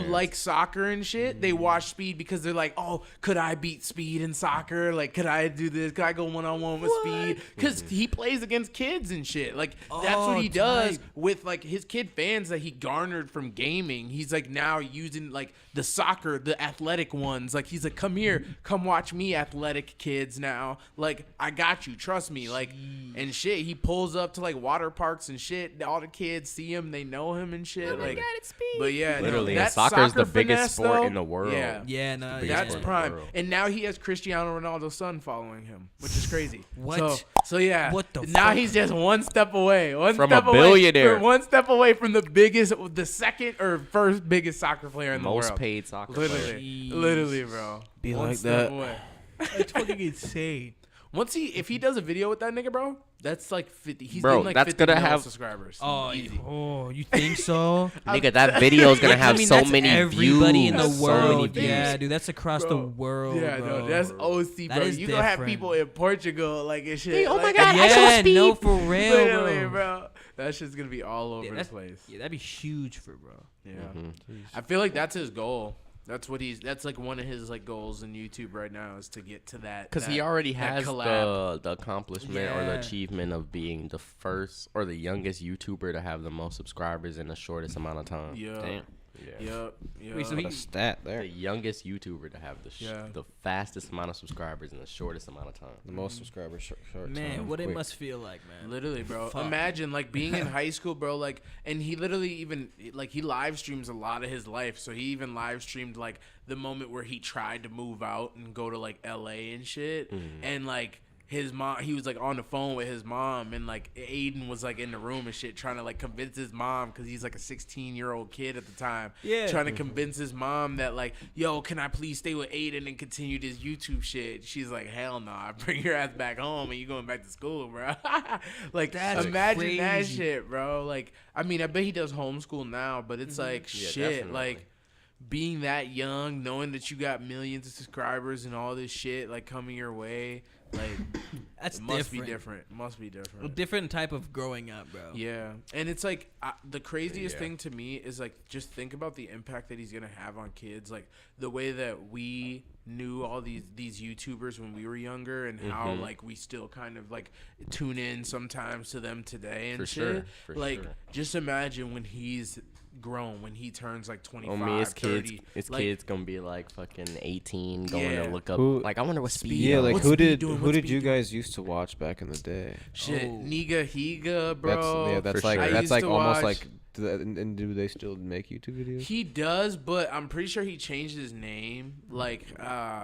Speaker 2: like soccer and shit. They watch Speed because they're like, oh, could I beat Speed in soccer? Like, could I do this? Could I go 1-on-1 with Speed? Because he plays against kids and shit. Like that's what he does with like his kid fans that he garnered from gaming. He's like now using like the soccer, the athletic ones. Like he's like, come here, come watch me, athletic kids. Now, like I got you, trust me. Like and shit. He pulls up to like water parks and shit. All the kids see him, they know him and shit. Like, but yeah,
Speaker 3: literally,
Speaker 2: no,
Speaker 3: and soccer is the biggest sport in the world.
Speaker 2: Yeah,
Speaker 1: no,
Speaker 2: that's prime. And now he has Cristiano Ronaldo's son following him, which is crazy.
Speaker 1: What?
Speaker 2: So yeah.
Speaker 1: What the
Speaker 2: now
Speaker 1: fuck?
Speaker 2: he's just one step away.
Speaker 3: From a billionaire.
Speaker 2: One step away from the second or first biggest soccer player in the world.
Speaker 3: Most paid soccer player.
Speaker 2: Literally, bro.
Speaker 4: Be
Speaker 2: one
Speaker 4: like
Speaker 2: step
Speaker 4: that.
Speaker 2: away.
Speaker 1: It's fucking insane.
Speaker 2: If he does a video with that nigga, bro, that's like 50. He's
Speaker 3: Bro,
Speaker 2: getting like
Speaker 3: that's
Speaker 2: 50
Speaker 3: gonna
Speaker 2: million
Speaker 3: have
Speaker 2: subscribers.
Speaker 1: Easy. You think so?
Speaker 3: Nigga, that video is gonna have so
Speaker 1: that's
Speaker 3: many
Speaker 1: everybody
Speaker 3: views.
Speaker 1: in the
Speaker 2: That's so
Speaker 1: world.
Speaker 2: many views.
Speaker 1: Yeah, dude, that's across the world.
Speaker 2: Yeah,
Speaker 1: bro.
Speaker 2: no, that's OC,
Speaker 1: That
Speaker 2: bro.
Speaker 1: is
Speaker 2: You gonna have
Speaker 1: different.
Speaker 2: people in Portugal like and shit.
Speaker 3: Oh my
Speaker 2: like,
Speaker 3: God,
Speaker 1: Yeah, no, for real,
Speaker 2: literally,
Speaker 1: bro.
Speaker 2: bro. That shit's gonna be all over the
Speaker 1: That's-
Speaker 2: place.
Speaker 1: Yeah, that'd be huge for bro.
Speaker 2: Yeah, I feel like that's his goal. That's like one of his like goals in YouTube right now is to get to that.
Speaker 3: Because he already
Speaker 2: that
Speaker 3: has
Speaker 2: collab.
Speaker 3: the accomplishment or the
Speaker 1: Yeah.
Speaker 3: achievement of being the first or the youngest YouTuber to have the most subscribers in the shortest amount of time.
Speaker 2: Yeah.
Speaker 3: Damn.
Speaker 2: Yep.
Speaker 1: Wait, so
Speaker 4: What a
Speaker 1: he-
Speaker 4: stat there.
Speaker 3: The youngest YouTuber to have the fastest amount of subscribers in the shortest amount of time.
Speaker 4: The most subscribers short
Speaker 1: Man,
Speaker 4: time,
Speaker 1: what it
Speaker 4: quick.
Speaker 1: must feel like, man.
Speaker 2: Literally, bro.
Speaker 1: Fuck.
Speaker 2: Imagine like being in high school, bro. Like, and he literally even like he live streams a lot of his life. So he even live streamed like the moment where he tried to move out and go to like LA and shit, and like. His mom, he was like on the phone with his mom, and like Aiden was like in the room and shit, trying to like convince his mom because he's like a 16-year-old kid at the time.
Speaker 1: Yeah.
Speaker 2: Trying to convince his mom that like, yo, can I please stay with Aiden and continue this YouTube shit? She's like, hell no, nah, bring your ass back home and you going back to school, bro. Like,
Speaker 1: That's
Speaker 2: imagine that
Speaker 1: crazy.
Speaker 2: shit, bro. Like, I mean, I bet he does homeschool now, but it's like
Speaker 3: Yeah,
Speaker 2: shit,
Speaker 3: definitely.
Speaker 2: like. Being that young, knowing that you got millions of subscribers and all this shit like coming your way, like
Speaker 1: That's
Speaker 2: it must
Speaker 1: different.
Speaker 2: be different. Must be
Speaker 1: A
Speaker 2: different.
Speaker 1: different type of growing up, bro.
Speaker 2: Yeah, and it's like the craziest
Speaker 3: Yeah.
Speaker 2: thing to me is like just think about the impact that he's gonna have on kids, like the way that we knew all these YouTubers when we were younger, and how like we still kind of like tune in sometimes to them today and
Speaker 3: For
Speaker 2: shit.
Speaker 3: sure, for
Speaker 2: like
Speaker 3: sure.
Speaker 2: just imagine when he's grown, when he turns like 25,
Speaker 3: his kids,
Speaker 2: 30.
Speaker 3: his
Speaker 2: like,
Speaker 3: kids gonna be like fucking 18, going
Speaker 2: Yeah.
Speaker 3: to look up.
Speaker 4: Who-
Speaker 3: Like, I wonder what speed.
Speaker 4: Yeah, like
Speaker 2: What's
Speaker 4: who
Speaker 2: Speed
Speaker 4: did
Speaker 2: doing?
Speaker 4: who
Speaker 2: What's
Speaker 4: did
Speaker 2: Speed
Speaker 4: you
Speaker 2: doing?
Speaker 4: guys used to watch back in the day?
Speaker 2: shit,
Speaker 1: Oh.
Speaker 2: Niga Higa, bro.
Speaker 4: That's
Speaker 3: For
Speaker 4: like
Speaker 3: sure. I
Speaker 4: that's
Speaker 2: used
Speaker 4: like
Speaker 2: to
Speaker 4: almost
Speaker 2: watch-
Speaker 4: like. And do they still make YouTube videos?
Speaker 2: He does, but I'm pretty sure he changed his name. Like,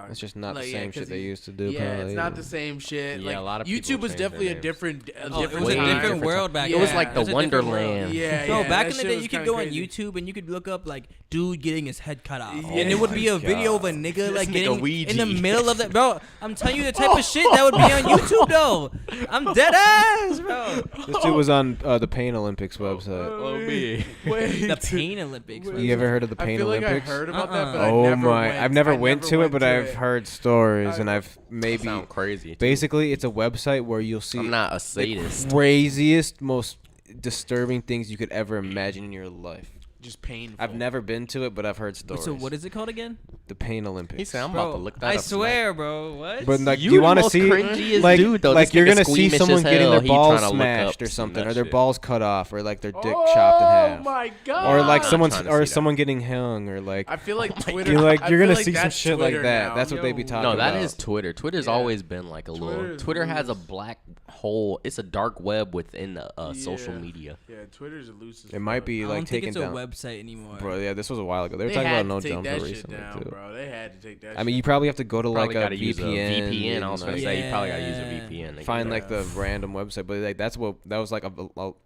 Speaker 4: It's just not
Speaker 2: like,
Speaker 4: the
Speaker 2: yeah,
Speaker 4: same
Speaker 2: 'cause
Speaker 4: shit they
Speaker 2: he-
Speaker 4: used to do.
Speaker 2: Yeah,
Speaker 4: probably.
Speaker 2: it's not the same shit.
Speaker 3: Yeah,
Speaker 2: like,
Speaker 3: a lot of people
Speaker 2: YouTube was
Speaker 3: changed their
Speaker 2: definitely a
Speaker 3: names.
Speaker 2: different.
Speaker 1: It was a
Speaker 3: Way
Speaker 1: different
Speaker 3: different
Speaker 1: world back
Speaker 2: time.
Speaker 1: then.
Speaker 3: It was like the
Speaker 1: It was a different
Speaker 3: Wonderland.
Speaker 1: world.
Speaker 2: Yeah,
Speaker 1: Bro,
Speaker 2: yeah,
Speaker 1: back
Speaker 2: that
Speaker 1: in the
Speaker 2: shit
Speaker 1: day,
Speaker 2: was
Speaker 1: you could
Speaker 2: kinda
Speaker 1: go on
Speaker 2: crazy.
Speaker 1: YouTube and you could look up like dude getting his head cut off,
Speaker 2: Yeah.
Speaker 1: and it would be a
Speaker 3: Oh my
Speaker 1: video of a
Speaker 3: God.
Speaker 1: nigga like
Speaker 3: nigga
Speaker 1: getting
Speaker 3: Ouija.
Speaker 1: in the middle of that. Bro, I'm telling you the type of shit that would be on YouTube though. I'm dead ass, bro.
Speaker 4: This dude was on the Pain Olympics website.
Speaker 3: Oh, me.
Speaker 2: Wait,
Speaker 1: The Pain Olympics.
Speaker 2: Wait.
Speaker 1: bro.
Speaker 4: You ever heard of the
Speaker 2: I
Speaker 4: Pain
Speaker 2: feel like
Speaker 4: Olympics?
Speaker 2: I heard about that, but
Speaker 4: Oh
Speaker 2: I never
Speaker 4: my!
Speaker 2: went.
Speaker 4: I've never
Speaker 2: I
Speaker 4: went to it, but
Speaker 2: to
Speaker 4: I've
Speaker 2: it.
Speaker 4: heard stories,
Speaker 2: I-
Speaker 4: and I've maybe
Speaker 3: Sound crazy. too.
Speaker 4: basically it's a website where you'll see
Speaker 3: I'm not a
Speaker 4: the
Speaker 3: sadist.
Speaker 4: craziest, most disturbing things you could ever imagine in your life.
Speaker 2: Just painful.
Speaker 4: I've never been to it, but I've heard stories.
Speaker 1: So what is it called again?
Speaker 4: the Pain Olympics?
Speaker 3: He said, I'm
Speaker 1: Bro,
Speaker 3: about to look that
Speaker 1: I
Speaker 3: up.
Speaker 1: swear, bro. What?
Speaker 4: But like,
Speaker 3: You
Speaker 4: you
Speaker 3: the
Speaker 4: want to
Speaker 3: most
Speaker 4: see
Speaker 3: cringiest
Speaker 4: like,
Speaker 3: dude, though.
Speaker 4: like
Speaker 3: This
Speaker 4: you're
Speaker 3: nigga
Speaker 4: gonna see
Speaker 3: squeamish
Speaker 4: someone
Speaker 3: as
Speaker 4: getting
Speaker 3: hell.
Speaker 4: their
Speaker 3: He
Speaker 4: balls
Speaker 3: tryna look up
Speaker 4: smashed or
Speaker 3: some
Speaker 4: something,
Speaker 3: nut
Speaker 4: or their
Speaker 3: shit.
Speaker 4: balls cut off, or like their dick chopped in half,
Speaker 2: Oh my god!
Speaker 4: or like
Speaker 3: I'm
Speaker 4: someone's
Speaker 3: trying to
Speaker 4: or
Speaker 3: see that.
Speaker 4: someone getting hung, or like
Speaker 2: I feel like Twitter.
Speaker 4: you're like
Speaker 2: I
Speaker 4: you're
Speaker 2: feel
Speaker 4: gonna
Speaker 2: like
Speaker 4: see some
Speaker 2: that's
Speaker 4: shit like
Speaker 2: Twitter
Speaker 4: that.
Speaker 2: now.
Speaker 4: That's what they be
Speaker 1: Yo.
Speaker 4: talking
Speaker 3: No,
Speaker 4: about.
Speaker 3: that is Twitter. Twitter's
Speaker 2: Yeah.
Speaker 3: always been like a little.
Speaker 2: Twitter's
Speaker 3: Twitter has a
Speaker 2: loose.
Speaker 3: black hole. It's a dark web within the social
Speaker 2: Yeah.
Speaker 3: media.
Speaker 2: Yeah, Twitter's loose as
Speaker 4: It might
Speaker 2: fuck.
Speaker 4: be
Speaker 1: I
Speaker 4: like
Speaker 1: don't think
Speaker 4: taken
Speaker 1: it's a
Speaker 4: down.
Speaker 1: website anymore.
Speaker 4: Bro, yeah, this was a while ago. They were
Speaker 2: They
Speaker 4: talking
Speaker 2: had
Speaker 4: about no
Speaker 2: to take
Speaker 4: jumper
Speaker 2: that shit
Speaker 4: recently
Speaker 2: down,
Speaker 4: too.
Speaker 2: bro. They had to take that.
Speaker 4: I mean, you probably have to go to like
Speaker 3: Probably
Speaker 4: a
Speaker 3: gotta use
Speaker 4: VPN.
Speaker 3: VPN. I
Speaker 4: and,
Speaker 3: was gonna
Speaker 4: like,
Speaker 3: say you probably gotta use a
Speaker 1: Yeah.
Speaker 3: VPN. to
Speaker 4: find
Speaker 3: get
Speaker 4: like
Speaker 3: that.
Speaker 4: the random website, but like that was like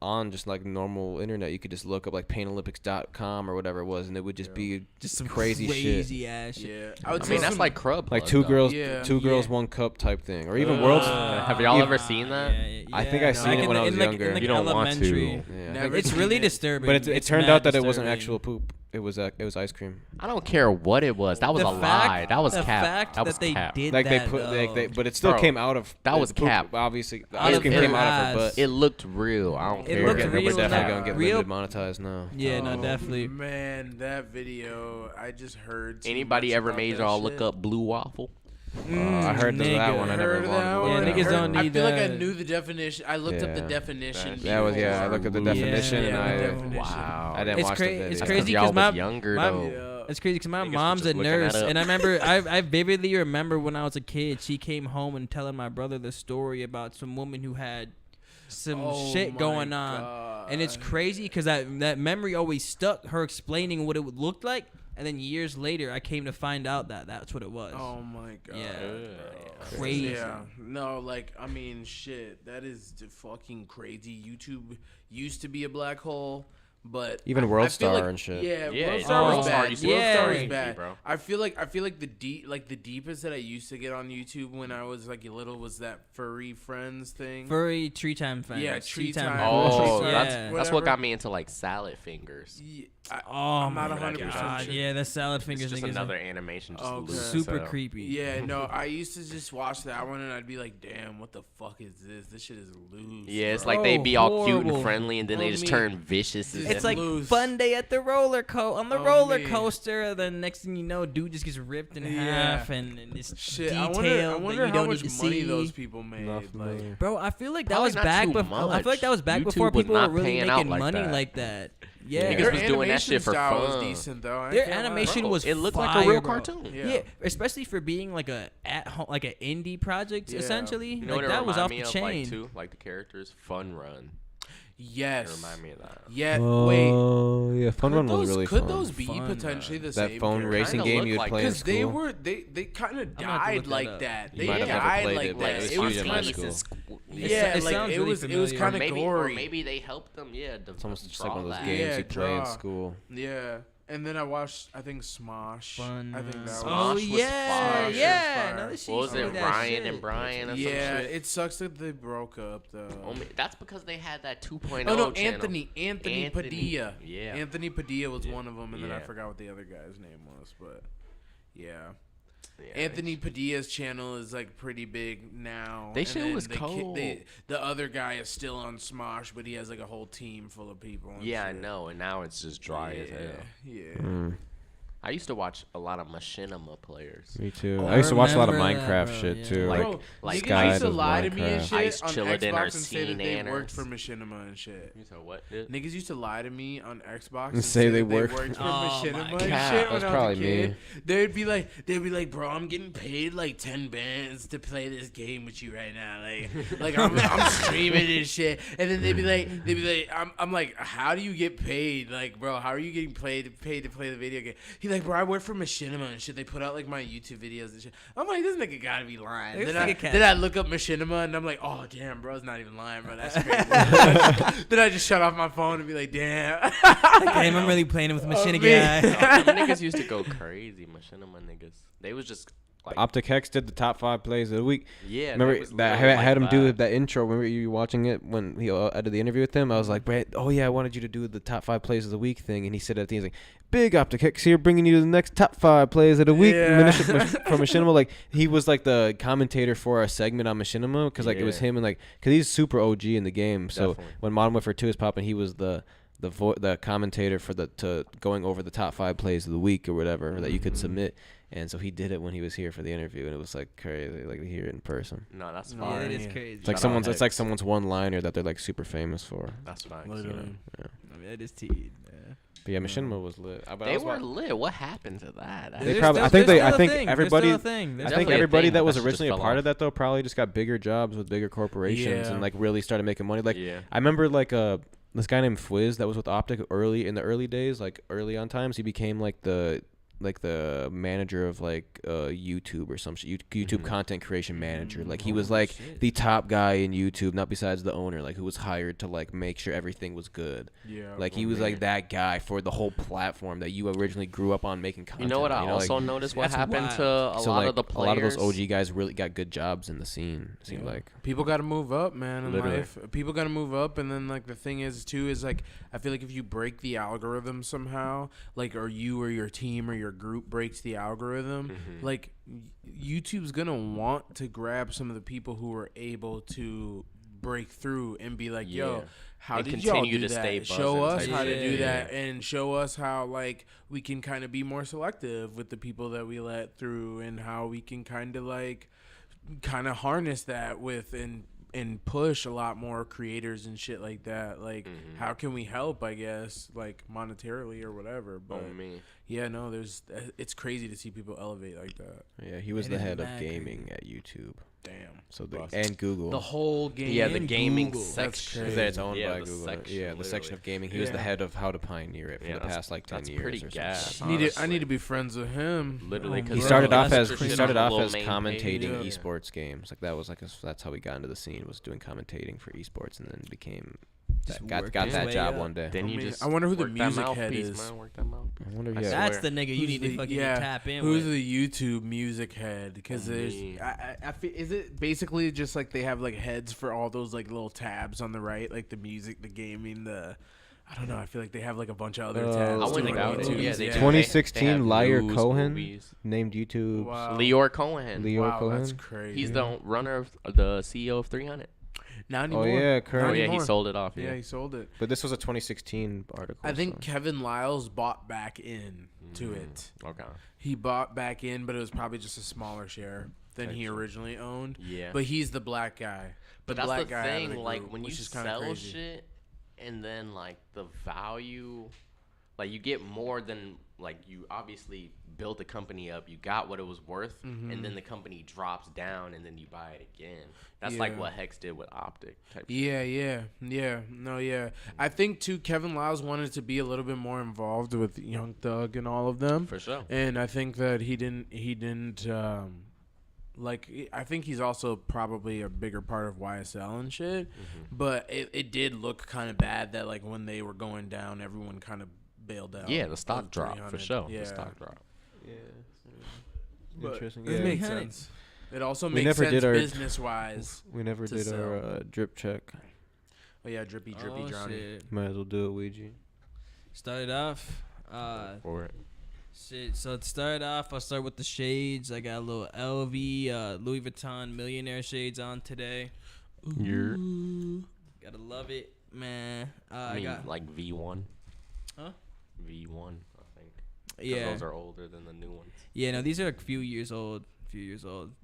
Speaker 4: on just like normal internet. You could just look up like painolympics.com or whatever it was, and it would just be
Speaker 1: Just some
Speaker 4: crazy shit.
Speaker 1: crazy ass shit.
Speaker 2: Yeah,
Speaker 3: I mean, that's like Crub.
Speaker 4: Like
Speaker 3: Plug,
Speaker 4: two
Speaker 3: though.
Speaker 4: girls,
Speaker 2: Yeah.
Speaker 4: two girls,
Speaker 1: Yeah.
Speaker 4: one cup type thing, or even worlds.
Speaker 3: Have y'all ever seen that?
Speaker 1: Yeah,
Speaker 4: I think I seen it when I was younger.
Speaker 3: You don't want to.
Speaker 4: Yeah.
Speaker 2: Never
Speaker 1: It's
Speaker 2: seen
Speaker 1: really
Speaker 2: it.
Speaker 1: disturbing.
Speaker 4: But it
Speaker 1: It's
Speaker 4: turned
Speaker 1: mad
Speaker 4: out that it wasn't
Speaker 1: disturbing.
Speaker 4: actual poop. It was ice cream.
Speaker 3: I don't care what it was. That was
Speaker 1: The
Speaker 3: a lie. That was
Speaker 1: the
Speaker 3: cap.
Speaker 1: fact
Speaker 3: That was
Speaker 1: that they
Speaker 3: cap.
Speaker 1: did
Speaker 4: Like
Speaker 1: that,
Speaker 4: they put,
Speaker 1: though.
Speaker 4: but it still
Speaker 3: Bro,
Speaker 4: came out of.
Speaker 3: that was
Speaker 4: poop,
Speaker 3: cap.
Speaker 4: Obviously, the
Speaker 1: Out
Speaker 4: ice
Speaker 1: of
Speaker 4: cream
Speaker 1: her
Speaker 4: came out of her
Speaker 1: ass.
Speaker 4: butt.
Speaker 3: It looked real. I don't
Speaker 1: It
Speaker 3: care.
Speaker 1: looked
Speaker 4: We're
Speaker 1: real
Speaker 4: definitely
Speaker 1: now.
Speaker 4: gonna get
Speaker 1: Real-
Speaker 4: limited monetized now.
Speaker 1: Yeah, no,
Speaker 2: Oh,
Speaker 1: definitely.
Speaker 2: Man, that video, I just heard. too
Speaker 3: Anybody
Speaker 2: much
Speaker 3: ever
Speaker 2: about
Speaker 3: made
Speaker 2: that
Speaker 3: y'all
Speaker 2: shit.
Speaker 3: look up blue waffle?
Speaker 4: I heard there's that one. I never
Speaker 2: Heard of that
Speaker 4: wanted
Speaker 2: one?
Speaker 1: Yeah, niggas
Speaker 2: Heard-
Speaker 1: don't
Speaker 2: I
Speaker 1: need
Speaker 2: feel like I
Speaker 1: that.
Speaker 2: knew the definition. I looked up the
Speaker 4: Yeah.
Speaker 2: definition.
Speaker 4: That was I
Speaker 2: before.
Speaker 4: looked at the definition and
Speaker 2: Yeah,
Speaker 4: I.
Speaker 2: the definition.
Speaker 3: Wow.
Speaker 4: I didn't
Speaker 1: It's
Speaker 4: watch
Speaker 1: cra-
Speaker 4: the video.
Speaker 1: it's
Speaker 3: That's
Speaker 1: crazy
Speaker 3: y'all
Speaker 1: because my
Speaker 3: was younger
Speaker 1: my-
Speaker 3: though.
Speaker 2: Yeah.
Speaker 1: It's crazy because my
Speaker 3: Niggas was
Speaker 1: mom's a
Speaker 3: just looking that
Speaker 1: nurse,
Speaker 3: up.
Speaker 1: and I remember I vividly remember when I was a kid, she came home and telling my brother the story about some woman who had some
Speaker 2: Oh
Speaker 1: shit
Speaker 2: my
Speaker 1: going on, and it's
Speaker 2: God.
Speaker 1: crazy because that memory always stuck. Her explaining what it would look like, and then years later, I came to find out that that's what it was.
Speaker 2: Oh my god.
Speaker 1: Yeah.
Speaker 2: bro.
Speaker 1: Crazy.
Speaker 2: Yeah. No, like I mean, shit. That is fucking crazy. YouTube used to be a black hole. But
Speaker 4: Even
Speaker 2: I
Speaker 4: World
Speaker 2: feel
Speaker 4: Star
Speaker 2: like,
Speaker 4: and shit.
Speaker 2: Yeah,
Speaker 3: Yeah,
Speaker 2: World
Speaker 3: it's
Speaker 2: Star
Speaker 1: World
Speaker 2: was
Speaker 1: Star
Speaker 2: bad.
Speaker 3: used to
Speaker 2: World
Speaker 1: be
Speaker 2: Star
Speaker 1: crazy,
Speaker 2: was bad.
Speaker 3: bro.
Speaker 2: I feel like the deepest that I used to get on YouTube when I was like little was that furry friends thing.
Speaker 1: Furry tree time fans.
Speaker 2: Yeah, tree time.
Speaker 3: Oh,
Speaker 2: Yeah.
Speaker 3: that's
Speaker 2: Whatever.
Speaker 3: what got me into like salad fingers.
Speaker 2: Yeah,
Speaker 1: Oh
Speaker 2: I'm
Speaker 1: my
Speaker 2: not
Speaker 3: God,
Speaker 2: 100%
Speaker 1: god,
Speaker 2: sure.
Speaker 1: yeah, that salad
Speaker 3: It's
Speaker 1: fingers
Speaker 3: just
Speaker 1: thing is
Speaker 3: another animation, just
Speaker 2: Okay.
Speaker 3: loose,
Speaker 1: super
Speaker 3: so.
Speaker 1: creepy.
Speaker 2: Yeah, no, I used to just watch that one and I'd be like, damn, what the fuck is this? This shit is loose.
Speaker 3: Yeah, it's
Speaker 2: bro.
Speaker 3: like they be all cute
Speaker 1: horrible.
Speaker 3: and friendly, and then they just
Speaker 2: Homie.
Speaker 3: turn vicious. As
Speaker 2: It's
Speaker 1: It's
Speaker 3: hell.
Speaker 1: like
Speaker 2: loose.
Speaker 1: fun day at the roller on the
Speaker 2: Oh,
Speaker 1: roller
Speaker 2: man.
Speaker 1: coaster. Then next thing you know, dude just gets ripped in
Speaker 2: Yeah.
Speaker 1: half, and it's
Speaker 2: Shit,
Speaker 1: detailed
Speaker 2: I wonder
Speaker 1: that you
Speaker 2: how
Speaker 1: don't
Speaker 2: much
Speaker 1: need to
Speaker 2: money
Speaker 1: see.
Speaker 2: those people made.
Speaker 4: Not
Speaker 2: Like,
Speaker 4: familiar.
Speaker 1: Bro, I feel like that
Speaker 3: Probably
Speaker 1: was
Speaker 3: not
Speaker 1: back
Speaker 3: too
Speaker 1: before. I feel like that was back
Speaker 3: much.
Speaker 1: before
Speaker 3: YouTube was
Speaker 1: people were
Speaker 3: not
Speaker 1: really
Speaker 3: paying out
Speaker 1: making
Speaker 3: like
Speaker 1: money
Speaker 3: that.
Speaker 1: like that. Yeah,
Speaker 3: Niggas
Speaker 2: their
Speaker 3: was doing that
Speaker 2: animation
Speaker 3: shit for
Speaker 2: style was
Speaker 3: fun.
Speaker 2: decent though. I
Speaker 1: their
Speaker 2: can't lie.
Speaker 1: animation
Speaker 3: Bro,
Speaker 1: was
Speaker 3: it looked like a
Speaker 1: fire,
Speaker 3: real
Speaker 1: bro.
Speaker 3: cartoon.
Speaker 1: Yeah, especially for being like a at home, like an indie project,
Speaker 2: Yeah.
Speaker 1: essentially.
Speaker 3: You know
Speaker 1: Like
Speaker 3: what it
Speaker 1: that was off
Speaker 3: remind
Speaker 1: the
Speaker 3: me of,
Speaker 1: chain.
Speaker 3: like, too? Like the characters, Fun Run. It
Speaker 2: Yes.
Speaker 3: remind me of that.
Speaker 2: Yeah. Wait.
Speaker 4: Oh yeah, Fun Run was really
Speaker 2: could
Speaker 4: fun.
Speaker 2: those be
Speaker 1: Fun,
Speaker 2: potentially the
Speaker 4: That
Speaker 2: same
Speaker 4: phone
Speaker 2: character?
Speaker 4: racing
Speaker 3: Kinda
Speaker 4: game
Speaker 3: look
Speaker 4: you'd
Speaker 3: like
Speaker 4: play in
Speaker 2: Because
Speaker 4: school.
Speaker 2: they were they kind of
Speaker 1: I'm gonna have to
Speaker 2: died
Speaker 1: look that
Speaker 2: like
Speaker 1: up.
Speaker 2: that.
Speaker 4: You
Speaker 2: They
Speaker 4: might have never
Speaker 2: died
Speaker 4: played
Speaker 2: like
Speaker 4: it, but
Speaker 2: that.
Speaker 4: it was
Speaker 2: It was
Speaker 4: huge in my
Speaker 2: kind
Speaker 4: school.
Speaker 2: of
Speaker 1: It
Speaker 2: yeah, like
Speaker 1: sounds
Speaker 2: it
Speaker 1: really
Speaker 2: was
Speaker 1: familiar.
Speaker 2: kind of
Speaker 3: Maybe,
Speaker 2: gory.
Speaker 3: or maybe they helped them. Yeah,
Speaker 4: It's almost just like
Speaker 3: draw
Speaker 4: one of those
Speaker 3: that.
Speaker 4: games
Speaker 2: Yeah,
Speaker 4: you play in
Speaker 2: draw.
Speaker 4: school.
Speaker 2: Yeah. And then I watched, I think Smosh.
Speaker 1: Fun
Speaker 2: I think
Speaker 1: Run.
Speaker 2: that
Speaker 3: Smosh
Speaker 1: Oh
Speaker 3: was
Speaker 1: yeah,
Speaker 3: fire.
Speaker 1: yeah.
Speaker 2: Fire.
Speaker 1: No, this shit
Speaker 3: What was
Speaker 1: used to
Speaker 3: it,
Speaker 1: be that
Speaker 3: Ryan
Speaker 1: shit.
Speaker 3: and Brian or some
Speaker 2: Yeah,
Speaker 3: shit?
Speaker 2: it sucks that they broke up though.
Speaker 3: That's because they had that 2.0
Speaker 2: Oh no,
Speaker 3: channel.
Speaker 2: Anthony Padilla.
Speaker 3: Yeah.
Speaker 2: Anthony Padilla was one of them, and then I
Speaker 3: Yeah.
Speaker 2: forgot what the other guy's name was, but yeah.
Speaker 3: Yeah,
Speaker 2: Anthony Padilla's channel is like pretty big now.
Speaker 3: They
Speaker 2: and
Speaker 3: shit
Speaker 2: then
Speaker 3: was cold.
Speaker 2: The other guy is still on Smosh, but he has like a whole team full of people. And
Speaker 3: Yeah, I
Speaker 2: shit.
Speaker 3: know, and now it's just dry as hell.
Speaker 2: Yeah.
Speaker 4: Mm,
Speaker 3: I used to watch a lot of machinima players.
Speaker 4: me too.
Speaker 2: Oh,
Speaker 4: I used to watch a lot of
Speaker 1: remember that,
Speaker 4: Minecraft
Speaker 1: bro,
Speaker 4: shit
Speaker 1: yeah.
Speaker 4: too.
Speaker 3: Like-
Speaker 2: Bro,
Speaker 3: like
Speaker 2: niggas
Speaker 4: Sky
Speaker 2: used to
Speaker 4: does
Speaker 2: lie to me and
Speaker 4: Minecraft.
Speaker 2: shit
Speaker 3: Ice
Speaker 2: on
Speaker 3: Chilla Dinner
Speaker 2: Xbox and say that they
Speaker 3: Scene
Speaker 2: worked for
Speaker 3: Anners.
Speaker 2: Machinima and shit.
Speaker 3: You said what, dude?
Speaker 2: Niggas used to lie to me on Xbox
Speaker 4: And say they
Speaker 2: that
Speaker 4: worked-
Speaker 2: for
Speaker 1: Oh my
Speaker 2: Machinima and
Speaker 1: God.
Speaker 2: shit when
Speaker 4: That's
Speaker 2: I was a
Speaker 4: probably
Speaker 2: kid.
Speaker 4: me.
Speaker 2: They'd be like, bro, I'm getting paid like 10 bands to play this game with you right now. Like I'm streaming and shit. And then they'd be like, I'm like, how do you get paid? Like, bro, how are you getting paid to play the video game? He's like, bro, I work for Machinima and shit. They put out like my YouTube videos and shit. I'm like, this nigga gotta be lying.
Speaker 1: This
Speaker 2: Then
Speaker 1: nigga can't.
Speaker 2: I look up Machinima and I'm like, oh damn, bro's not even lying, bro. That's crazy. Then I just shut off my phone and be like, damn.
Speaker 1: Damn, I'm really playing with Machine
Speaker 2: man.
Speaker 1: Guy.
Speaker 3: Them niggas used to go crazy. Machinima niggas. They was just like,
Speaker 4: Optic Hex did the top 5 plays of the week.
Speaker 3: yeah.
Speaker 4: Remember
Speaker 3: was
Speaker 4: that I
Speaker 3: literally
Speaker 4: had him
Speaker 3: like
Speaker 4: do
Speaker 3: that.
Speaker 4: that intro. Remember you watching it when he I did the interview with him? I was like, Brad, oh yeah, I wanted you to do the top 5 plays of the week thing. And he said at the end, he's like, big Optic Hex here, bringing you to the next top 5 plays of the week
Speaker 2: Yeah.
Speaker 4: from Machinima. Like he was like the commentator for a segment on Machinima because like it was
Speaker 3: Yeah.
Speaker 4: him and like because he's super OG in the game. So
Speaker 3: Definitely.
Speaker 4: when Modern Warfare 2 is popping, he was the commentator for to going over the top 5 plays of the week or whatever that you could submit. And so he did it when he was here for the interview, and it was like crazy, like to hear it in person.
Speaker 3: No, that's
Speaker 2: No,
Speaker 1: Yeah,
Speaker 3: fine.
Speaker 1: it is
Speaker 2: Yeah.
Speaker 1: crazy.
Speaker 4: It's like
Speaker 3: Shout
Speaker 4: someone's.
Speaker 3: out
Speaker 4: It's like
Speaker 3: Hex.
Speaker 4: someone's one-liner that they're like super famous for.
Speaker 3: That's fine.
Speaker 2: Literally.
Speaker 4: Yeah.
Speaker 1: I mean, that is teed. Yeah.
Speaker 4: But yeah, Machinima was lit. But I
Speaker 3: They
Speaker 4: was
Speaker 3: were
Speaker 4: wa-
Speaker 3: lit. What happened to that?
Speaker 4: They
Speaker 1: There's
Speaker 4: probably-
Speaker 1: still-
Speaker 4: I think
Speaker 1: there's
Speaker 4: they-
Speaker 1: still
Speaker 4: I
Speaker 1: a
Speaker 4: think
Speaker 1: thing. There's
Speaker 4: everybody-
Speaker 1: still a thing. There's
Speaker 4: I
Speaker 3: Definitely
Speaker 4: think
Speaker 3: a
Speaker 4: everybody
Speaker 3: thing,
Speaker 4: that
Speaker 3: but
Speaker 4: was
Speaker 3: that shit just
Speaker 4: originally a
Speaker 3: fell
Speaker 4: part
Speaker 3: off.
Speaker 4: of that though probably just got bigger jobs with bigger corporations
Speaker 2: Yeah.
Speaker 4: and like really started making money. Like
Speaker 3: Yeah.
Speaker 4: I remember like this guy named Fwiz that was with Optic in the early days, like early on times. He became like the like the manager of like YouTube or some shit. YouTube content creation manager. Like he was like the top guy in YouTube, not besides the owner, like who was hired to like make sure everything was good.
Speaker 2: Yeah.
Speaker 4: Like he was like that guy for the whole platform that you originally grew up on making content.
Speaker 3: You know what I also
Speaker 4: like,
Speaker 3: noticed what
Speaker 1: that's
Speaker 3: happened
Speaker 1: wild.
Speaker 3: to a lot of the players?
Speaker 4: A lot of those OG guys really got good jobs in the scene. It seemed like
Speaker 2: People got to move up, man, in
Speaker 3: Literally.
Speaker 2: life. People got to move up, and then like the thing is too is like I feel like if you break the algorithm somehow, like or you or your team or your group breaks the algorithm, like YouTube's gonna want to grab some of the people who are able to break through and be like, yo, how
Speaker 3: And
Speaker 2: did y'all
Speaker 3: continue
Speaker 2: do
Speaker 3: to
Speaker 2: that?
Speaker 3: stay
Speaker 2: Show us
Speaker 3: buzzing
Speaker 2: how
Speaker 3: type
Speaker 2: to
Speaker 3: shit.
Speaker 2: do that, and show us how like we can kind of be more selective with the people that we let through, and how we can kind of harness that with and push a lot more creators and shit like that. Like, how can we help? I guess like monetarily or whatever. But
Speaker 3: me.
Speaker 2: yeah, no, it's crazy to see people elevate like that.
Speaker 4: yeah, he was
Speaker 1: It
Speaker 4: the
Speaker 1: is
Speaker 4: head of
Speaker 1: mad
Speaker 4: gaming at YouTube.
Speaker 2: Damn.
Speaker 4: So
Speaker 3: Bust.
Speaker 4: and Google.
Speaker 2: The whole game.
Speaker 3: Yeah, the gaming
Speaker 1: Google.
Speaker 3: section.
Speaker 2: That's
Speaker 4: Because it's owned
Speaker 3: Yeah,
Speaker 4: by
Speaker 3: the
Speaker 4: Google.
Speaker 3: section,
Speaker 4: Yeah, the section
Speaker 3: literally.
Speaker 4: of gaming. He was the
Speaker 2: Yeah.
Speaker 4: head of how to pioneer it for
Speaker 3: Yeah,
Speaker 4: the
Speaker 3: that's-
Speaker 4: past like 10
Speaker 3: that's
Speaker 4: years
Speaker 3: pretty
Speaker 4: or something.
Speaker 3: gas.
Speaker 2: I
Speaker 3: honestly.
Speaker 2: need to be friends with him.
Speaker 3: Literally, 'cause
Speaker 4: He
Speaker 3: Bro,
Speaker 4: started off
Speaker 3: that's
Speaker 4: as
Speaker 3: the
Speaker 4: he
Speaker 3: shit
Speaker 4: started
Speaker 3: on the
Speaker 4: off as
Speaker 3: little main page.
Speaker 4: commentating
Speaker 2: Yeah.
Speaker 4: esports games. Like that was like that's how he got into the scene, was doing commentating for esports, and then became
Speaker 1: Just
Speaker 4: got
Speaker 1: worked his
Speaker 4: that
Speaker 1: way
Speaker 4: job
Speaker 1: up.
Speaker 4: one day.
Speaker 3: Then
Speaker 2: I
Speaker 3: you
Speaker 2: mean,
Speaker 3: just
Speaker 2: I wonder who the
Speaker 3: work that
Speaker 2: music head
Speaker 3: mouthpiece,
Speaker 2: is.
Speaker 3: man. Work that mouthpiece.
Speaker 4: I wonder.
Speaker 3: I
Speaker 4: Yeah,
Speaker 1: That's
Speaker 3: swear.
Speaker 1: the nigga you need to fucking tap in
Speaker 2: Who's
Speaker 1: with.
Speaker 2: the YouTube music head? Because there's,
Speaker 3: Me.
Speaker 2: I feel, is it basically just like they have like heads for all those like little tabs on the right, like the music, the gaming, I don't know. I feel like they have like a bunch of other tabs.
Speaker 3: I
Speaker 2: too,
Speaker 3: wouldn't
Speaker 2: like
Speaker 3: doubt it.
Speaker 2: YouTube.
Speaker 3: Yeah, they do.
Speaker 4: 2016
Speaker 3: They have
Speaker 4: Liar
Speaker 3: news,
Speaker 4: Cohen
Speaker 3: movies.
Speaker 4: named YouTube.
Speaker 2: Wow.
Speaker 3: Lior Cohen.
Speaker 4: Lior
Speaker 2: Wow,
Speaker 4: Cohen.
Speaker 2: that's crazy.
Speaker 3: He's the runner of the CEO of 300.
Speaker 2: Not
Speaker 4: Oh
Speaker 2: anymore.
Speaker 4: yeah,
Speaker 2: Not
Speaker 4: current.
Speaker 3: Oh yeah, he
Speaker 2: anymore.
Speaker 3: sold it off.
Speaker 2: Yeah,
Speaker 3: Yeah.
Speaker 2: he sold it.
Speaker 4: But this was a 2016 article.
Speaker 2: I think
Speaker 4: so.
Speaker 2: Kevin Lyles bought back in to it.
Speaker 3: Okay.
Speaker 2: He bought back in, but it was probably just a smaller share than he
Speaker 3: Gotcha.
Speaker 2: originally owned.
Speaker 3: Yeah.
Speaker 2: But he's the black guy.
Speaker 3: But
Speaker 2: the
Speaker 3: that's
Speaker 2: black
Speaker 3: the
Speaker 2: guy out of
Speaker 3: thing,
Speaker 2: the
Speaker 3: like
Speaker 2: group,
Speaker 3: when you
Speaker 2: which is kinda
Speaker 3: sell
Speaker 2: crazy.
Speaker 3: shit, and then like the value, like you get more than like you obviously built the company up, you got what it was worth, and then the company drops down, and then you buy it again. That's like
Speaker 2: Yeah.
Speaker 3: what Hex did with Optic type. shit.
Speaker 2: Yeah. No, yeah. I think too. Kevin Lyles wanted to be a little bit more involved with Young Thug and all of them,
Speaker 3: For sure.
Speaker 2: and I think that he didn't. Like, I think he's also probably a bigger part of YSL and shit, but it did look kind of bad that like when they were going down, everyone kind of bailed out.
Speaker 3: Yeah, the stock
Speaker 2: of
Speaker 3: dropped for
Speaker 2: 300.
Speaker 3: sure.
Speaker 2: Yeah.
Speaker 3: The stock dropped.
Speaker 2: But
Speaker 4: Interesting.
Speaker 2: It
Speaker 4: Yeah.
Speaker 2: makes
Speaker 1: 300.
Speaker 2: sense. It also
Speaker 4: We
Speaker 2: makes
Speaker 4: never
Speaker 2: sense
Speaker 4: did our-
Speaker 2: business wise.
Speaker 4: We never
Speaker 2: to
Speaker 4: did
Speaker 2: sell.
Speaker 4: our drip check.
Speaker 2: Oh yeah, drippy
Speaker 1: Oh,
Speaker 2: Johnny.
Speaker 1: shit.
Speaker 4: Might as well do it, Ouija.
Speaker 1: Started off.
Speaker 3: For it.
Speaker 1: Shit. So to start off, I'll start with the shades. I got a little LV, Louis Vuitton millionaire shades on today.
Speaker 3: You're
Speaker 1: Gotta love it, man.
Speaker 3: I
Speaker 1: I
Speaker 3: mean,
Speaker 1: got
Speaker 3: like V1.
Speaker 1: Huh?
Speaker 3: V1, I think. 'Cause
Speaker 1: yeah.
Speaker 3: Those are older than the new ones.
Speaker 1: Yeah, no, these are a few years old.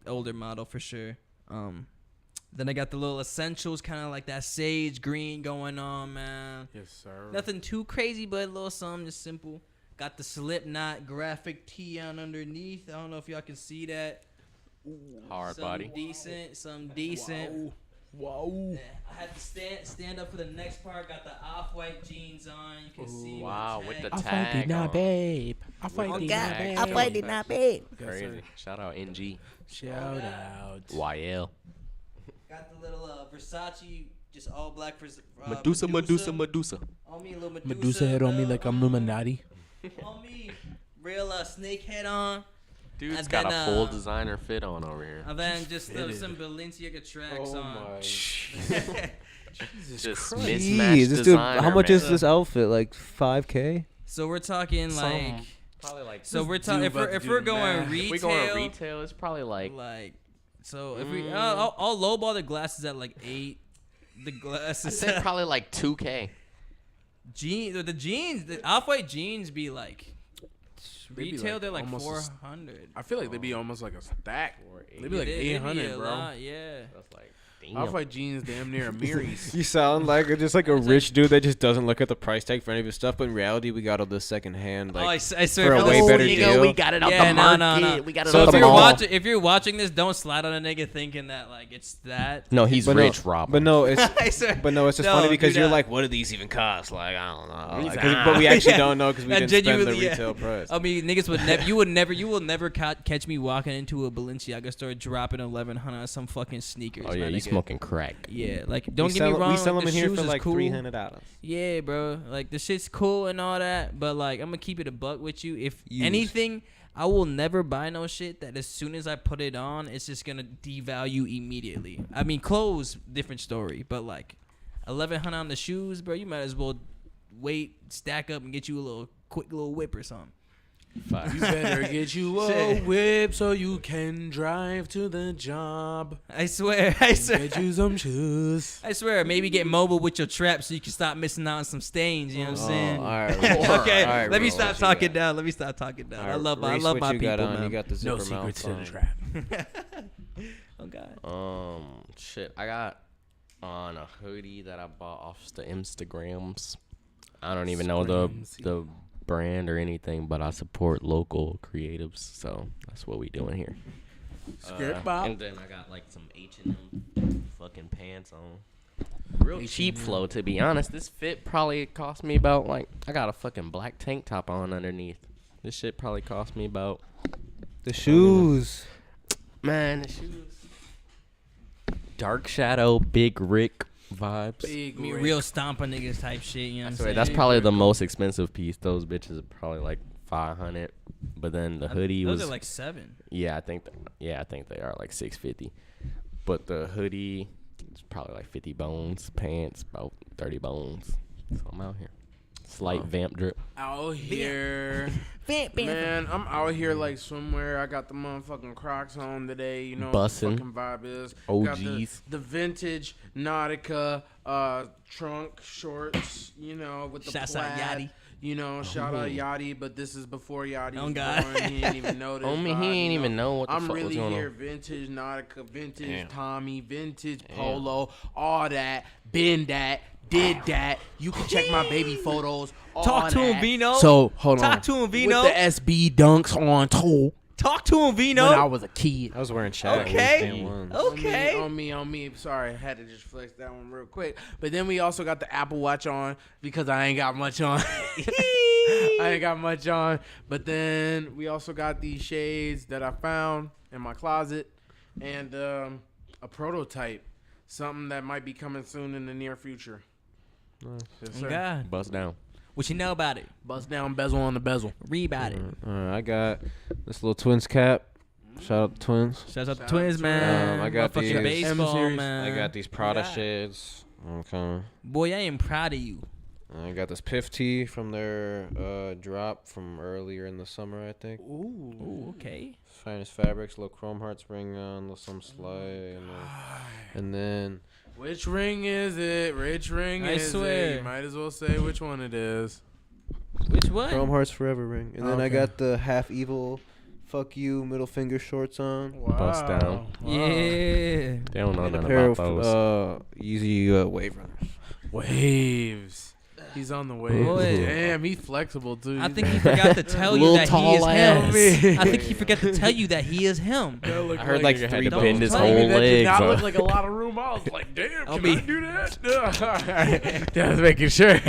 Speaker 1: Older model for sure. Then I got the little essentials, kind of like that sage green going on, man.
Speaker 2: Yes, sir.
Speaker 1: Nothing too crazy, but a little something just simple. Got the Slipknot graphic tee on underneath. I don't know if y'all can see that.
Speaker 3: Hard
Speaker 1: Some
Speaker 3: body.
Speaker 1: Some decent.
Speaker 2: Wow.
Speaker 1: Yeah, I had to stand up for the next part. Got the off-white jeans on. You can see.
Speaker 3: Wow, with the
Speaker 1: tag.
Speaker 3: tag on.
Speaker 2: babe. I
Speaker 3: With the
Speaker 1: God,
Speaker 3: tag
Speaker 1: I
Speaker 3: on.
Speaker 1: fight it not, babe.
Speaker 3: Crazy. Shout out NG.
Speaker 2: Shout out.
Speaker 3: YL.
Speaker 1: Got the little Versace, just all black.
Speaker 3: Medusa.
Speaker 1: On me, a little Medusa.
Speaker 2: head on me like I'm Illuminati.
Speaker 1: On me, real snake head on.
Speaker 3: Dude's
Speaker 1: And
Speaker 3: got
Speaker 1: then,
Speaker 3: a full designer fit on over here.
Speaker 1: And then just
Speaker 2: Fitted.
Speaker 1: some Balenciaga tracks
Speaker 4: Oh
Speaker 1: on.
Speaker 3: Just
Speaker 2: Christ.
Speaker 3: mismatched
Speaker 4: Jeez, this dude.
Speaker 3: designer,
Speaker 4: How much
Speaker 3: man.
Speaker 4: is this outfit? Like 5K?
Speaker 1: So we're talking like.
Speaker 3: Probably like.
Speaker 1: So we're talking if
Speaker 2: about to
Speaker 1: if
Speaker 2: do
Speaker 1: we're
Speaker 2: the
Speaker 1: going
Speaker 2: math.
Speaker 1: retail.
Speaker 3: If we going retail, it's probably like.
Speaker 1: So if we, I'll lowball the glasses at like 8. The
Speaker 3: I
Speaker 1: glasses.
Speaker 3: said probably like 2K.
Speaker 1: The jeans, the off-white jeans be like.
Speaker 2: They be
Speaker 1: Retail,
Speaker 2: like
Speaker 1: they're like
Speaker 2: almost
Speaker 1: 400.
Speaker 2: I feel like they'd be almost like a stack. They'd be
Speaker 1: Yeah,
Speaker 2: like
Speaker 1: they'd be
Speaker 2: 800,
Speaker 1: a
Speaker 2: bro.
Speaker 1: lot, yeah.
Speaker 3: That's like
Speaker 2: Off-white jeans damn near a Miris.
Speaker 4: You sound like just like a rich dude that just doesn't look at the price tag for any of his stuff, but in reality, we got all this secondhand. Like,
Speaker 1: I swear,
Speaker 4: for a way better deal.
Speaker 3: We got it off the market. We got it
Speaker 1: So
Speaker 3: off the mall.
Speaker 1: if you're watching this, don't slide on a nigga thinking that like it's that.
Speaker 3: No, he's
Speaker 4: But
Speaker 3: rich, Rob.
Speaker 4: But no, it's
Speaker 1: It's
Speaker 4: just funny because you're like, what do these even cost? Like, I don't know. Like, but we actually don't know because we didn't spend the retail price.
Speaker 1: I mean, niggas would you will never catch me walking into a Balenciaga store dropping 1,100 on some fucking sneakers.
Speaker 3: Oh yeah, you smoking crack.
Speaker 1: Yeah, like don't get me wrong.
Speaker 4: We sell
Speaker 1: like,
Speaker 4: them in
Speaker 1: the
Speaker 4: here
Speaker 1: shoes
Speaker 4: for
Speaker 1: is
Speaker 4: like
Speaker 1: cool.
Speaker 4: $300.
Speaker 1: Yeah, bro. Like the shit's cool and all that, but like I'm gonna keep it a buck with you. If anything, I will never buy no shit that as soon as I put it on, it's just gonna devalue immediately. I mean, clothes, different story, but like 1,100 on the shoes, bro. You might as well wait, stack up, and get you a quick little whip or something.
Speaker 2: You better get you a whip so you can drive to the job.
Speaker 1: I swear.
Speaker 2: Get you some shoes.
Speaker 1: I swear, maybe get mobile with your trap so you can stop missing out on some stains. You know what I'm saying?
Speaker 4: All right.
Speaker 1: Okay,
Speaker 4: All right,
Speaker 1: let me
Speaker 4: Reese,
Speaker 1: stop
Speaker 4: what you
Speaker 1: talking
Speaker 4: got?
Speaker 1: down. Let me stop talking down.
Speaker 4: All right,
Speaker 1: I love
Speaker 4: Reese,
Speaker 1: my
Speaker 4: what you
Speaker 1: people,
Speaker 4: got on?
Speaker 1: man.
Speaker 4: You got the
Speaker 2: No
Speaker 4: zipper mouth
Speaker 2: secrets to the
Speaker 4: on.
Speaker 2: trap.
Speaker 1: Oh God.
Speaker 3: Shit, I got on a hoodie that I bought off the Instagrams. I don't even know the brand or anything, but I support local creatives, so that's what we doing here. And then I got like some H&M fucking pants on. Real cheap flow, to be honest. This fit probably cost me about like, I got a fucking black tank top on underneath. This shit probably cost me about
Speaker 4: The shoes.
Speaker 3: Man, the shoes. Dark Shadow, Big Rick vibes.
Speaker 2: Big
Speaker 1: Me
Speaker 2: Rick.
Speaker 1: real stomper niggas type shit. You know what I'm saying?
Speaker 3: That's probably the most expensive piece. Those bitches are probably like 500. But then the hoodie
Speaker 1: Those
Speaker 3: was
Speaker 1: are like 7.
Speaker 3: I think they are like 650. But the hoodie is probably like 50 bones. Pants about 30 bones. So I'm out here. Slight vamp drip.
Speaker 2: Out here. Man, I'm out here like swimwear. I got the motherfucking Crocs on today. You know what the
Speaker 3: Bussin'.
Speaker 2: fucking vibe is.
Speaker 3: OGs.
Speaker 2: Got the vintage Nautica trunk shorts, you know, with the
Speaker 1: Shouts out
Speaker 2: plaid.
Speaker 1: Yachty.
Speaker 2: You know, shout out Yachty, but this is before Yachty
Speaker 1: Oh,
Speaker 2: was
Speaker 1: God.
Speaker 2: born. He ain't even know this.
Speaker 3: Homie, he
Speaker 2: vibe,
Speaker 3: ain't
Speaker 2: you
Speaker 3: even know what the
Speaker 2: I'm
Speaker 3: fuck was
Speaker 2: really
Speaker 3: going
Speaker 2: here.
Speaker 3: on.
Speaker 2: Vintage Nautica, vintage
Speaker 4: Damn.
Speaker 2: Tommy, vintage Polo, all that. Been that. Did that. You can check my baby photos.
Speaker 1: Talk to him, Vino.
Speaker 2: So, hold on.
Speaker 1: Talk to him, Vino.
Speaker 2: With the SB dunks on toe
Speaker 1: Talk to him, Vino.
Speaker 2: when I was a kid.
Speaker 4: I was wearing Shaq.
Speaker 1: Okay.
Speaker 4: Oh.
Speaker 1: Okay.
Speaker 2: On me. Sorry, I had to just flex that one real quick. But then we also got the Apple Watch on because I ain't got much on. I ain't got much on. But then we also got these shades that I found in my closet and a prototype. Something that might be coming soon in the near future. Yes,
Speaker 1: Oh,
Speaker 2: sir.
Speaker 1: God.
Speaker 3: Bust down.
Speaker 1: What you know about it?
Speaker 2: Bust down bezel on the bezel.
Speaker 1: Read about it.
Speaker 4: I got this little Twins cap. Shout out to Twins.
Speaker 1: Shout out to
Speaker 2: Shout
Speaker 1: Twins,
Speaker 2: out to
Speaker 1: man.
Speaker 4: I got
Speaker 1: Motherfucking
Speaker 4: these
Speaker 1: baseball,
Speaker 2: M-series.
Speaker 1: man.
Speaker 4: I got these Prada
Speaker 1: God.
Speaker 4: shades. Okay.
Speaker 1: Boy, I am proud of you.
Speaker 4: I got this Piff tee from their drop from earlier in the summer, I think.
Speaker 1: Ooh, okay.
Speaker 4: Finest fabrics, little chrome hearts ring on, some slide, and then
Speaker 2: Which ring is it? Which ring
Speaker 1: I
Speaker 2: is
Speaker 1: swear.
Speaker 2: it? You might as well say which one it is.
Speaker 1: Which one?
Speaker 4: Chrome Hearts Forever ring, and then I
Speaker 2: Okay.
Speaker 4: got the half evil, fuck you middle finger shorts on.
Speaker 2: Wow.
Speaker 3: Bust down.
Speaker 1: Yeah.
Speaker 3: They don't know
Speaker 4: And a
Speaker 3: nothing
Speaker 4: pair
Speaker 3: about
Speaker 4: of
Speaker 3: those.
Speaker 4: Yeezy Wave Runners.
Speaker 2: Waves. He's on the waves.
Speaker 1: Boy.
Speaker 2: Damn, he's flexible too.
Speaker 1: I think he forgot to tell you
Speaker 3: Little
Speaker 1: that he
Speaker 3: tall
Speaker 1: is
Speaker 3: ass.
Speaker 1: him. I think he forgot to tell you that he is him.
Speaker 3: I heard like
Speaker 4: nigga
Speaker 3: 3
Speaker 4: had to
Speaker 3: bend his
Speaker 1: play.
Speaker 3: whole
Speaker 2: that did
Speaker 3: legs.
Speaker 2: not
Speaker 3: on.
Speaker 2: look like a lot of room. I was like, damn,
Speaker 1: I'll
Speaker 2: can
Speaker 1: be-
Speaker 2: I do that? Just making sure.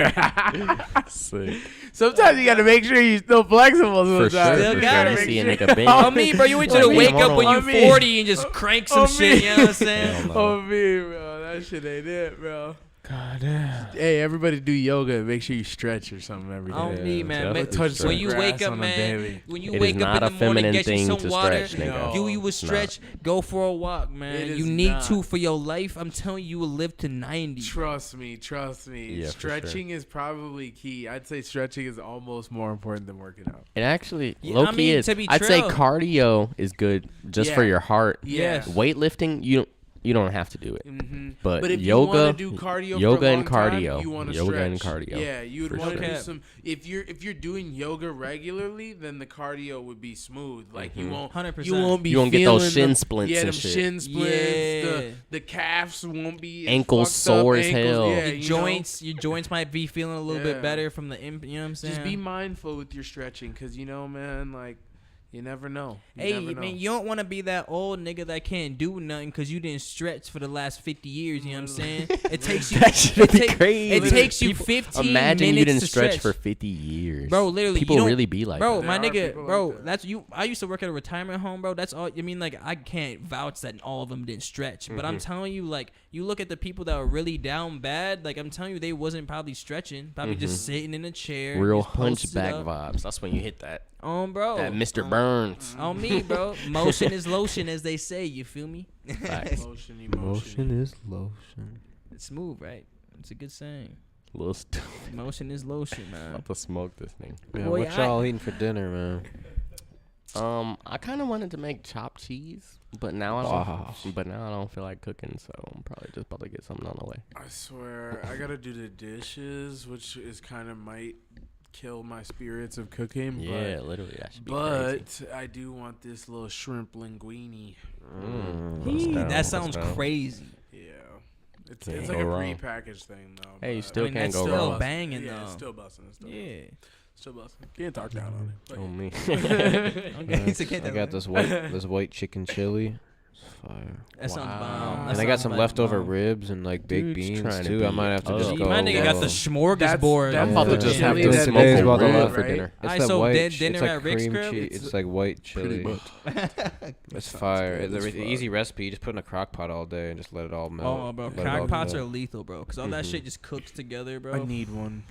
Speaker 3: Sick.
Speaker 2: Sometimes you got to make sure you're still flexible.
Speaker 3: For
Speaker 2: Sometimes.
Speaker 3: sure.
Speaker 1: Still
Speaker 3: For
Speaker 1: got
Speaker 3: sure.
Speaker 1: it.
Speaker 3: See a nigga bend.
Speaker 1: On me, bro. You want you to
Speaker 2: On me,
Speaker 1: wake
Speaker 3: hold
Speaker 1: up when
Speaker 3: on.
Speaker 1: you
Speaker 2: On me.
Speaker 1: 40 and just crank some
Speaker 2: On
Speaker 1: shit.
Speaker 2: me.
Speaker 1: You know what I'm saying?
Speaker 3: Hell no.
Speaker 2: Oh, me, bro. That shit ain't it, bro.
Speaker 4: God damn.
Speaker 2: Hey, everybody do yoga and make sure you stretch or something every day.
Speaker 1: On me, man.
Speaker 3: definitely
Speaker 1: Man,
Speaker 2: touch some
Speaker 1: when you
Speaker 2: grass
Speaker 1: wake up,
Speaker 2: on a
Speaker 1: man.
Speaker 2: daily.
Speaker 1: When you
Speaker 3: It is
Speaker 1: wake up
Speaker 3: not
Speaker 1: in
Speaker 3: a
Speaker 1: the morning,
Speaker 3: feminine
Speaker 1: get you
Speaker 3: thing
Speaker 1: some
Speaker 3: to
Speaker 1: water.
Speaker 3: stretch, nigga.
Speaker 1: Do you would
Speaker 3: It's not.
Speaker 1: stretch? Go for a walk, man.
Speaker 2: It is
Speaker 1: You need
Speaker 2: not.
Speaker 1: to for your life. I'm telling you, you will live to 90.
Speaker 2: Trust me.
Speaker 3: Yeah, for
Speaker 2: Stretching is probably key. I'd say stretching is almost more important than working out.
Speaker 3: It actually
Speaker 1: Yeah,
Speaker 3: low
Speaker 1: I
Speaker 3: key
Speaker 1: mean,
Speaker 3: is.
Speaker 1: to be
Speaker 3: I'd say
Speaker 1: true.
Speaker 3: cardio is good just for
Speaker 2: Yeah.
Speaker 3: your heart.
Speaker 1: Yes.
Speaker 3: Weightlifting, you don't have to do it.
Speaker 2: Mm-hmm.
Speaker 3: But
Speaker 2: if
Speaker 3: yoga,
Speaker 2: you want to do cardio,
Speaker 3: yoga
Speaker 2: for a long
Speaker 3: and cardio,
Speaker 2: time, you want to
Speaker 3: yoga
Speaker 2: stretch.
Speaker 3: and cardio.
Speaker 2: Yeah, you would
Speaker 3: For
Speaker 2: want to
Speaker 3: sure.
Speaker 2: do some. If you're doing yoga regularly, then the cardio would be smooth. Like you won't,
Speaker 1: 100%.
Speaker 2: you won't be.
Speaker 3: You won't get those
Speaker 2: feeling
Speaker 3: shin
Speaker 2: them-
Speaker 3: splints
Speaker 2: Yeah,
Speaker 3: and
Speaker 2: them
Speaker 3: shit.
Speaker 2: shin splints.
Speaker 1: Yeah.
Speaker 2: The calves won't be as
Speaker 3: Ankles
Speaker 2: fucked up,
Speaker 3: sore as
Speaker 2: ankles,
Speaker 3: hell.
Speaker 2: Yeah,
Speaker 1: Your
Speaker 2: you know?
Speaker 1: joints might be feeling a little
Speaker 2: Yeah.
Speaker 1: bit better from the you know what I'm saying?
Speaker 2: Just be mindful with your stretching, cause man, like you never know.
Speaker 1: Hey, man, you don't want to be that old nigga that can't do nothing because you didn't stretch for the last 50 years. You know what I'm saying? It takes you.
Speaker 3: That should be crazy.
Speaker 1: It takes you
Speaker 3: People-
Speaker 1: 15
Speaker 3: Imagine
Speaker 1: minutes
Speaker 3: you didn't
Speaker 1: to
Speaker 3: stretch for 50 years.
Speaker 1: Bro, literally,
Speaker 3: people
Speaker 1: you don't-
Speaker 3: really be like
Speaker 1: Bro,
Speaker 3: that.
Speaker 1: my
Speaker 2: There are
Speaker 1: nigga,
Speaker 2: people
Speaker 1: bro,
Speaker 2: like that.
Speaker 1: that's you. I used to work at a retirement home, bro. That's all. I mean, like, I can't vouch that all of them didn't stretch, but I'm telling you, like, you look at the people that were really down bad. Like, I'm telling you, they wasn't probably stretching, probably just sitting in a chair,
Speaker 3: Real
Speaker 1: just posted
Speaker 3: hunchback
Speaker 1: up.
Speaker 3: vibes. That's when you hit that
Speaker 1: Bro,
Speaker 3: that Mr. Burns.
Speaker 1: on me, bro. Motion is lotion, as they say. You feel me?
Speaker 3: Facts.
Speaker 2: Emotion.
Speaker 4: is lotion.
Speaker 1: It's smooth, right? It's a good saying.
Speaker 3: Little st-
Speaker 1: Motion is lotion, man.
Speaker 3: about to smoke this thing.
Speaker 4: Yeah,
Speaker 1: Boy,
Speaker 4: what y'all eating for dinner, man?
Speaker 3: I kind of wanted to make chopped cheese, but now I don't feel like cooking, so I'm probably just about to get something on the way.
Speaker 2: I swear, I gotta do the dishes, which is kind of might kill my spirits of cooking.
Speaker 3: Yeah, literally, that should be crazy.
Speaker 2: But I do want this little shrimp linguine.
Speaker 1: That sounds crazy.
Speaker 2: Yeah. It's
Speaker 3: Can't
Speaker 2: like
Speaker 3: go
Speaker 2: a
Speaker 3: wrong.
Speaker 2: prepackaged thing, though.
Speaker 3: Hey, you
Speaker 2: but-
Speaker 3: still
Speaker 1: I mean,
Speaker 3: can't
Speaker 1: that's
Speaker 3: go
Speaker 1: still
Speaker 3: wrong.
Speaker 2: busting.
Speaker 1: banging,
Speaker 2: Yeah,
Speaker 1: though.
Speaker 2: it's still busting. It's still
Speaker 1: Yeah.
Speaker 2: Still busting. Can't talk down on it. But
Speaker 3: Oh me.
Speaker 1: Okay, so
Speaker 4: I
Speaker 1: get
Speaker 4: got
Speaker 1: that.
Speaker 4: this white chicken chili. It's fire.
Speaker 1: That sounds
Speaker 3: Wow.
Speaker 1: bomb. That
Speaker 4: And I got
Speaker 1: sounds
Speaker 4: some
Speaker 1: like
Speaker 4: leftover
Speaker 1: bomb.
Speaker 4: ribs and like baked
Speaker 3: Dude's
Speaker 4: beans
Speaker 3: trying to
Speaker 4: too. I
Speaker 3: be
Speaker 4: might have to
Speaker 3: up.
Speaker 4: just
Speaker 3: Gee,
Speaker 4: go.
Speaker 1: My nigga got the smorgasbord.
Speaker 2: that's
Speaker 3: I'm about to
Speaker 4: Yeah.
Speaker 3: just have
Speaker 2: chili
Speaker 3: to
Speaker 2: that
Speaker 3: smoke
Speaker 2: they
Speaker 3: a
Speaker 2: about to
Speaker 3: rib
Speaker 2: love,
Speaker 3: for
Speaker 2: right?
Speaker 3: dinner.
Speaker 4: It's
Speaker 1: Alright,
Speaker 4: that
Speaker 1: so
Speaker 4: white.
Speaker 1: dinner
Speaker 4: it's like
Speaker 1: at Rick's
Speaker 4: cream
Speaker 1: crib?
Speaker 4: cheese. It's like white chili. It's fire. It's
Speaker 2: good as
Speaker 4: an
Speaker 2: fuck.
Speaker 4: easy recipe. You just put in a crock pot all day and just let it all melt.
Speaker 1: Oh, bro,
Speaker 4: Let it all
Speaker 1: crock pots
Speaker 4: melt.
Speaker 1: are lethal, bro, because all that shit just cooks together, bro.
Speaker 2: I need one.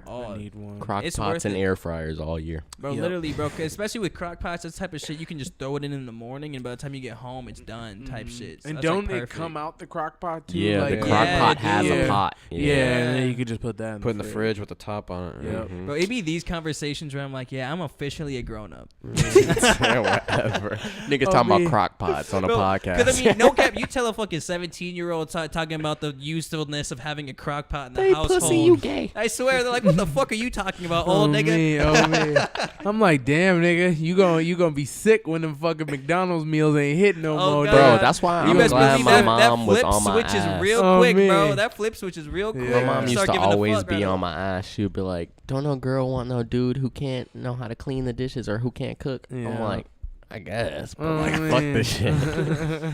Speaker 1: Oh,
Speaker 2: I need one.
Speaker 3: Crock
Speaker 1: It's
Speaker 3: pots
Speaker 1: worth
Speaker 3: and
Speaker 1: it.
Speaker 3: air fryers all year.
Speaker 1: Bro,
Speaker 2: Yep.
Speaker 1: literally, bro, 'cause especially with crock pots, that type of shit, you can just throw it in the morning, and by the time you get home, it's done, type shit. So
Speaker 2: And
Speaker 1: that's, like,
Speaker 2: don't it
Speaker 1: perfect.
Speaker 2: come out the crock pot too?
Speaker 3: Yeah,
Speaker 2: like,
Speaker 3: the
Speaker 1: Yeah,
Speaker 3: crock pot
Speaker 1: dude.
Speaker 3: has a pot.
Speaker 2: Yeah, and then you could just put that
Speaker 4: Put in the fridge with the top on it.
Speaker 2: Yep.
Speaker 3: Mhm.
Speaker 1: Bro, it be these conversations where I'm like, yeah, I'm officially a grown up.
Speaker 3: Whatever. Niggas
Speaker 2: Oh,
Speaker 3: talking
Speaker 2: me.
Speaker 3: about crock pots on a podcast.
Speaker 1: Because I mean, no cap, you tell a fucking 17-year-old talking about the usefulness of having a crock pot in the household.
Speaker 3: gay.
Speaker 1: I swear, they're like, what the fuck are you talking about,
Speaker 2: Oh,
Speaker 1: old nigga?
Speaker 2: me, oh me. I'm like, damn, nigga, you gonna be sick when them fucking McDonald's meals ain't hit no
Speaker 1: Oh,
Speaker 2: more.
Speaker 1: God.
Speaker 3: Bro,
Speaker 2: dog.
Speaker 3: that's why
Speaker 1: You
Speaker 3: I'm
Speaker 1: best
Speaker 3: glad
Speaker 1: believe
Speaker 3: my
Speaker 1: that
Speaker 3: mom was
Speaker 1: flip
Speaker 3: on my
Speaker 1: switch
Speaker 3: ass.
Speaker 1: is real
Speaker 2: Oh,
Speaker 1: quick, bro.
Speaker 2: man.
Speaker 1: That flip switch is real quick.
Speaker 2: Yeah.
Speaker 3: My mom used
Speaker 1: Start
Speaker 3: to
Speaker 1: giving a
Speaker 3: always
Speaker 1: fuck
Speaker 3: be
Speaker 1: right
Speaker 3: on
Speaker 1: now.
Speaker 3: my ass. She'd be like, "Don't no girl want no dude who can't know how to clean the dishes or who can't cook." I'm
Speaker 2: Yeah.
Speaker 3: like, I guess, but
Speaker 2: Oh,
Speaker 3: like, fuck
Speaker 2: man.
Speaker 3: this shit.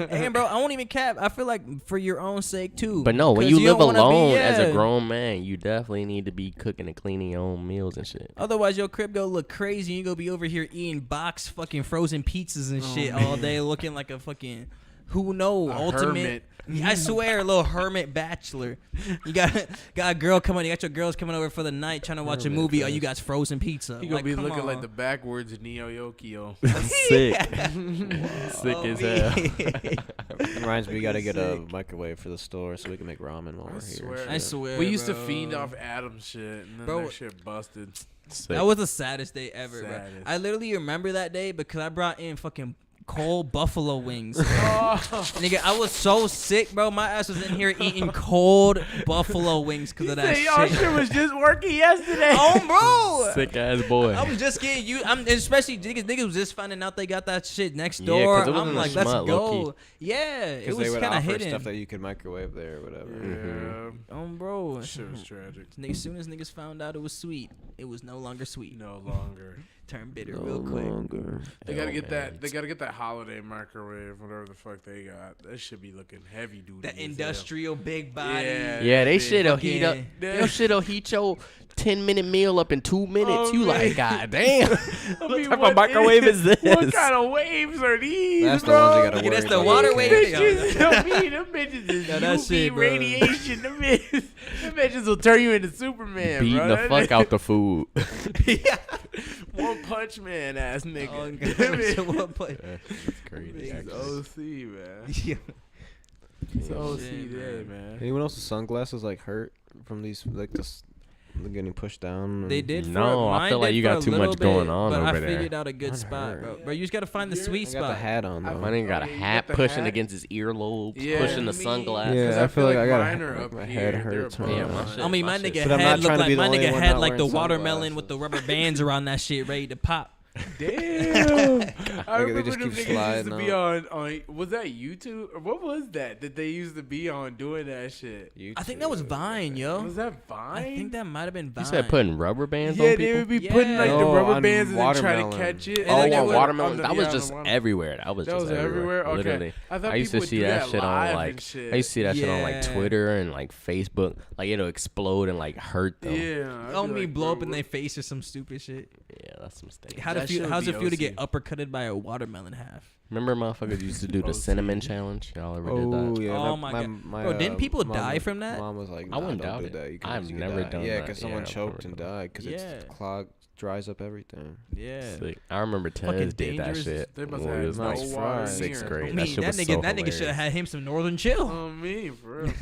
Speaker 1: Hey, bro, I won't even cap. I feel like for your own sake too.
Speaker 3: But no, when
Speaker 1: 'Cause
Speaker 3: you live
Speaker 1: don't wanna
Speaker 3: alone
Speaker 1: be,
Speaker 3: as a
Speaker 1: yeah.
Speaker 3: grown man, you definitely need to be cooking and cleaning your own meals and shit.
Speaker 1: Otherwise, your crib go look crazy. You go be over here eating box fucking frozen pizzas and shit all day, looking like a fucking ultimate.
Speaker 2: hermit.
Speaker 1: I swear, a little hermit bachelor. You got a girl coming. You got your girls coming over for the night, trying to watch a movie. Oh, you got frozen pizza.
Speaker 2: You gonna
Speaker 1: Like,
Speaker 2: be
Speaker 1: come
Speaker 2: looking
Speaker 1: on.
Speaker 2: like the backwards Neo Yokio.
Speaker 3: Sick. Sick
Speaker 1: Oh,
Speaker 3: as
Speaker 1: me.
Speaker 3: hell.
Speaker 4: Reminds me, we gotta get a microwave for the store so we can make ramen while we're here.
Speaker 2: swear.
Speaker 1: I swear.
Speaker 2: We used to
Speaker 1: bro.
Speaker 2: fiend off Adam's shit, and then
Speaker 1: Bro.
Speaker 2: that shit busted.
Speaker 3: Sick.
Speaker 1: That was the saddest day ever, bro.
Speaker 2: Saddest.
Speaker 1: I literally remember that day because I brought in fucking cold buffalo wings.
Speaker 2: Oh.
Speaker 1: Nigga, I was so sick, bro. My ass was in here eating cold buffalo wings because of that
Speaker 2: Y'all
Speaker 1: shit.
Speaker 2: shit was just working yesterday.
Speaker 1: Oh, bro.
Speaker 3: Sick ass boy.
Speaker 1: I was just getting you. Especially niggas was just finding out they got that shit next
Speaker 3: Yeah,
Speaker 1: door.
Speaker 3: 'cause it was
Speaker 1: I'm
Speaker 3: in the
Speaker 1: like, let's
Speaker 3: smut,
Speaker 1: go.
Speaker 3: low-key.
Speaker 1: Yeah, it
Speaker 4: Because
Speaker 1: was
Speaker 4: they would
Speaker 1: kind of
Speaker 4: offer
Speaker 1: hidden.
Speaker 4: stuff that you could microwave there or whatever.
Speaker 2: Yeah.
Speaker 1: Bro.
Speaker 2: Shit was tragic.
Speaker 1: As soon as niggas found out it was sweet, it was no longer sweet.
Speaker 2: No longer.
Speaker 1: Turned bitter real quick.
Speaker 2: They gotta get that. They gotta get that holiday microwave, whatever the fuck they got. That should be looking heavy duty.
Speaker 1: That
Speaker 2: as hell.
Speaker 1: industrial big body.
Speaker 2: Yeah.
Speaker 3: Yeah, they
Speaker 2: Big
Speaker 3: shit'll heat up.
Speaker 2: fucking-
Speaker 3: Your shit'll heat your 10-minute meal up in 2 minutes.
Speaker 2: Oh,
Speaker 3: You
Speaker 2: man.
Speaker 3: like, god damn.
Speaker 2: I
Speaker 3: What
Speaker 2: mean,
Speaker 3: type
Speaker 2: what
Speaker 3: of microwave is this?
Speaker 2: What kind of waves are these,
Speaker 4: That's the
Speaker 2: bro?
Speaker 4: ones you gotta
Speaker 1: Nigga, that's
Speaker 4: worry
Speaker 1: the
Speaker 4: about.
Speaker 1: water
Speaker 4: You
Speaker 1: wave.
Speaker 4: can't-
Speaker 2: Bitches, them bitches is
Speaker 1: Yeah, that
Speaker 2: UV
Speaker 1: shit, bro.
Speaker 2: radiation. Them bitches will turn you into Superman,
Speaker 3: Beating
Speaker 2: bro.
Speaker 3: the
Speaker 2: That
Speaker 3: fuck
Speaker 2: nigga-
Speaker 3: out the food.
Speaker 2: One Punch Man ass nigga.
Speaker 1: Oh,
Speaker 2: Them
Speaker 1: God. So
Speaker 2: bitches-
Speaker 1: what play?
Speaker 3: That's crazy.
Speaker 2: It's OC, man.
Speaker 1: Yeah.
Speaker 2: It's OC
Speaker 1: Shit,
Speaker 2: day, man.
Speaker 4: Anyone else's sunglasses like hurt from these like this getting pushed down.
Speaker 1: They did.
Speaker 3: No, I
Speaker 1: mine
Speaker 3: feel like
Speaker 1: did
Speaker 3: you
Speaker 1: for
Speaker 3: got
Speaker 1: a
Speaker 3: too
Speaker 1: little
Speaker 3: much going
Speaker 1: bit,
Speaker 3: on
Speaker 1: but
Speaker 3: over
Speaker 1: I
Speaker 3: there.
Speaker 1: figured out a good spot, bro. Bro, you just gotta find the sweet
Speaker 4: I got
Speaker 1: spot.
Speaker 4: the hat on though.
Speaker 3: My nigga got a
Speaker 2: you
Speaker 3: hat
Speaker 2: got the
Speaker 3: pushing
Speaker 2: hat?
Speaker 3: against his earlobes,
Speaker 2: Yeah.
Speaker 3: pushing the
Speaker 2: Me.
Speaker 3: sunglasses.
Speaker 4: Yeah,
Speaker 2: 'Cause
Speaker 4: I feel like I got
Speaker 2: mine are up
Speaker 4: my
Speaker 2: here,
Speaker 4: head
Speaker 2: they're
Speaker 4: hurts.
Speaker 2: above
Speaker 3: Yeah,
Speaker 2: mine.
Speaker 3: my shit.
Speaker 1: I mean, my
Speaker 3: shit.
Speaker 1: nigga
Speaker 4: But I'm not
Speaker 1: head looked
Speaker 4: trying to
Speaker 1: like
Speaker 4: be the
Speaker 1: my
Speaker 4: only
Speaker 1: nigga
Speaker 4: one
Speaker 1: had
Speaker 4: not
Speaker 1: like the
Speaker 4: wearing
Speaker 1: watermelon with the rubber bands around that shit ready to pop.
Speaker 2: Damn. I
Speaker 4: they
Speaker 2: remember
Speaker 4: just
Speaker 2: them
Speaker 4: keep
Speaker 2: niggas used
Speaker 4: sliding
Speaker 2: to be on was that YouTube or what was that they used to be on doing that shit?
Speaker 1: I think that was Vine, yo.
Speaker 2: Was that Vine?
Speaker 1: I think that might have been Vine.
Speaker 3: You said putting rubber bands
Speaker 2: yeah,
Speaker 3: on
Speaker 2: they
Speaker 3: people?
Speaker 2: would be putting like the
Speaker 4: No,
Speaker 2: rubber
Speaker 4: on
Speaker 2: bands and then try to
Speaker 4: watermelon.
Speaker 2: catch it.
Speaker 1: And
Speaker 3: Oh,
Speaker 1: then they
Speaker 3: on
Speaker 1: would-
Speaker 3: watermelon.
Speaker 2: the-
Speaker 3: That was
Speaker 2: yeah,
Speaker 3: just
Speaker 2: on the
Speaker 3: everywhere. That was
Speaker 2: That
Speaker 3: just
Speaker 2: was everywhere? Okay.
Speaker 3: Literally.
Speaker 2: I thought
Speaker 3: I used
Speaker 2: people
Speaker 3: to
Speaker 2: would
Speaker 3: see
Speaker 2: do
Speaker 3: that
Speaker 2: that
Speaker 3: shit on
Speaker 2: live
Speaker 3: like
Speaker 2: and shit.
Speaker 3: I used to see that shit on like
Speaker 1: Yeah.
Speaker 3: Twitter and like Facebook. Like it'll explode and like hurt them.
Speaker 2: Yeah. I'd
Speaker 1: Oh,
Speaker 2: be
Speaker 1: me
Speaker 2: like,
Speaker 1: blow up
Speaker 2: bro,
Speaker 1: in their face or some stupid shit.
Speaker 3: Yeah, that's some mistake.
Speaker 1: How's
Speaker 2: That
Speaker 1: it feel?
Speaker 2: shit
Speaker 1: How's
Speaker 2: would
Speaker 1: it
Speaker 2: be
Speaker 1: feel to get
Speaker 2: OC.
Speaker 1: uppercutted by a watermelon half?
Speaker 3: Remember, motherfuckers used to do the
Speaker 2: OC.
Speaker 3: cinnamon challenge. Y'all ever did
Speaker 4: Oh
Speaker 3: that?
Speaker 4: yeah.
Speaker 1: Oh my God. Bro, didn't people die from that?
Speaker 4: Mom was like,
Speaker 3: I wouldn't
Speaker 4: don't
Speaker 3: doubt
Speaker 4: do
Speaker 3: it.
Speaker 4: that. You can,
Speaker 3: I've
Speaker 4: you can
Speaker 3: never
Speaker 4: die.
Speaker 3: done
Speaker 4: Yeah,
Speaker 3: that.
Speaker 4: because someone
Speaker 3: Yeah, I've
Speaker 4: choked
Speaker 3: never
Speaker 4: and
Speaker 3: done
Speaker 4: died because
Speaker 1: Yeah.
Speaker 4: it's clogged, dries up everything.
Speaker 1: Yeah.
Speaker 3: Sick. I remember
Speaker 1: Fucking
Speaker 3: Tez did that
Speaker 1: dangerous.
Speaker 3: shit.
Speaker 2: They must
Speaker 3: when
Speaker 2: have
Speaker 3: we was
Speaker 2: no
Speaker 3: like
Speaker 2: water in
Speaker 3: sixth
Speaker 2: here.
Speaker 3: grade.
Speaker 1: I
Speaker 3: That
Speaker 1: mean,
Speaker 3: shit
Speaker 1: that
Speaker 3: was
Speaker 1: nigga,
Speaker 3: so
Speaker 1: that nigga should have had him some Northern Chill.
Speaker 2: On me, for real.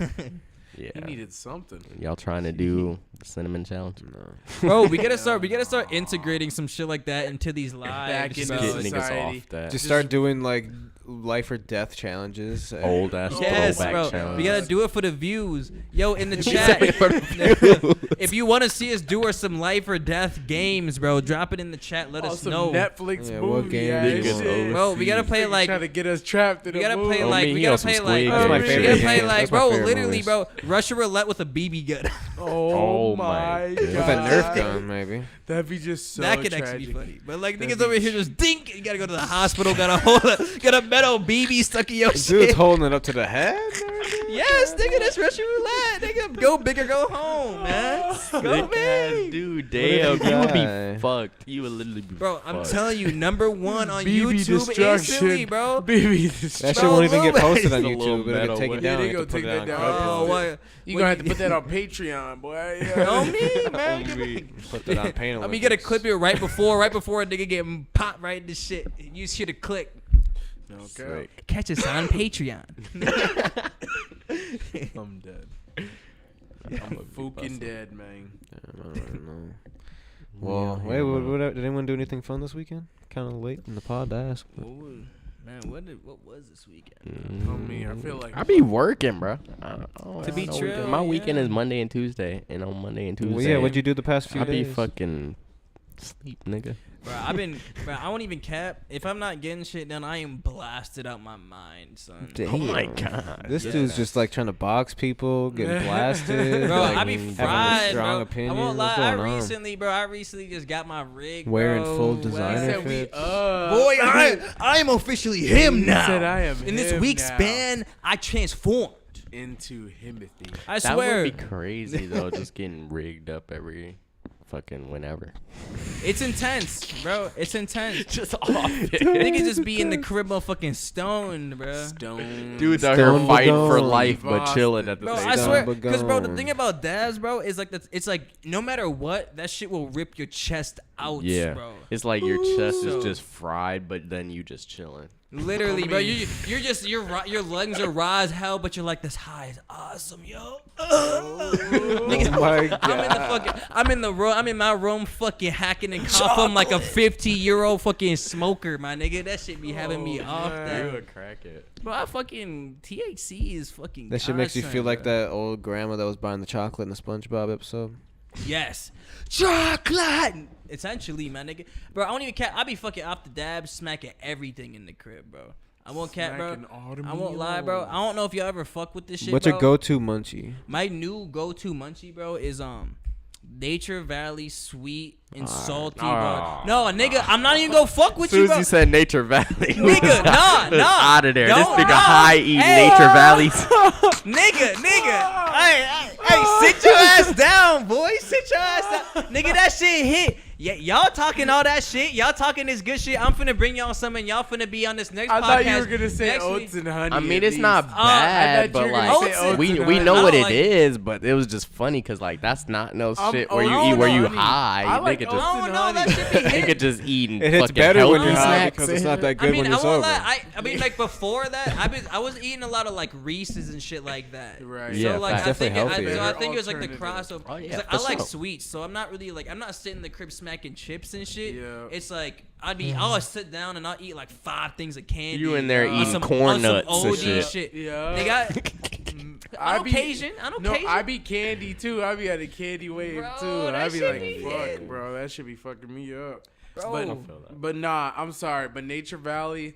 Speaker 2: He
Speaker 3: Yeah.
Speaker 2: needed something.
Speaker 3: Y'all trying to do the cinnamon challenge?
Speaker 4: No.
Speaker 1: Bro, we gotta start integrating some shit like that into these
Speaker 2: Back
Speaker 1: lives.
Speaker 3: Just
Speaker 2: into
Speaker 1: bro.
Speaker 3: get niggas
Speaker 2: society.
Speaker 3: off that
Speaker 4: Just start doing like life or death challenges.
Speaker 3: old ass
Speaker 1: Yes,
Speaker 3: throwback
Speaker 1: bro.
Speaker 3: challenge.
Speaker 1: We gotta do it for the views. Yo, in the
Speaker 3: He
Speaker 1: chat,
Speaker 3: said it for the
Speaker 1: if you want to see us do some life or death games, bro, drop it in the chat. Let us
Speaker 2: Some
Speaker 1: know.
Speaker 2: Netflix
Speaker 4: Yeah, what
Speaker 2: movie.
Speaker 4: game
Speaker 2: Yeah,
Speaker 3: do you want?
Speaker 2: shit.
Speaker 1: Bro, we gotta play
Speaker 2: Nigga
Speaker 1: like
Speaker 2: trying to get us trapped in
Speaker 1: we
Speaker 2: a
Speaker 1: gotta play
Speaker 2: movie.
Speaker 1: like
Speaker 3: me,
Speaker 1: we
Speaker 3: he on
Speaker 1: gotta
Speaker 3: some
Speaker 1: play
Speaker 3: Squid
Speaker 1: like
Speaker 3: Game.
Speaker 4: That's my
Speaker 1: we
Speaker 4: favorite
Speaker 1: gotta play
Speaker 4: game.
Speaker 1: like
Speaker 4: That's my
Speaker 1: bro,
Speaker 4: favorite
Speaker 1: literally,
Speaker 4: movies.
Speaker 1: bro, Russian roulette with a BB gun.
Speaker 2: Oh my god.
Speaker 4: With a Nerf gun, maybe.
Speaker 2: That'd be just so
Speaker 1: that could
Speaker 2: tragic.
Speaker 1: actually be funny. But like
Speaker 2: That'd
Speaker 1: niggas over
Speaker 2: be
Speaker 1: here just dink. You gotta go to the hospital. Got a metal BB stuck in your
Speaker 4: Dude's
Speaker 1: shit.
Speaker 4: holding it up to the head.
Speaker 1: Yes, nigga, that's Russian roulette. Nigga, go big or go home, man. Go big.
Speaker 3: Dude,
Speaker 4: if
Speaker 3: damn,
Speaker 4: you
Speaker 3: you would
Speaker 4: die?
Speaker 3: be fucked. You would literally be
Speaker 1: Bro, I'm
Speaker 3: fucked.
Speaker 1: telling you, #1 on
Speaker 2: BB
Speaker 1: YouTube
Speaker 2: destruction.
Speaker 1: instantly, bro.
Speaker 2: BB
Speaker 4: That
Speaker 2: destruction.
Speaker 4: shit won't even get
Speaker 1: Bro,
Speaker 4: posted on
Speaker 3: it's a little
Speaker 4: YouTube. It'll get
Speaker 3: metal
Speaker 4: taken
Speaker 3: one.
Speaker 4: down.
Speaker 2: Yeah, they
Speaker 4: You have to
Speaker 2: gonna
Speaker 4: put it
Speaker 2: take
Speaker 4: on
Speaker 2: that down.
Speaker 4: Craigslist.
Speaker 1: Oh, what?
Speaker 2: You gonna have to put that on Patreon, boy. Yeah.
Speaker 1: On me, man.
Speaker 4: Put that on Paint
Speaker 1: I mean, you gotta clip it right before a nigga get popped right in the shit. You should have clicked.
Speaker 2: Okay.
Speaker 1: Catch us on Patreon.
Speaker 2: I'm dead. I'm fucking dead, man.
Speaker 4: I don't know. Well, wait, did anyone do anything fun this weekend? Kind of late in the pod to ask.
Speaker 1: Man, what was this weekend?
Speaker 2: On me, I feel like
Speaker 3: I be working, bro.
Speaker 1: To be true,
Speaker 3: my weekend
Speaker 1: yeah.
Speaker 3: is Monday and Tuesday, and on Monday and Tuesday,
Speaker 4: Well, yeah, what'd you do the past few
Speaker 3: I be
Speaker 4: days?
Speaker 3: fucking sleep, nigga.
Speaker 1: Bro, I won't even cap. If I'm not getting shit done, I am blasted out my mind, son.
Speaker 3: Oh my god,
Speaker 4: This
Speaker 1: Yeah.
Speaker 4: dude's just like trying to box people, getting blasted.
Speaker 1: Bro,
Speaker 4: like,
Speaker 1: I be
Speaker 4: having
Speaker 1: fried,
Speaker 4: strong
Speaker 1: bro.
Speaker 4: opinions.
Speaker 1: I won't lie.
Speaker 4: What's
Speaker 1: I
Speaker 4: going on?
Speaker 1: recently just got my rig,
Speaker 4: Wearing
Speaker 1: bro.
Speaker 4: full
Speaker 2: he
Speaker 4: designer
Speaker 2: said we
Speaker 4: fits.
Speaker 1: Boy, I am officially him
Speaker 2: He
Speaker 1: now.
Speaker 2: said I am
Speaker 1: In this
Speaker 2: him
Speaker 1: week's
Speaker 2: now.
Speaker 1: span, I transformed.
Speaker 2: into Himothy.
Speaker 1: I
Speaker 3: that
Speaker 1: swear.
Speaker 3: would be crazy though. Just getting rigged up every fucking whenever.
Speaker 1: It's intense, bro. It's intense.
Speaker 3: Just off
Speaker 1: Niggas just be in the crib fucking stoned, bro.
Speaker 2: Stone.
Speaker 3: Dudes out here
Speaker 4: Stone
Speaker 3: fighting for
Speaker 4: Bagone.
Speaker 3: life but chilling at the
Speaker 1: Bro,
Speaker 3: same
Speaker 1: I
Speaker 3: time.
Speaker 1: swear,
Speaker 4: But
Speaker 1: because bro, the
Speaker 4: gone.
Speaker 1: thing about dabs, bro, is like it's like no matter what, that shit will rip your chest out,
Speaker 3: Yeah,
Speaker 1: bro.
Speaker 3: it's like your chest
Speaker 1: So-
Speaker 3: is just fried, but then you just chilling.
Speaker 1: Literally,
Speaker 2: I
Speaker 1: bro,
Speaker 2: mean-
Speaker 1: you're just your lungs are raw as hell, but you're like, this high is awesome, yo. Nigga,
Speaker 4: Oh my
Speaker 1: I'm in my room fucking hacking and coughing like a 50-year-old fucking smoker, my nigga. That shit be having me off that.
Speaker 3: would crack it.
Speaker 1: Bro, I fucking THC is fucking.
Speaker 4: That shit makes you feel
Speaker 1: godsend,
Speaker 4: like
Speaker 1: bro.
Speaker 4: that old grandma that was buying the chocolate in the SpongeBob episode.
Speaker 1: Yes. Chocolate! Essentially, my nigga. Bro, I don't even care. I be fucking off the dab, smacking everything in the crib, bro. I won't cap, bro.
Speaker 2: Smacking all the
Speaker 1: I won't lie, bro. I don't know if y'all ever fuck with this shit,
Speaker 4: What's
Speaker 1: bro.
Speaker 4: your go-to munchie?
Speaker 1: My new go-to munchie, bro, is Nature Valley sweet and salty, bro. No, nigga, I'm not even gonna fuck with
Speaker 3: As soon
Speaker 1: you,
Speaker 3: as
Speaker 1: bro.
Speaker 3: you said Nature Valley,
Speaker 1: Nigga, nah.
Speaker 3: out of there. This
Speaker 1: Don't-
Speaker 3: nigga
Speaker 1: nah.
Speaker 3: high eating
Speaker 1: Hey.
Speaker 3: Nature Valleys.
Speaker 1: Nigga. Hey, sit your ass down, boy. Sit your ass down. Nigga, that shit hit. Yeah, y'all talking all that shit. Y'all talking this good shit. I'm finna bring y'all some, and y'all finna be on this next podcast.
Speaker 2: I thought you were gonna say
Speaker 1: next
Speaker 2: oats
Speaker 1: week.
Speaker 2: and honey.
Speaker 3: I mean,
Speaker 2: at
Speaker 3: it's not
Speaker 2: least.
Speaker 3: bad,
Speaker 2: thought you
Speaker 3: but
Speaker 2: were gonna say
Speaker 1: like
Speaker 2: oats
Speaker 3: we
Speaker 2: and
Speaker 3: we
Speaker 2: honey.
Speaker 3: know
Speaker 1: I
Speaker 3: what
Speaker 1: don't
Speaker 3: it
Speaker 1: like-
Speaker 3: is, but it was just funny because like that's not no shit where you
Speaker 2: oats
Speaker 3: eat
Speaker 2: and
Speaker 3: where you
Speaker 2: honey.
Speaker 3: high.
Speaker 2: I like
Speaker 3: Nigga
Speaker 2: oats
Speaker 3: just
Speaker 2: and
Speaker 1: Oh no, that
Speaker 2: honey.
Speaker 1: shit be
Speaker 3: nigga
Speaker 1: hit.
Speaker 3: just eating
Speaker 4: It hits
Speaker 3: fucking
Speaker 4: better when
Speaker 3: healthy
Speaker 4: you're high
Speaker 3: snacks.
Speaker 4: because it's not that
Speaker 1: I
Speaker 4: good
Speaker 1: mean,
Speaker 4: when
Speaker 1: I
Speaker 4: you're
Speaker 1: won't
Speaker 4: sober.
Speaker 1: lie. I mean, like before that, I was eating a lot of like Reese's and shit like that.
Speaker 2: Right.
Speaker 1: So
Speaker 3: Yeah,
Speaker 1: like
Speaker 3: facts.
Speaker 1: I think
Speaker 4: Definitely
Speaker 1: so I
Speaker 2: healthier.
Speaker 1: think it was like the
Speaker 2: Alternative.
Speaker 1: crossover.
Speaker 3: Oh, yeah,
Speaker 1: 'Cause, like, I
Speaker 3: for
Speaker 1: like
Speaker 3: sure.
Speaker 1: sweets, so I'm not really like I'm not sitting in the crib smacking chips and shit.
Speaker 2: Yeah.
Speaker 1: It's like I'll sit down and I'll eat like 5 things of candy.
Speaker 3: You in there
Speaker 1: on
Speaker 3: eating
Speaker 1: some-
Speaker 3: corn
Speaker 1: on some
Speaker 3: nuts and
Speaker 1: OD
Speaker 3: shit.
Speaker 2: Yeah.
Speaker 1: They got
Speaker 2: I
Speaker 1: on
Speaker 2: be-
Speaker 1: occasion.
Speaker 2: No, I be candy too. I be at a candy wave
Speaker 1: Bro,
Speaker 2: too. And
Speaker 1: that
Speaker 2: I be
Speaker 1: shit
Speaker 2: like,
Speaker 1: be
Speaker 2: fuck,
Speaker 1: hit.
Speaker 2: bro, that should be fucking me up.
Speaker 1: Bro.
Speaker 2: But,
Speaker 1: I
Speaker 3: feel that.
Speaker 2: but nah, I'm sorry, but Nature Valley,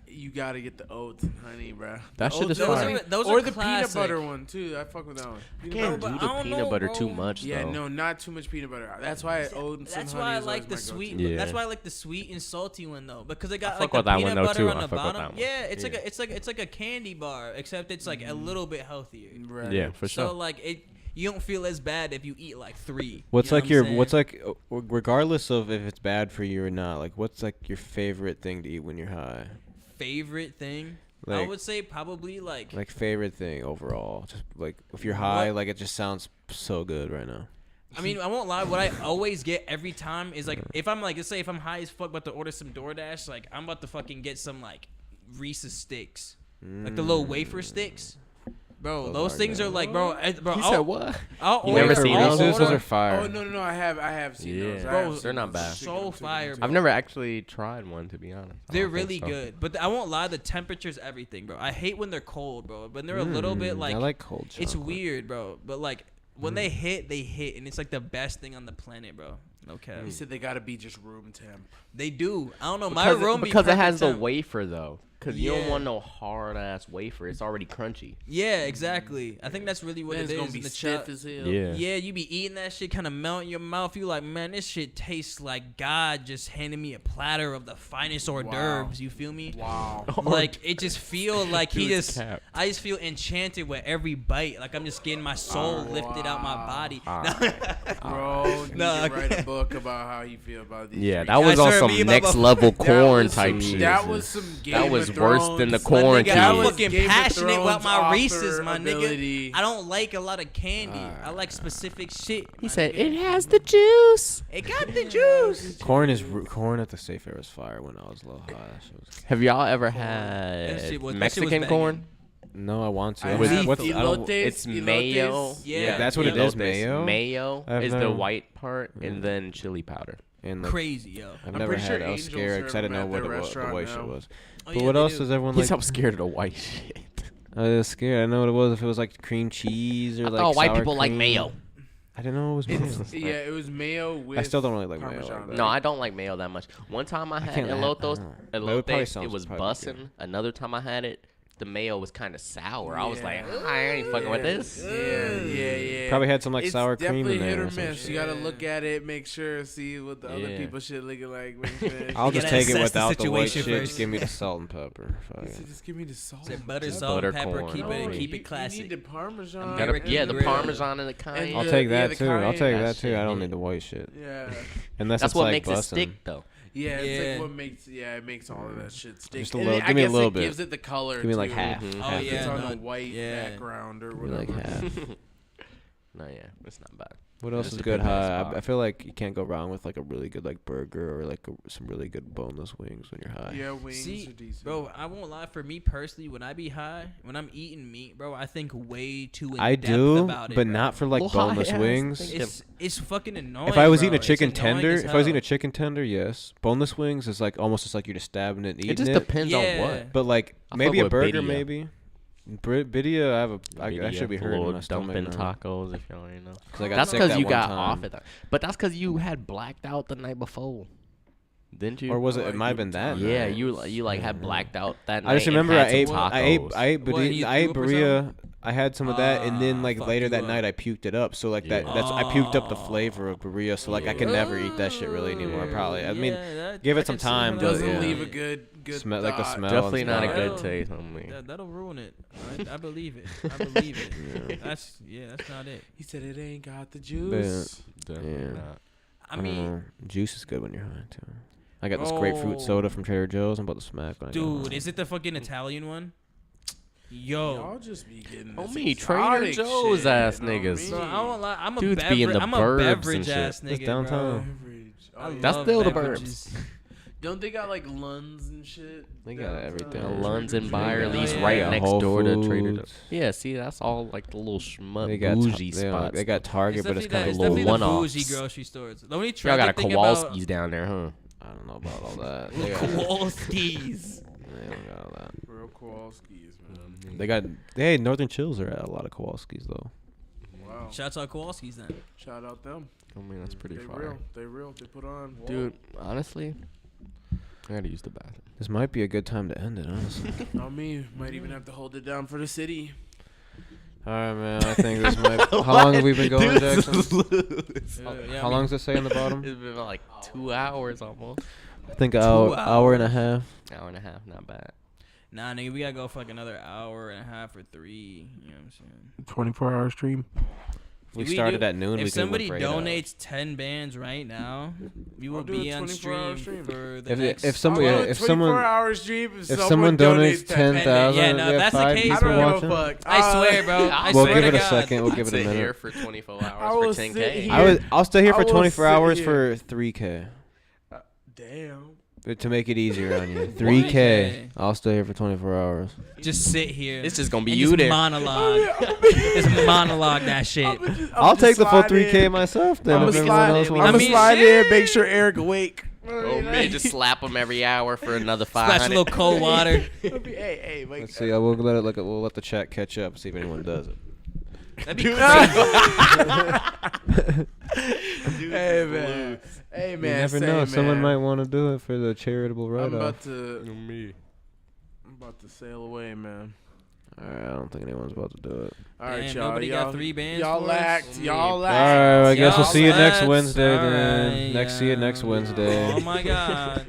Speaker 2: you gotta get the oats and honey, bro.
Speaker 3: That
Speaker 2: The
Speaker 3: shit
Speaker 2: oats
Speaker 3: is
Speaker 2: and
Speaker 3: fire.
Speaker 2: honey.
Speaker 1: Those
Speaker 2: or
Speaker 1: are
Speaker 2: the
Speaker 1: classic.
Speaker 2: peanut butter one too. I fuck with that one. Peanut
Speaker 3: Can't
Speaker 2: butter.
Speaker 3: do
Speaker 1: but I
Speaker 3: the
Speaker 1: don't
Speaker 3: peanut
Speaker 1: know,
Speaker 3: butter
Speaker 1: bro.
Speaker 3: too much
Speaker 2: Yeah,
Speaker 3: though.
Speaker 2: no, not too much peanut butter. That's why oats and
Speaker 1: That's
Speaker 2: honey
Speaker 1: why I
Speaker 2: is
Speaker 1: like
Speaker 2: always
Speaker 1: the
Speaker 2: my
Speaker 1: sweet.
Speaker 2: go-to.
Speaker 3: Yeah.
Speaker 1: That's why I like the sweet and salty one though, because it got
Speaker 3: fuck
Speaker 1: like the
Speaker 3: with that one,
Speaker 1: peanut
Speaker 3: though,
Speaker 1: butter
Speaker 3: too.
Speaker 1: on
Speaker 3: I
Speaker 1: the
Speaker 3: fuck with
Speaker 1: bottom.
Speaker 3: that one.
Speaker 1: Yeah, it's
Speaker 3: Yeah.
Speaker 1: like a candy bar, except it's like a little bit healthier.
Speaker 2: Right.
Speaker 3: Yeah, for
Speaker 1: So
Speaker 3: sure.
Speaker 1: like you don't feel as bad if you eat like 3.
Speaker 4: What's
Speaker 1: You know
Speaker 4: like
Speaker 1: what
Speaker 4: your
Speaker 1: I'm
Speaker 4: what's
Speaker 1: saying?
Speaker 4: like regardless of if it's bad for you or not, like what's like your favorite thing to eat when you're high?
Speaker 1: favorite thing? I
Speaker 4: Like-
Speaker 1: would say probably like
Speaker 4: Favorite thing overall. Just like if you're high, like it just sounds so good right now.
Speaker 1: I mean, I won't lie. What I always get every time is like, if I'm like, let's say if I'm high as fuck, about to order some DoorDash, like I'm about to fucking get some like Reese's sticks, like the little wafer sticks. Bro,
Speaker 4: Those
Speaker 1: those
Speaker 4: are
Speaker 1: things
Speaker 4: good.
Speaker 1: are like, bro,
Speaker 3: He said what?
Speaker 1: I'll
Speaker 3: You
Speaker 1: order,
Speaker 3: never seen
Speaker 1: I'll
Speaker 3: those?
Speaker 4: Reese's, those
Speaker 1: order-
Speaker 4: are fire.
Speaker 2: Oh no, I have seen
Speaker 3: Yeah.
Speaker 2: those. I
Speaker 1: Bro,
Speaker 2: have seen
Speaker 3: they're not
Speaker 2: those.
Speaker 3: bad.
Speaker 1: So fire, bro.
Speaker 3: I've never actually tried one to be honest. I
Speaker 1: They're
Speaker 3: don't think
Speaker 1: really
Speaker 3: so.
Speaker 1: good, but I won't lie. The temperature's everything, bro. I hate when they're cold, bro. When they're a little bit
Speaker 4: I like cold chocolate.
Speaker 1: it's weird, bro. But like when they hit, and it's like the best thing on the planet, bro. No cap.
Speaker 2: He said they gotta be just room temp.
Speaker 1: They do. I don't know. My room
Speaker 3: Because
Speaker 1: be
Speaker 3: it has the
Speaker 1: perfect temp.
Speaker 3: wafer though. Because you don't
Speaker 1: Yeah.
Speaker 3: want no hard ass wafer. It's already crunchy.
Speaker 1: Yeah, exactly. I think that's really what
Speaker 2: Then
Speaker 1: it
Speaker 2: it's
Speaker 1: is.
Speaker 2: gonna be
Speaker 1: in the
Speaker 2: stiff
Speaker 1: chop-
Speaker 2: as hell.
Speaker 1: Yeah, you be eating that shit, kind of melt in your mouth. You like, man, this shit tastes like God just handed me a platter of the finest hors d'oeuvres. You feel me?
Speaker 2: Wow.
Speaker 1: Like it just feel like he
Speaker 3: Dude's
Speaker 1: just.
Speaker 3: cap.
Speaker 1: I just feel enchanted with every bite. Like I'm just getting my soul lifted out my body.
Speaker 2: Bro, you
Speaker 1: Nah.
Speaker 2: need to write a book about how you feel about these.
Speaker 3: Yeah,
Speaker 2: streets.
Speaker 3: that was
Speaker 1: Yeah,
Speaker 3: on
Speaker 1: sir,
Speaker 3: some
Speaker 1: me and
Speaker 3: next
Speaker 1: my-
Speaker 3: level
Speaker 2: That
Speaker 3: corn
Speaker 2: was
Speaker 3: type
Speaker 2: some-
Speaker 3: shit.
Speaker 2: That was some Game
Speaker 3: That
Speaker 2: of
Speaker 3: was worse than the
Speaker 2: Thrones.
Speaker 1: My
Speaker 3: corn
Speaker 1: nigga,
Speaker 3: tea.
Speaker 1: I'm
Speaker 2: was
Speaker 1: fucking
Speaker 2: Game of
Speaker 1: passionate about
Speaker 2: Thrones
Speaker 1: my Reese's,
Speaker 2: author
Speaker 1: my
Speaker 2: ability.
Speaker 1: nigga. I don't like a lot of candy. I like specific shit.
Speaker 3: He
Speaker 1: my
Speaker 3: said
Speaker 1: nigga.
Speaker 3: it has the juice.
Speaker 1: It got the juice.
Speaker 4: Corn at the Safe Air was fire when I was low high. That shit was-
Speaker 3: Have y'all ever
Speaker 1: That
Speaker 3: had
Speaker 1: shit was
Speaker 3: Mexican
Speaker 1: banging.
Speaker 3: corn?
Speaker 4: No, I want to.
Speaker 2: I
Speaker 4: What's-
Speaker 2: have
Speaker 4: what's- I don't-
Speaker 2: elotes,
Speaker 3: It's
Speaker 2: elotes.
Speaker 3: mayo.
Speaker 1: Yeah.
Speaker 4: That's what it is,
Speaker 3: elotes.
Speaker 4: mayo?
Speaker 3: Mayo
Speaker 4: I've
Speaker 3: is the
Speaker 4: never-
Speaker 3: white part, and then chili powder.
Speaker 4: and like,
Speaker 1: Crazy, yo.
Speaker 4: I've
Speaker 2: I'm
Speaker 4: never
Speaker 2: pretty
Speaker 4: had
Speaker 2: sure
Speaker 4: it. I was
Speaker 2: Angels
Speaker 4: scared because I didn't
Speaker 2: serve
Speaker 4: know
Speaker 2: them
Speaker 4: what
Speaker 2: at
Speaker 4: it
Speaker 2: their
Speaker 4: was, the
Speaker 2: restaurant
Speaker 4: white shit
Speaker 2: now.
Speaker 4: was.
Speaker 1: Oh,
Speaker 4: But
Speaker 1: yeah,
Speaker 4: what
Speaker 1: they
Speaker 4: else
Speaker 1: do.
Speaker 4: does everyone
Speaker 3: He's
Speaker 4: like?
Speaker 3: so scared of the white shit.
Speaker 4: I was scared. I didn't know what it was. If it was like cream cheese or
Speaker 3: I
Speaker 4: like
Speaker 3: thought white
Speaker 4: sour
Speaker 3: people like
Speaker 4: cream.
Speaker 3: mayo.
Speaker 4: I didn't know it was mayo.
Speaker 2: Yeah, it was mayo with.
Speaker 4: I still don't really like mayo
Speaker 2: Parmesan.
Speaker 4: like that.
Speaker 3: No, I don't like mayo that much. One time I had
Speaker 4: can't have- I
Speaker 3: elotes,
Speaker 4: don't know. But it probably
Speaker 3: elotes,
Speaker 4: sounds
Speaker 3: it was
Speaker 4: probably good.
Speaker 3: bussin'. Another time I had it, the mayo was kind of sour. I was
Speaker 2: Yeah.
Speaker 3: like, I ain't fucking with this.
Speaker 2: Yeah.
Speaker 4: Probably had some like
Speaker 2: It's
Speaker 4: sour cream
Speaker 2: definitely
Speaker 4: in there.
Speaker 2: hit
Speaker 4: or
Speaker 2: or
Speaker 4: some
Speaker 2: miss.
Speaker 4: shit.
Speaker 2: You gotta look at it, make sure, see what the other
Speaker 3: Yeah.
Speaker 2: people shit looking like. When you finish.
Speaker 4: I'll
Speaker 1: You
Speaker 4: just
Speaker 1: gotta
Speaker 4: take it
Speaker 1: assess the
Speaker 4: without the white
Speaker 1: situation
Speaker 4: shit.
Speaker 1: first.
Speaker 4: Just give me the salt and pepper. Fuck
Speaker 2: He
Speaker 4: it.
Speaker 2: said, just give me the salt.
Speaker 1: Say butter,
Speaker 3: Just
Speaker 1: salt,
Speaker 3: butter
Speaker 1: pepper.
Speaker 3: corn.
Speaker 1: Keep
Speaker 2: No,
Speaker 1: it
Speaker 2: you
Speaker 1: classy.
Speaker 2: need the Parmesan.
Speaker 3: Gotta-
Speaker 1: American
Speaker 3: yeah, the
Speaker 1: grill.
Speaker 3: Parmesan and the cayenne.
Speaker 4: I'll
Speaker 2: the-
Speaker 4: take
Speaker 2: yeah,
Speaker 4: that
Speaker 2: the
Speaker 4: too. I'll
Speaker 2: cayenne.
Speaker 4: take
Speaker 3: That
Speaker 4: that too. I don't
Speaker 3: shit.
Speaker 4: need the white shit.
Speaker 2: Yeah.
Speaker 4: Unless
Speaker 3: That's
Speaker 4: it's
Speaker 3: what
Speaker 4: like
Speaker 3: makes it
Speaker 4: bussin'.
Speaker 3: stick, though.
Speaker 2: Yeah, it's
Speaker 1: Yeah.
Speaker 2: like what makes it makes all of that shit stick.
Speaker 4: Just a
Speaker 2: And
Speaker 4: little-
Speaker 2: I
Speaker 4: give me a
Speaker 2: guess
Speaker 4: little
Speaker 2: it
Speaker 4: bit.
Speaker 2: gives it the color.
Speaker 4: Give me like
Speaker 2: too.
Speaker 4: half.
Speaker 3: Mhm.
Speaker 1: Oh,
Speaker 4: half
Speaker 2: If
Speaker 1: yeah,
Speaker 2: it's on
Speaker 1: no,
Speaker 2: a white
Speaker 1: yeah.
Speaker 2: background or
Speaker 4: Give me
Speaker 2: whatever.
Speaker 4: like half.
Speaker 3: No, yeah, it's not bad.
Speaker 4: What else
Speaker 3: It's
Speaker 4: is
Speaker 3: a
Speaker 4: good
Speaker 3: good ass
Speaker 4: high?
Speaker 3: spot.
Speaker 4: I feel like you can't go wrong with like a really good like burger or like some really good boneless wings when you're high.
Speaker 2: Yeah, wings
Speaker 1: See,
Speaker 2: are decent.
Speaker 1: bro, I won't lie. For me personally, when I be high, when I'm eating meat, bro, I think way too in
Speaker 4: I
Speaker 1: depth
Speaker 4: do,
Speaker 1: about it,
Speaker 4: but
Speaker 1: bro.
Speaker 4: not for like
Speaker 3: Well,
Speaker 4: boneless
Speaker 3: high ass
Speaker 4: wings.
Speaker 3: thing.
Speaker 1: It's fucking annoying.
Speaker 4: If I was
Speaker 1: bro.
Speaker 4: eating a
Speaker 1: It's
Speaker 4: chicken
Speaker 1: annoying
Speaker 4: tender,
Speaker 1: as
Speaker 4: if I was eating a
Speaker 1: hell.
Speaker 4: chicken tender, yes. Boneless wings is like almost just like you're just stabbing it and eating
Speaker 3: It just
Speaker 4: it.
Speaker 3: depends on
Speaker 1: Yeah.
Speaker 3: what.
Speaker 4: But like
Speaker 3: I
Speaker 4: maybe
Speaker 3: fuck
Speaker 4: a
Speaker 3: with
Speaker 4: burger,
Speaker 3: birria.
Speaker 4: maybe. Birria, I should be hurting
Speaker 3: little
Speaker 4: my stomach
Speaker 3: dumping
Speaker 4: now.
Speaker 3: tacos, if y'all ain't know.
Speaker 4: 'Cause I got
Speaker 3: That's
Speaker 4: sick
Speaker 3: because
Speaker 4: that
Speaker 3: you
Speaker 4: one
Speaker 3: got
Speaker 4: time.
Speaker 3: off at that. But that's because you had blacked out the night before, didn't you?
Speaker 4: Or was it?
Speaker 2: I
Speaker 4: It
Speaker 2: like
Speaker 4: might have been that.
Speaker 2: good
Speaker 3: Yeah,
Speaker 4: night.
Speaker 3: you like had blacked out that night.
Speaker 4: I just
Speaker 3: and
Speaker 4: remember
Speaker 3: had
Speaker 4: I
Speaker 3: some
Speaker 4: ate
Speaker 3: tacos.
Speaker 1: What, you
Speaker 4: I ate
Speaker 1: threw up or
Speaker 4: burrito. I had some of that, and then like
Speaker 1: fuck
Speaker 4: later
Speaker 1: you
Speaker 4: that
Speaker 1: up.
Speaker 4: night I puked it up. So like
Speaker 3: Yeah.
Speaker 4: that's I puked up the flavor of burrito. So like I can never eat that shit really anymore. Probably. I mean, give it some time, but
Speaker 2: doesn't
Speaker 4: yeah.
Speaker 2: leave a good
Speaker 4: Smell like the
Speaker 2: thought.
Speaker 4: smell.
Speaker 3: Definitely
Speaker 4: and
Speaker 3: not a
Speaker 4: stuff.
Speaker 3: good
Speaker 1: Well,
Speaker 3: taste on me.
Speaker 1: That'll ruin it. I believe it. I believe it. That's not it.
Speaker 2: He said it ain't got the juice.
Speaker 3: Definitely
Speaker 4: Yeah.
Speaker 3: not.
Speaker 1: I mean,
Speaker 4: juice is good when you're high too. I got this grapefruit soda from Trader Joe's. I'm about to smack on it.
Speaker 1: Dude, is it the fucking Italian one? Yo.
Speaker 2: Y'all just be getting
Speaker 3: Oh
Speaker 2: this
Speaker 3: me, Trader
Speaker 2: exotic
Speaker 3: Joe's
Speaker 2: shit,
Speaker 3: ass
Speaker 2: you know what I
Speaker 3: niggas.
Speaker 1: So
Speaker 2: mean?
Speaker 1: I won't lie. I'm a
Speaker 3: Dudes be in the
Speaker 1: I'm a
Speaker 3: burbs and
Speaker 1: beverage
Speaker 3: shit.
Speaker 1: ass nigga,
Speaker 4: It's downtown.
Speaker 1: bro.
Speaker 2: Beverage.
Speaker 1: I
Speaker 2: Oh, yeah.
Speaker 3: That's
Speaker 1: love
Speaker 3: still the
Speaker 1: beverages.
Speaker 2: Don't they got like Lunds and shit?
Speaker 4: They got
Speaker 2: downtown?
Speaker 4: everything.
Speaker 3: Lunds and
Speaker 1: Trader
Speaker 3: Byerly's
Speaker 1: Joe's.
Speaker 3: right
Speaker 1: Yeah.
Speaker 3: next
Speaker 4: Whole
Speaker 3: door to Trader
Speaker 4: Foods.
Speaker 3: Joe's. Yeah, see, that's all like the little schmuck
Speaker 4: They got
Speaker 3: bougie
Speaker 4: they,
Speaker 3: spots.
Speaker 4: they got Target, but it's kind of
Speaker 3: it's
Speaker 4: low.
Speaker 3: definitely
Speaker 1: definitely the
Speaker 3: one-offs.
Speaker 1: bougie grocery stores. The only
Speaker 3: Y'all
Speaker 1: tragic
Speaker 3: got a
Speaker 1: thing
Speaker 3: Kowalski's
Speaker 1: about
Speaker 3: down there, huh?
Speaker 4: I don't know about all that. They got,
Speaker 1: Kowalski's.
Speaker 4: they don't got all that.
Speaker 2: Real Kowalski's, man.
Speaker 4: They got hey Northern Chills are at a lot of Kowalski's though.
Speaker 2: Wow.
Speaker 1: Shouts out Kowalski's then.
Speaker 2: Shout out them.
Speaker 3: I mean, that's pretty
Speaker 2: They
Speaker 3: fire.
Speaker 2: real. They real. They put on.
Speaker 3: Dude, honestly, I gotta use the bathroom.
Speaker 4: This might be a good time to end it, honestly.
Speaker 2: On me. Might even have to hold it down for the city.
Speaker 4: All right, man. I think this might. How long have we been going, Jackson?
Speaker 1: Yeah,
Speaker 4: How long does it say on the bottom?
Speaker 3: It's been like 2 hours almost.
Speaker 4: I think hour and a half.
Speaker 3: Hour and a half, not bad.
Speaker 1: Nah, nigga, we gotta go for like another hour and a half or 3. You know what I'm saying?
Speaker 2: 24-hour stream.
Speaker 4: We started at noon.
Speaker 1: If
Speaker 4: we
Speaker 1: somebody
Speaker 4: could went for 8 hours.
Speaker 1: donates 10 bands right now, we will
Speaker 2: I'll do
Speaker 1: be
Speaker 2: a
Speaker 1: on
Speaker 2: 24-hour
Speaker 1: stream
Speaker 2: stream.
Speaker 1: for the
Speaker 4: If
Speaker 1: next.
Speaker 4: if somebody
Speaker 2: I'll do a
Speaker 4: if someone
Speaker 2: 24-hour stream,
Speaker 4: if someone donates 10,000,
Speaker 1: Yeah, no,
Speaker 4: we have
Speaker 1: that's the
Speaker 4: 5
Speaker 1: case,
Speaker 4: people
Speaker 2: I don't
Speaker 1: bro.
Speaker 2: give a
Speaker 4: watching.
Speaker 2: fuck.
Speaker 1: I swear, bro. I
Speaker 4: We'll
Speaker 1: swear
Speaker 4: give
Speaker 1: to
Speaker 4: it a
Speaker 1: God.
Speaker 4: second. We'll
Speaker 3: I'd
Speaker 4: give it a
Speaker 3: sit here
Speaker 4: minute.
Speaker 3: for 24
Speaker 2: I
Speaker 3: hours
Speaker 2: will
Speaker 3: for
Speaker 2: sit
Speaker 3: 10K.
Speaker 2: here.
Speaker 4: I'll stay here
Speaker 2: I
Speaker 4: for
Speaker 2: will
Speaker 4: 24
Speaker 2: sit
Speaker 4: hours
Speaker 2: here.
Speaker 4: for 3K.
Speaker 2: Damn.
Speaker 4: But to make it easier on you, 3K. I'll stay here for 24 hours.
Speaker 1: Just sit here.
Speaker 3: It's just gonna be
Speaker 1: and
Speaker 3: you
Speaker 1: just
Speaker 3: there.
Speaker 1: monologue. Just monologue that shit.
Speaker 4: I'll take the full 3K myself then.
Speaker 2: I'm
Speaker 4: If
Speaker 2: gonna
Speaker 4: everyone else
Speaker 2: slide,
Speaker 4: wants.
Speaker 1: I mean,
Speaker 2: slide
Speaker 1: shit.
Speaker 2: in, make sure Eric awake.
Speaker 3: Oh me, just slap them every hour for another
Speaker 1: Splash a
Speaker 3: 500.
Speaker 1: little cold water.
Speaker 2: Hey, wake
Speaker 4: Let's see. I will let it. We'll let the chat catch up. See if anyone does it.
Speaker 1: That'd be crazy.
Speaker 2: Hey man. Hey man.
Speaker 4: You never
Speaker 2: say,
Speaker 4: know. Someone
Speaker 2: man.
Speaker 4: might want to do it for the charitable
Speaker 2: I'm
Speaker 4: write-off.
Speaker 2: about to.
Speaker 3: Me.
Speaker 2: I'm about to sail away, man.
Speaker 4: Alright, I don't think anyone's about to do it.
Speaker 2: All right,
Speaker 1: Damn,
Speaker 2: y'all.
Speaker 1: nobody
Speaker 2: y'all,
Speaker 1: got 3 bands
Speaker 2: Y'all
Speaker 1: for us?
Speaker 2: lacked. Y'all
Speaker 4: Alright,
Speaker 2: lacked.
Speaker 4: I guess we'll see you next
Speaker 1: Y'all
Speaker 4: Wednesday
Speaker 1: lads.
Speaker 4: then.
Speaker 1: Alright,
Speaker 4: See you next Wednesday.
Speaker 1: Oh my God.